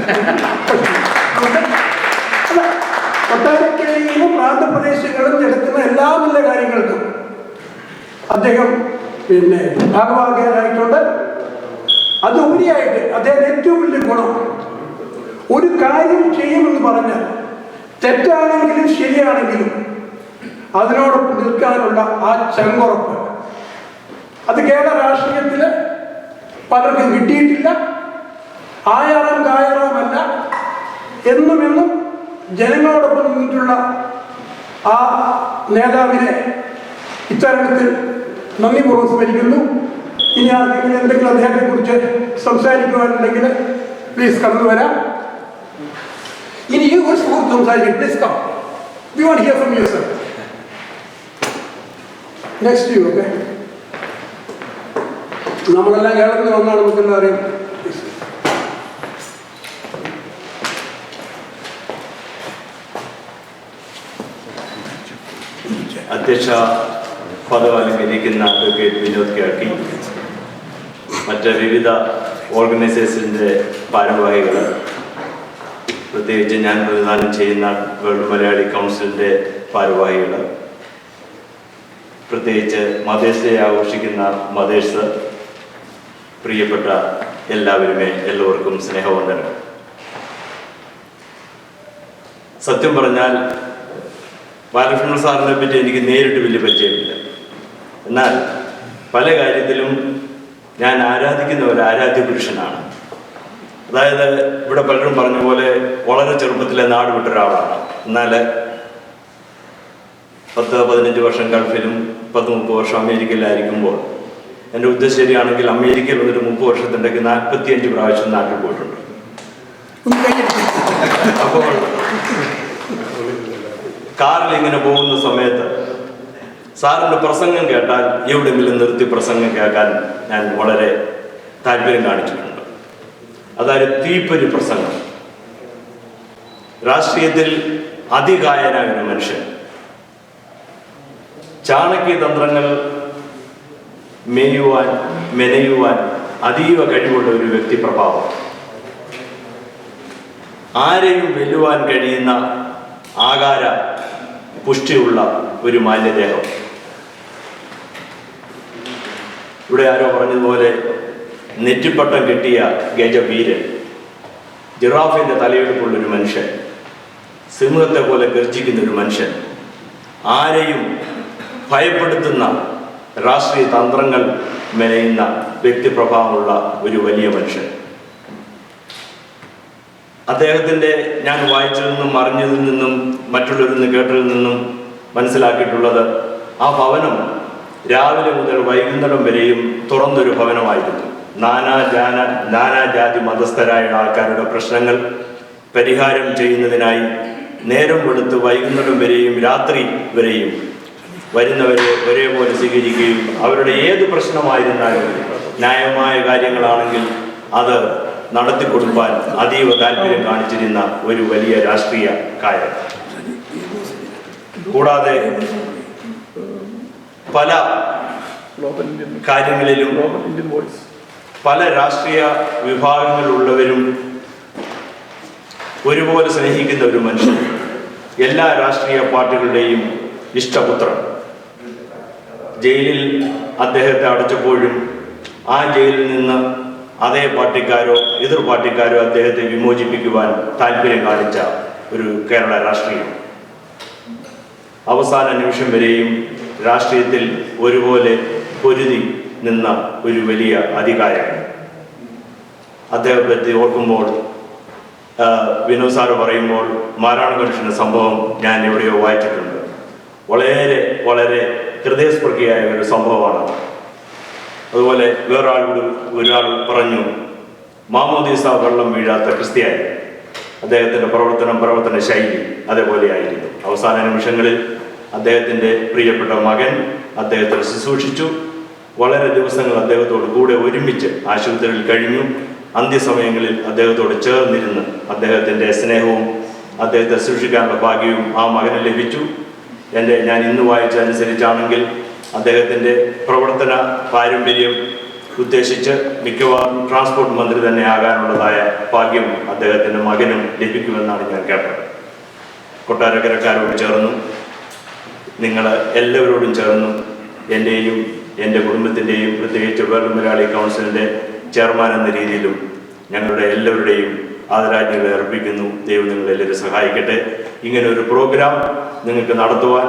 കൊട്ടാരക്കരയിലും പ്രാന്തപ്രദേശങ്ങളിലും നടക്കുന്ന എല്ലാ നല്ല കാര്യങ്ങൾക്കും അദ്ദേഹം ഭാഗവാക്കാരായിട്ടുണ്ട്. അതുപരിയായിട്ട് അദ്ദേഹം ഏറ്റവും വലിയ ഗുണം, ഒരു കാര്യം ചെയ്യുമെന്ന് പറഞ്ഞാൽ തെറ്റാണെങ്കിലും ശരിയാണെങ്കിലും അതിനോടൊപ്പം നിൽക്കാനുള്ള ആ ചങ്കുറപ്പ്, അത് കേരള രാഷ്ട്രീയത്തിൽ പലർക്കും കിട്ടിയിട്ടില്ല. ആയാറാം കായറാമല്ല, എന്നും ജനങ്ങളോടൊപ്പം നിന്നിട്ടുള്ള ആ നേതാവിനെ ഇത്തരണത്തിൽ നന്ദിപൂർവ്വം സ്മരിക്കുന്നു. ഇനി ആർക്കെങ്കിലും എന്തെങ്കിലും അദ്ദേഹത്തെ കുറിച്ച് സംസാരിക്കുവാനുണ്ടെങ്കിൽ പ്ലീസ് കടന്നു വരാം. ഇനി ഈ ഒരു സുഹൃത്ത് സംസാരിക്കും. Please come. We want hear from you sir. Next you. Okay, നമ്മളെല്ലാം കേരളത്തിൽ വന്നാണ്, നമുക്കെല്ലാം അറിയാം. അധ്യക്ഷ പദം അലങ്കരിക്കുന്ന അഡ്വക്കേറ്റ് വിനോദ് കേൾക്കി, മറ്റ് വിവിധ ഓർഗനൈസേഷൻ്റെ ഭാരവാഹികൾ, പ്രത്യേകിച്ച് ഞാൻ പ്രതിദാനം ചെയ്യുന്ന വേൾഡ് മലയാളി കൗൺസിലിൻ്റെ ഭാരവാഹികൾ, പ്രത്യേകിച്ച് മദേഴ്സ് ഡേ ആഘോഷിക്കുന്ന മദേഴ്സ്, പ്രിയപ്പെട്ട എല്ലാവർക്കും സ്നേഹവന്ദനം. സത്യം പറഞ്ഞാൽ ബാലകൃഷ്ണൻ സാറിനെ പറ്റി എനിക്ക് നേരിട്ട് വലിയ പരിചയമില്ല. എന്നാൽ പല കാര്യത്തിലും ഞാൻ ആരാധിക്കുന്ന ഒരു ആരാധ്യ പുരുഷനാണ്. അതായത് ഇവിടെ പലരും പറഞ്ഞ പോലെ വളരെ ചെറുപ്പത്തിലെ നാട് വിട്ട ഒരാളാണ്. എന്നാൽ 10-15 വർഷം ഗൾഫിലും 10-30 വർഷം അമേരിക്കയിലായിരിക്കുമ്പോൾ, എൻ്റെ ഉദ്ദേശം ശരിയാണെങ്കിൽ അമേരിക്കയിൽ വന്നിട്ട് 30 വർഷത്തിൻ്റെക്ക് 45 പ്രാവശ്യം നാട്ടിൽ പോയിട്ടുണ്ട്. അപ്പോൾ കാറിൽ ഇങ്ങനെ പോകുന്ന സമയത്ത് സാറിൻ്റെ പ്രസംഗം കേട്ടാൽ എവിടെയെങ്കിലും നിർത്തി പ്രസംഗം കേൾക്കാൻ ഞാൻ വളരെ താല്പര്യം കാണിച്ചിട്ടുണ്ട്. അതായത് തീപ്പൊരി പ്രസംഗം. രാഷ്ട്രീയത്തിൽ അതികായനായ ഒരു മനുഷ്യൻ, ചാണക്യതന്ത്രങ്ങൾ മെനയുവാൻ അതീവ കഴിവുള്ള ഒരു വ്യക്തിപ്രഭാവം, ആരെയും വെല്ലുവാൻ കഴിയുന്ന ആകാര പുഷ്ടിയുള്ള ഒരു മാന്യദേഹം. ഇവിടെ ആരോ പറഞ്ഞതുപോലെ നെറ്റിപ്പട്ടം കെട്ടിയ ഗജവീരൻ, ജിറാഫിൻ്റെ തലയെടുപ്പുള്ളൊരു മനുഷ്യൻ, സിംഹത്തെ പോലെ ഗർജിക്കുന്ന ഒരു മനുഷ്യൻ, ആരെയും ഭയപ്പെടുത്തുന്ന രാഷ്ട്രീയ തന്ത്രങ്ങൾ മെനയുന്ന വ്യക്തിപ്രഭാവമുള്ള ഒരു വലിയ മനുഷ്യൻ. അദ്ദേഹത്തിൻ്റെ ഞാൻ വായിച്ചതിൽ നിന്നും അറിഞ്ഞതിൽ നിന്നും മറ്റുള്ളവരിൽ നിന്ന് കേട്ടതിൽ നിന്നും മനസ്സിലാക്കിയിട്ടുള്ളത്, ആ ഭവനം രാവിലെ മുതൽ വൈകുന്നേരം വരെയും തുറന്നൊരു ഭവനമായിരുന്നു. നാനാജാതി മതസ്ഥരായ ആൾക്കാരുടെ പ്രശ്നങ്ങൾ പരിഹാരം ചെയ്യുന്നതിനായി നേരം വെളുത്ത് വൈകുന്നേരം വരെയും രാത്രി വരെയും വരുന്നവരെ ഒരേപോലെ സ്വീകരിക്കുകയും അവരുടെ ഏത് പ്രശ്നമായിരുന്നാലും ന്യായമായ കാര്യങ്ങളാണെങ്കിൽ അത് നടത്തിക്കൊടുക്കാൻ അതീവ താല്പര്യം കാണിച്ചിരുന്ന ഒരു വലിയ രാഷ്ട്രീയ കാര്യം. കൂടാതെ പല കാര്യങ്ങളിലും പല രാഷ്ട്രീയ വിഭാഗങ്ങളിലുള്ളവരും ഒരുപോലെ സ്നേഹിക്കുന്ന ഒരു മനുഷ്യൻ, എല്ലാ രാഷ്ട്രീയ പാർട്ടികളുടെയും ഇഷ്ടപുത്രൻ. ജയിലിൽ അദ്ദേഹത്തെ അടച്ചപ്പോഴും ആ ജയിലിൽ നിന്ന് അതേ പാർട്ടിക്കാരോ എതിർ പാർട്ടിക്കാരോ അദ്ദേഹത്തെ വിമോചിപ്പിക്കുവാൻ താല്പര്യം കാണിച്ച ഒരു കേരള രാഷ്ട്രീയം. അവസാന നിമിഷം വരെയും രാഷ്ട്രീയത്തിൽ ഒരുപോലെ പൊരുതി നിന്ന ഒരു വലിയ അധികാരം. അദ്ദേഹത്തെ ഓർക്കുമ്പോൾ വിനോദ് സാറ് പറയുമ്പോൾ മാരാൺ കൺവെൻഷൻ്റെ സംഭവം ഞാൻ എവിടെയോ വായിച്ചിട്ടുണ്ട്. വളരെ വളരെ ഹൃദയസ്പർശിയായ ഒരു സംഭവമാണ്. അതുപോലെ ഒരാൾ പറഞ്ഞു, മാമോദീസ വെള്ളം വീഴാത്ത ക്രിസ്ത്യാനി. അദ്ദേഹത്തിൻ്റെ പ്രവർത്തന ശൈലി അതേപോലെയായിരുന്നു. അവസാന നിമിഷങ്ങളിൽ അദ്ദേഹത്തിൻ്റെ പ്രിയപ്പെട്ട മകൻ അദ്ദേഹത്തെ ശുശ്രൂഷിച്ചു. വളരെ ദിവസങ്ങൾ അദ്ദേഹത്തോട് കൂടെ ഒരുമിച്ച് ആശുപത്രിയിൽ കഴിഞ്ഞു. അന്ത്യസമയങ്ങളിൽ അദ്ദേഹത്തോട് ചേർന്നിരുന്ന് അദ്ദേഹത്തിൻ്റെ സ്നേഹവും അദ്ദേഹത്തെ സൂക്ഷിക്കാനുള്ള ഭാഗ്യവും ആ മകന് ലഭിച്ചു. ഞാൻ ഇന്ന് വായിച്ചതനുസരിച്ചാണെങ്കിൽ അദ്ദേഹത്തിൻ്റെ പ്രവർത്തന പാരമ്പര്യം ഉദ്ദേശിച്ച് മിക്കവാറും ട്രാൻസ്പോർട്ട് മന്ത്രി തന്നെ ആകാനുള്ളതായ ഭാഗ്യം അദ്ദേഹത്തിൻ്റെ മകനും ലഭിക്കുമെന്നാണ് ഞാൻ കേട്ടത്. കൊട്ടാരക്കരക്കാരോട് ചേർന്നും നിങ്ങൾ എല്ലാവരോടും ചേർന്നും എൻ്റെയും എൻ്റെ കുടുംബത്തിൻ്റെയും പ്രത്യേകിച്ച് വേൾഡ് മലയാളി കൗൺസിലിൻ്റെ ചെയർമാൻ എന്ന രീതിയിലും ഞങ്ങളുടെ എല്ലാവരുടെയും ആദരാജ്ഞലികൾ അർപ്പിക്കുന്നു. ദൈവം നിങ്ങളെല്ലാവരും സഹായിക്കട്ടെ. ഇങ്ങനെ ഒരു പ്രോഗ്രാം നിങ്ങൾക്ക് നടത്തുവാൻ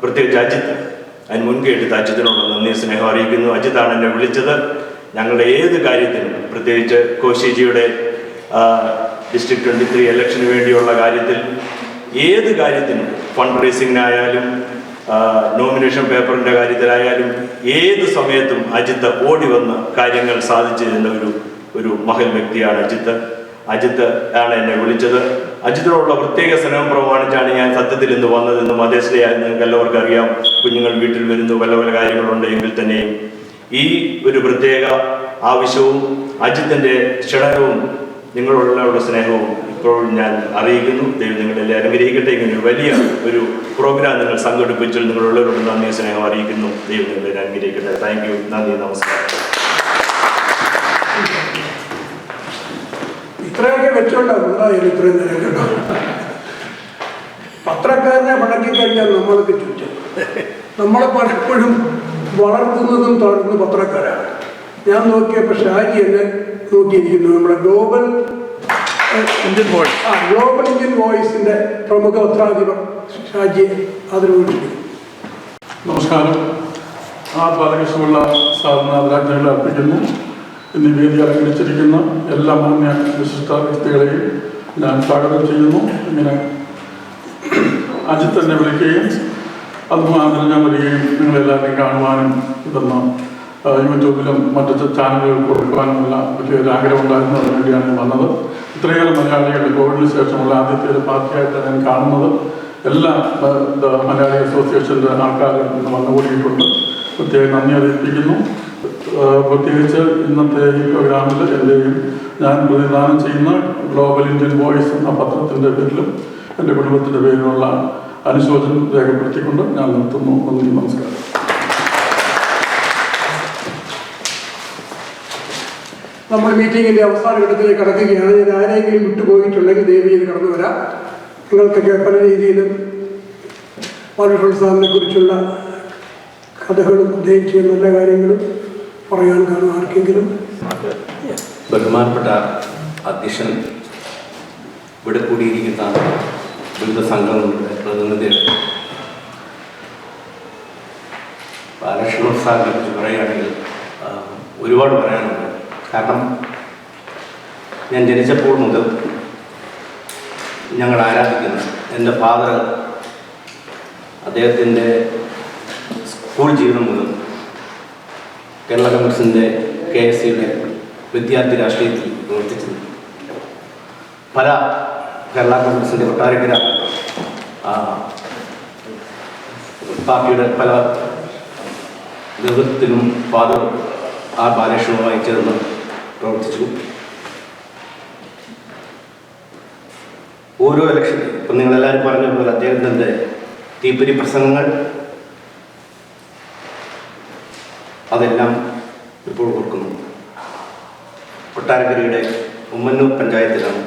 പ്രത്യേകിച്ച് അജിത്ത്, അതിന് മുൻകൈയിട്ട് അജിത്തിനോട് നന്ദി സ്നേഹം അറിയിക്കുന്നു. അജിത്താണ് എന്നെ വിളിച്ചത്. ഞങ്ങളുടെ ഏത് കാര്യത്തിനും, പ്രത്യേകിച്ച് കോശിജിയുടെ ഡിസ്ട്രിക്ട് 23 ഇലക്ഷന് വേണ്ടിയുള്ള കാര്യത്തിൽ, ഏത് കാര്യത്തിനും, ഫണ്ട് റേസിങ്ങിനായാലും നോമിനേഷൻ പേപ്പറിൻ്റെ കാര്യത്തിലായാലും ഏത് സമയത്തും അജിത്ത് ഓടി വന്ന് കാര്യങ്ങൾ സാധിച്ചിരുന്ന ഒരു മഹൽ വ്യക്തിയാണ് അജിത്ത് ആണ് എന്നെ വിളിച്ചത്. അജിത്തിനോടുള്ള പ്രത്യേക സ്നേഹം പ്രമാണിച്ചാണ് ഞാൻ സത്യത്തിൽ ഇന്ന് വന്നതെന്ന് മദേഴ്സ് ഡേ ആയിരുന്നു. നിങ്ങൾക്ക് എല്ലാവർക്കും അറിയാം. കുഞ്ഞുങ്ങൾ വീട്ടിൽ വരുന്നു, പല പല കാര്യങ്ങളുണ്ടെങ്കിൽ തന്നെയും ഈ ഒരു പ്രത്യേക ആവശ്യവും അജിത്തിൻ്റെ ക്ഷണവും നിങ്ങളോടുള്ള സ്നേഹവും ഇപ്പോഴും ഞാൻ അറിയിക്കുന്നു. ദൈവം നിങ്ങളെല്ലാം അനുഗ്രഹിക്കട്ടെ. ഇങ്ങനെ വലിയ ഒരു പ്രോഗ്രാം നിങ്ങൾ സംഘടിപ്പിച്ചു. നിങ്ങളുള്ളവരോട് നന്ദി സ്നേഹം അറിയിക്കുന്നു. ദൈവം നിങ്ങളെല്ലാം അനുഗ്രഹിക്കട്ടെ. Thank you. നന്ദി, നമസ്കാരം. ഇത്രയൊക്കെ വെച്ചോണ്ടാണ് ഇത്രയും നേരം കേട്ടോ. പത്രക്കാരനെ മടക്കി കഴിഞ്ഞാൽ നമ്മളൊക്കെ ചുറ്റും. നമ്മളെ പലപ്പോഴും വളർത്തുന്നതും തളർന്ന പത്രക്കാരാണ്. ഞാൻ നോക്കിയപ്പോൾ ഷാജി എന്നെ നോക്കിയിരിക്കുന്നു. നമ്മുടെ ഗ്ലോബൽ ഇന്ത്യൻ വോയിസിന്റെ പ്രമുഖ പത്രാധിപർ ഷാജി അതിന് വിളിച്ചു. നമസ്കാരം. ബാലകൃഷ്ണപിള്ള സാറിന് ആദരാഞ്ജലികൾ അർപ്പിക്കുന്നു. ഇന്ന് വേദി അലങ്കരിച്ചിരിക്കുന്ന എല്ലാ മാന്യ വിശിഷ്ട വ്യക്തികളെയും ഞാൻ സ്വാഗതം ചെയ്യുന്നു. ഇങ്ങനെ അജിത്ത് എന്നെ വിളിക്കുകയും അതുമാതിരി ഞാൻ വരികയും നിങ്ങളെല്ലാവരെയും കാണുവാനും ഇതൊന്ന് യൂട്യൂബിലും മറ്റു ചാനലുകൾ കൊടുക്കുവാനുമുള്ള വലിയൊരു ആഗ്രഹം ഉണ്ടായിരുന്നു. അതിനു വേണ്ടിയാണ് വന്നത്. ഇത്രയേറെ മലയാളികൾ കോവിഡിന് ശേഷമുള്ള ആദ്യത്തെ ഒരു പാർട്ടിയായിട്ട് ഞാൻ കാണുന്നത്. എല്ലാ മലയാളി അസോസിയേഷൻ്റെ ആൾക്കാരും ഇന്ന് വന്നുകൂടിയിട്ടുണ്ട്. പ്രത്യേകം നന്ദി അറിയിപ്പിക്കുന്നു. പ്രത്യേകിച്ച് ഇന്നത്തെ ഈ പ്രോഗ്രാമിൽ എൻ്റെയും ഞാൻ പ്രതിദാനം ചെയ്യുന്ന ഗ്ലോബൽ ഇന്ത്യൻ വോയിസ് എന്ന പത്രത്തിൻ്റെ പേരിലും എൻ്റെ കുടുംബത്തിൻ്റെ പേരിലുള്ള അനുശോചനം രേഖപ്പെടുത്തിക്കൊണ്ട് ഞാൻ നിർത്തുന്നു. നന്ദി, നമസ്കാരം. നമ്മൾ മീറ്റിങ്ങിൻ്റെ അവസാന ഘട്ടത്തിലേക്ക് കടക്കുകയാണ്. ഞാൻ ആരെങ്കിലും വിട്ടുപോയിട്ടുണ്ടെങ്കിൽ ദയവ് ചെയ്ത് കടന്നു വരാം. നിങ്ങൾക്കൊക്കെ പല രീതിയിലും ബാലകൃഷ്ണൻ സാറിനെ കുറിച്ചുള്ള കഥകളും അദ്ദേഹം ചെയ്ത നല്ല കാര്യങ്ങളും പറയാൻ കാണും ആർക്കെങ്കിലും? ബഹുമാനപ്പെട്ട അധ്യക്ഷൻ, ഇവിടെ കൂടിയിരിക്കുന്ന വിവിധ സംഘങ്ങളുടെ പ്രതിനിധികൾ, ബാലകൃഷ്ണൻ സാറിനെ കുറിച്ച് പറയുകയാണെങ്കിൽ ഒരുപാട് പറയാനുണ്ട്. കാരണം ഞാൻ ജനിച്ചപ്പോൾ മുതൽ ഞങ്ങൾ ആരാധിക്കുന്ന എൻ്റെ ഫാദർ അദ്ദേഹത്തിൻ്റെ സ്കൂൾ ജീവിതം മുതൽ കേരള കോൺഗ്രസിൻ്റെ KSCയുടെ വിദ്യാർത്ഥി രാഷ്ട്രീയത്തിൽ പ്രവർത്തിച്ചത്. പല കേരള കോൺഗ്രസിൻ്റെ കൊട്ടാരക്കര പാർട്ടിയുടെ പല നേതൃത്വത്തിലും ഫാദർ ആർ ബാലകൃഷ്ണനുമായി ചേർന്ന് പ്രവർത്തിച്ചു. ഓരോ ഇലക്ഷൻ, ഇപ്പം നിങ്ങളെല്ലാവരും പറഞ്ഞ പോലെ അദ്ദേഹത്തിൻ്റെ തീപ്പൊരി പ്രസംഗങ്ങൾ അതെല്ലാം ഇപ്പോൾ ഓർക്കുന്നു. കൊട്ടാരക്കരയുടെ ഉമ്മന്നൂർ പഞ്ചായത്തിലാണ്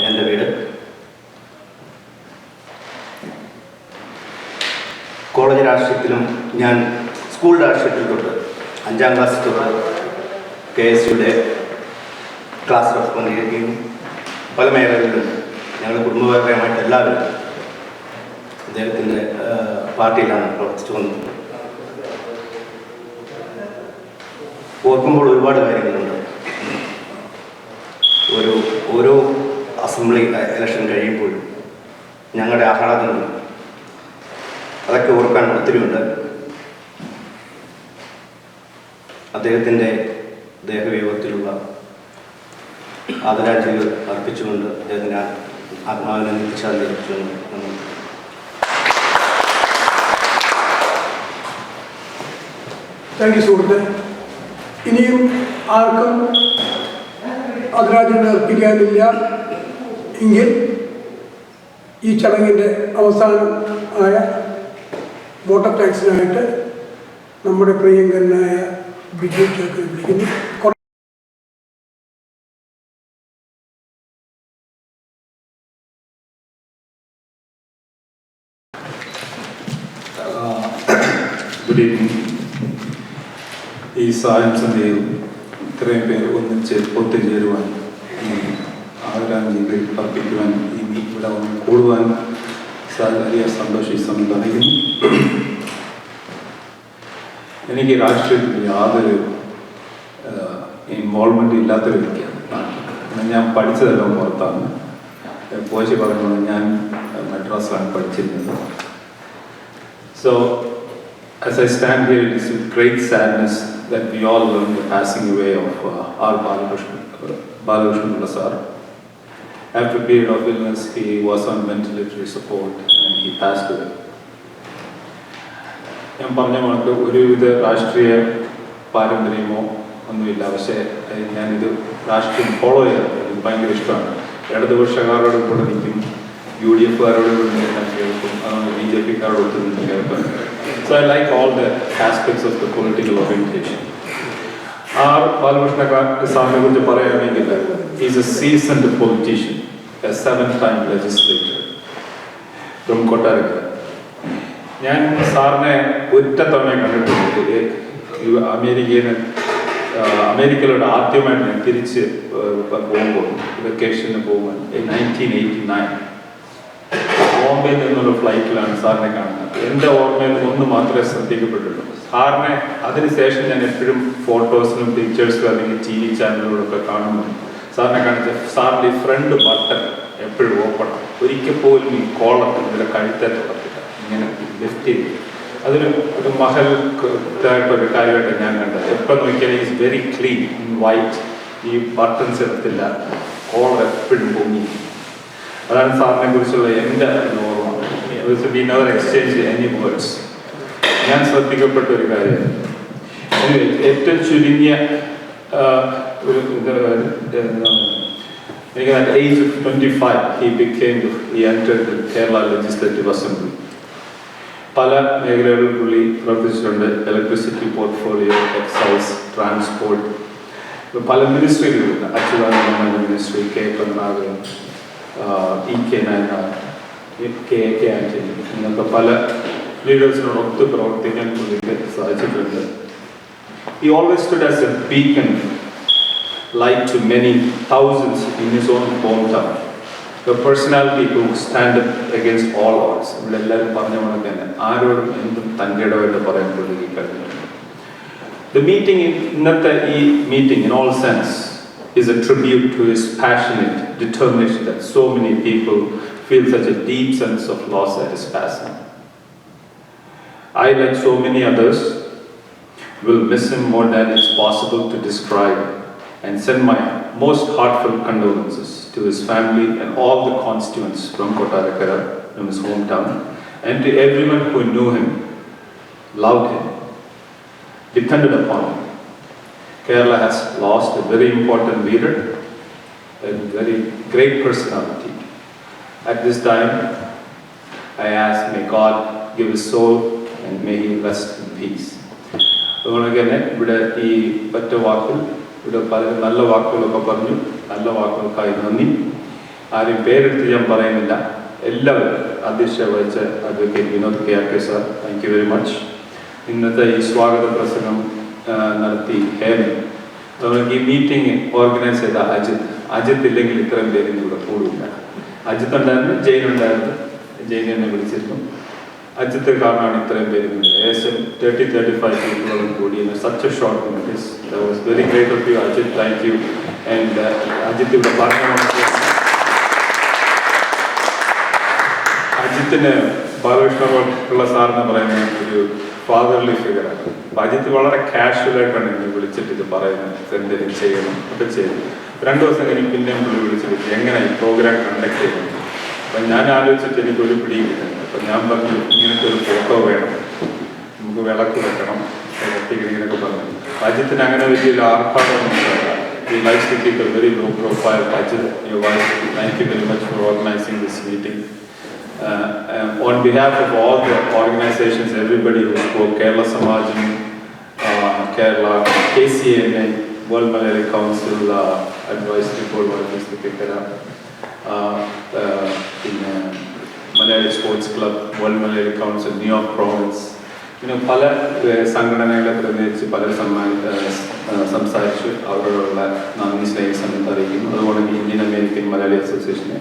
എൻ്റെ വീട്. കോളേജ് രാഷ്ട്രീയത്തിലും ഞാൻ സ്കൂൾ രാഷ്ട്രീയത്തിൽ തൊട്ട് 5ാം ക്ലാസ് തൊട്ട് KSCയുടെ ക്ലാസ് റെസ്പോണ്ട് ചെയ്യുകയും പല മേഖലകളിലും ഞങ്ങൾ കുടുംബപരമായിട്ട് എല്ലാവരും അദ്ദേഹത്തിൻ്റെ പാർട്ടിയിലാണ് പ്രവർത്തിച്ചു വന്നത്. ഓർക്കുമ്പോൾ ഒരുപാട് കാര്യങ്ങളുണ്ട്. ഓരോ അസംബ്ലി ഇലക്ഷൻ കഴിയുമ്പോഴും ഞങ്ങളുടെ ആഹ്ലാദങ്ങൾ അതൊക്കെ ഓർക്കാൻ ഒത്തിരിയുണ്ട്. അദ്ദേഹത്തിൻ്റെ ദേഹവിയോഗത്തിലുള്ള ആദരാഞ്ജലികൾ അർപ്പിച്ചുകൊണ്ട് അദ്ദേഹത്തിന് ആത്മാവിനെ നിത്യശാന്തി അർപ്പിച്ചുകൊണ്ട് നമ്മൾ താങ്ക് യു സുഹൃത്ത്. ഇനിയും ആർക്കും ആദരാഞ്ജലി അർപ്പിക്കാനില്ല എങ്കിൽ ഈ ചടങ്ങിൻ്റെ അവസാനം ആയ വോട്ട് ഓഫ് താങ്ക്സിനായിട്ട് നമ്മുടെ പ്രിയങ്കരനായ ബിജു ചേർത്ത് വിളിക്കുന്നു. Good evening. ഈ സായം സന്ധ്യയിൽ ഇത്രയും പേര് ഒത്തുചേരുവാൻ, ഈ ആദരാഞ്ജലികൾ അർപ്പിക്കുവാൻ, ഇനി ഇവിടെ വന്ന് കൂടുവാൻ വലിയ സന്തോഷം സംഭവിക്കുന്നു. എനിക്ക് രാഷ്ട്രീയത്തിൽ യാതൊരു ഇൻവോൾവ്മെൻ്റ് ഇല്ലാത്ത വ്യക്തിയാണ്. ഞാൻ പഠിച്ചതെല്ലാം പുറത്താണ്. കോശി പറഞ്ഞത് ഞാൻ മദ്രാസിലാണ് പഠിച്ചിരുന്നത്. So, as I stand here, it is with great sadness that we all learn the passing away of R. Balakrishnan sir. After a period of illness, he was on ventilatory support and he passed away. ഞാൻ പറഞ്ഞ കണക്ക് ഒരുവിധ രാഷ്ട്രീയ പാരമ്പര്യമോ ഒന്നുമില്ല. പക്ഷേ ഞാനിത് രാഷ്ട്രീയം follow ചെയ്യാറ് എനിക്ക് ഭയങ്കര ഇഷ്ടമാണ്. ഇടതുപക്ഷക്കാരോട് കൂടെ നിൽക്കും, UDF-കാരോട് കൂടെ ഞാൻ കേൾക്കും, BJP-കാരോട് ഒത്തുനിന്ന് കേൾക്കും. So I like all the aspects of the political orientation. R. Balakrishnan സാറിനെ കുറിച്ച് പറയുകയാണെങ്കിൽ he is a seasoned politician, a 7-time legislator from Kottarakkara. ഞാൻ സാറിനെ ഒറ്റ തവണ കണ്ടിട്ടുണ്ട്. അമേരിക്കയിലൂടെ ആദ്യമായിട്ട് ഞാൻ തിരിച്ച് പോകുമ്പോൾ, വെക്കേഷന് പോകുമ്പോൾ 1989 ബോംബെയിൽ നിന്നുള്ള ഫ്ലൈറ്റിലാണ് സാറിനെ കാണുന്നത്. എൻ്റെ ഓർമ്മയിൽ ഒന്ന് മാത്രമേ ശ്രദ്ധിക്കപ്പെട്ടുള്ളൂ. സാറിനെ അതിനുശേഷം ഞാൻ എപ്പോഴും ഫോട്ടോസിനും പിക്ചേഴ്സിലും അല്ലെങ്കിൽ TV ചാനലുകളൊക്കെ കാണുമ്പോൾ സാറിനെ കാണിച്ച സാറിൻ്റെ ഫ്രണ്ട് ബട്ടൺ എപ്പോഴും ഓപ്പൺ. ഒരിക്കൽ പോലും ഈ കോളത്തിൽ ഇതിലെ കഴുത്തേറ്റ് പറ്റില്ല, ഇങ്ങനെ ലിഫ്റ്റ് ചെയ്ത്. ഒരു മഹൽത്തായിട്ടൊരു കാര്യമായിട്ട് ഞാൻ കണ്ടത്. എപ്പോൾ നോക്കിയാൽ ഈസ് വെരി ക്ലീൻ, വൈറ്റ്, ഈ ബട്ടൺസ് എടുത്തില്ല, കോളർ എപ്പോഴും പൊങ്ങി. അതാണ് സാറിനെ കുറിച്ചുള്ള എൻ്റെ ഓർമ്മ. We never exchange any words. ഞാൻ ശ്രദ്ധിക്കപ്പെട്ട ഒരു കാര്യം, ഏറ്റവും ചുരുങ്ങിയ at the age of 25 he entered the Kerala Legislative Assembly. പല മേഖലകളിൽ പുള്ളി പ്രവർത്തിച്ചിട്ടുണ്ട്. ഇലക്ട്രിസിറ്റി പോർട്ട്ഫോളിയോ, എക്സൈസ്, ട്രാൻസ്പോർട്ട്, പല മിനിസ്ട്രിയിലുണ്ട്. Achuthananda ministry, K. Karnathan, E.K. Nayanar, KK Antony ഇങ്ങനത്തെ പല ലീഡേഴ്സിനോടൊത്ത് പ്രവർത്തിക്കാൻ പുള്ളിക്ക് സാധിച്ചിട്ടുണ്ട്. He always stood as a beacon, light to many thousands in his own hometown. A personality who stand up against all odds. ഇവിടെ എല്ലാവരും പറഞ്ഞ പോലെ തന്നെ ആരോടും എന്തും തൻ്റെ ഇടപെട്ട് പറയാൻ പുള്ളിക്ക് കഴിഞ്ഞിട്ടുണ്ട്. The meeting ഇന്നത്തെ ഈ meeting in all sense is a tribute to his passionate determination that so many people feel such a deep sense of loss at his passing. I, like so many others, will miss him more than it's possible to describe, and send my most heartfelt condolences to his family and all the constituents from Kottarakara, from his hometown, and to everyone who knew him, loved him, depended upon him. Kerala has lost a very important leader, a very great personality. At this time, I ask, may God give his soul and may he rest in peace. അതുകൊണ്ട് തന്നെ ഇവിടെ ഈ ഒറ്റ വാക്കിൽ ഇവിടെ പലരും നല്ല വാക്കുകളൊക്കെ പറഞ്ഞു. നല്ല വാക്കുകൾക്കായി നന്ദി. ആരും പേരെടുത്ത് ഞാൻ പറയുന്നില്ല. എല്ലാവരും അധ്യക്ഷത വഹിച്ച advocate Vinod KRK sir, thank you very much. ഇന്നത്തെ ഈ സ്വാഗത പ്രസംഗം നടത്തി ഹേമൻ. അതുകൊണ്ട് ഈ മീറ്റിംഗ് ഓർഗനൈസ് ചെയ്ത അജിത്ത് ഇല്ലെങ്കിൽ ഇത്രയും പേര് ഇവിടെ കൂടില്ല. അജിത്ത് ഉണ്ടായിരുന്നു, ജെയിൻ ഉണ്ടായിരുന്നു. ജെയിൻ എന്നെ വിളിച്ചിരുന്നു. അജിത്ത് കാരണമാണ് ഇത്രയും പേര് ഏകദേശം 30-35 പീപ്പിളോടും കൂടി such a short notice. That was very great of you, Ajit. Thank you. And Ajith ഇവിടെ പറഞ്ഞു, അജിത്തിന് ബാലകൃഷ്ണപിള്ള സാറിന് പറയുന്ന ഒരു ഫാദർലി ഫിഗറാണ്. അപ്പം അജിത്ത് വളരെ കാഷ്വലായിട്ടാണ് എന്നെ വിളിച്ചിട്ട് ഇത് പറയുന്നത്, എന്തെങ്കിലും ചെയ്യണം ഒക്കെ ചെയ്തു. 2 ദിവസം കഴിഞ്ഞ് പിന്നെയും പുള്ളി വിളിച്ചിട്ട് എങ്ങനെ ഈ പ്രോഗ്രാം കണ്ടക്ട് ചെയ്യുന്നത്. അപ്പം ഞാൻ ആലോചിച്ചിട്ട് എനിക്കൊരു പിടിയും കിട്ടുന്നത്. അപ്പം ഞാൻ പറഞ്ഞു, ഇങ്ങനത്തെ ഒരു ഫോട്ടോ വേണം, നമുക്ക് വിളക്ക് വെക്കണം, ഇങ്ങനെയൊക്കെ പറഞ്ഞു. അജിത്തിന് അങ്ങനെ വലിയൊരു ആർഭാടമൊന്നും. He likes to keep a very low profile. Ajit, your wife, thank you very much for organizing this meeting. On behalf of all the organizations, everybody who spoke, Kerala Samajam, Kerala, KCNA, World Malaria Council, Advisory Board, Malaria Sports Club, World Malaria Council, New York Province, പല സംഘടനകളെ പ്രതിനിധിച്ച് പലർ സംസാരിച്ച് അവരോടുള്ള നന്ദി സ്നേഹസംബന്ധം അറിയിക്കുന്നു. അതുപോലെ Indian American Malayali അസോസിയേഷനെ,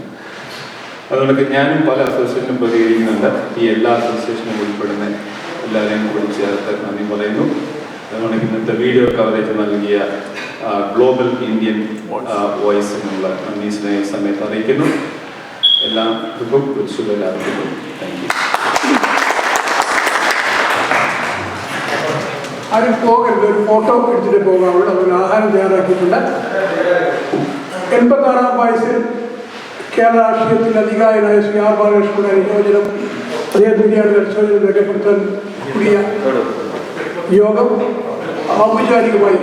അതുകൊണ്ട് ഞാനും പല അസോസിയേഷനും പ്രതികരിക്കുന്നുണ്ട്. ഈ എല്ലാ അസോസിയേഷനും ഉൾപ്പെടുന്ന എല്ലാവരെയും കൂടി ചേർത്ത് നന്ദി പറയുന്നു. അതുകൊണ്ട് ഇന്നത്തെ വീഡിയോ കവറേജ് നൽകിയ ഗ്ലോബൽ ഇന്ത്യൻ വോയിസിനുള്ള നന്ദി സ്നേഹ സമയത്ത് അറിയിക്കുന്നു. എല്ലാവർക്കും ശുഭരാത്രികൾ. Thank you. ആരും പോകരുത്, ഒരു ഫോട്ടോ എടുത്തിട്ട് പോകാവുള്ളൂ. അതിന് ആഹാരം തയ്യാറാക്കിയിട്ടുണ്ട്. 86-ാം വയസ്സിൽ കേരള രാഷ്ട്രീയത്തിൽ അധികാരിയായ ശ്രീ ആർ ബാലകൃഷ്ണന്റെ അനുശോചനം, അദ്ദേഹത്തിൻ്റെ അനുശോചനം രേഖപ്പെടുത്താൻ കൂടിയ യോഗം ഔപചാരികമായി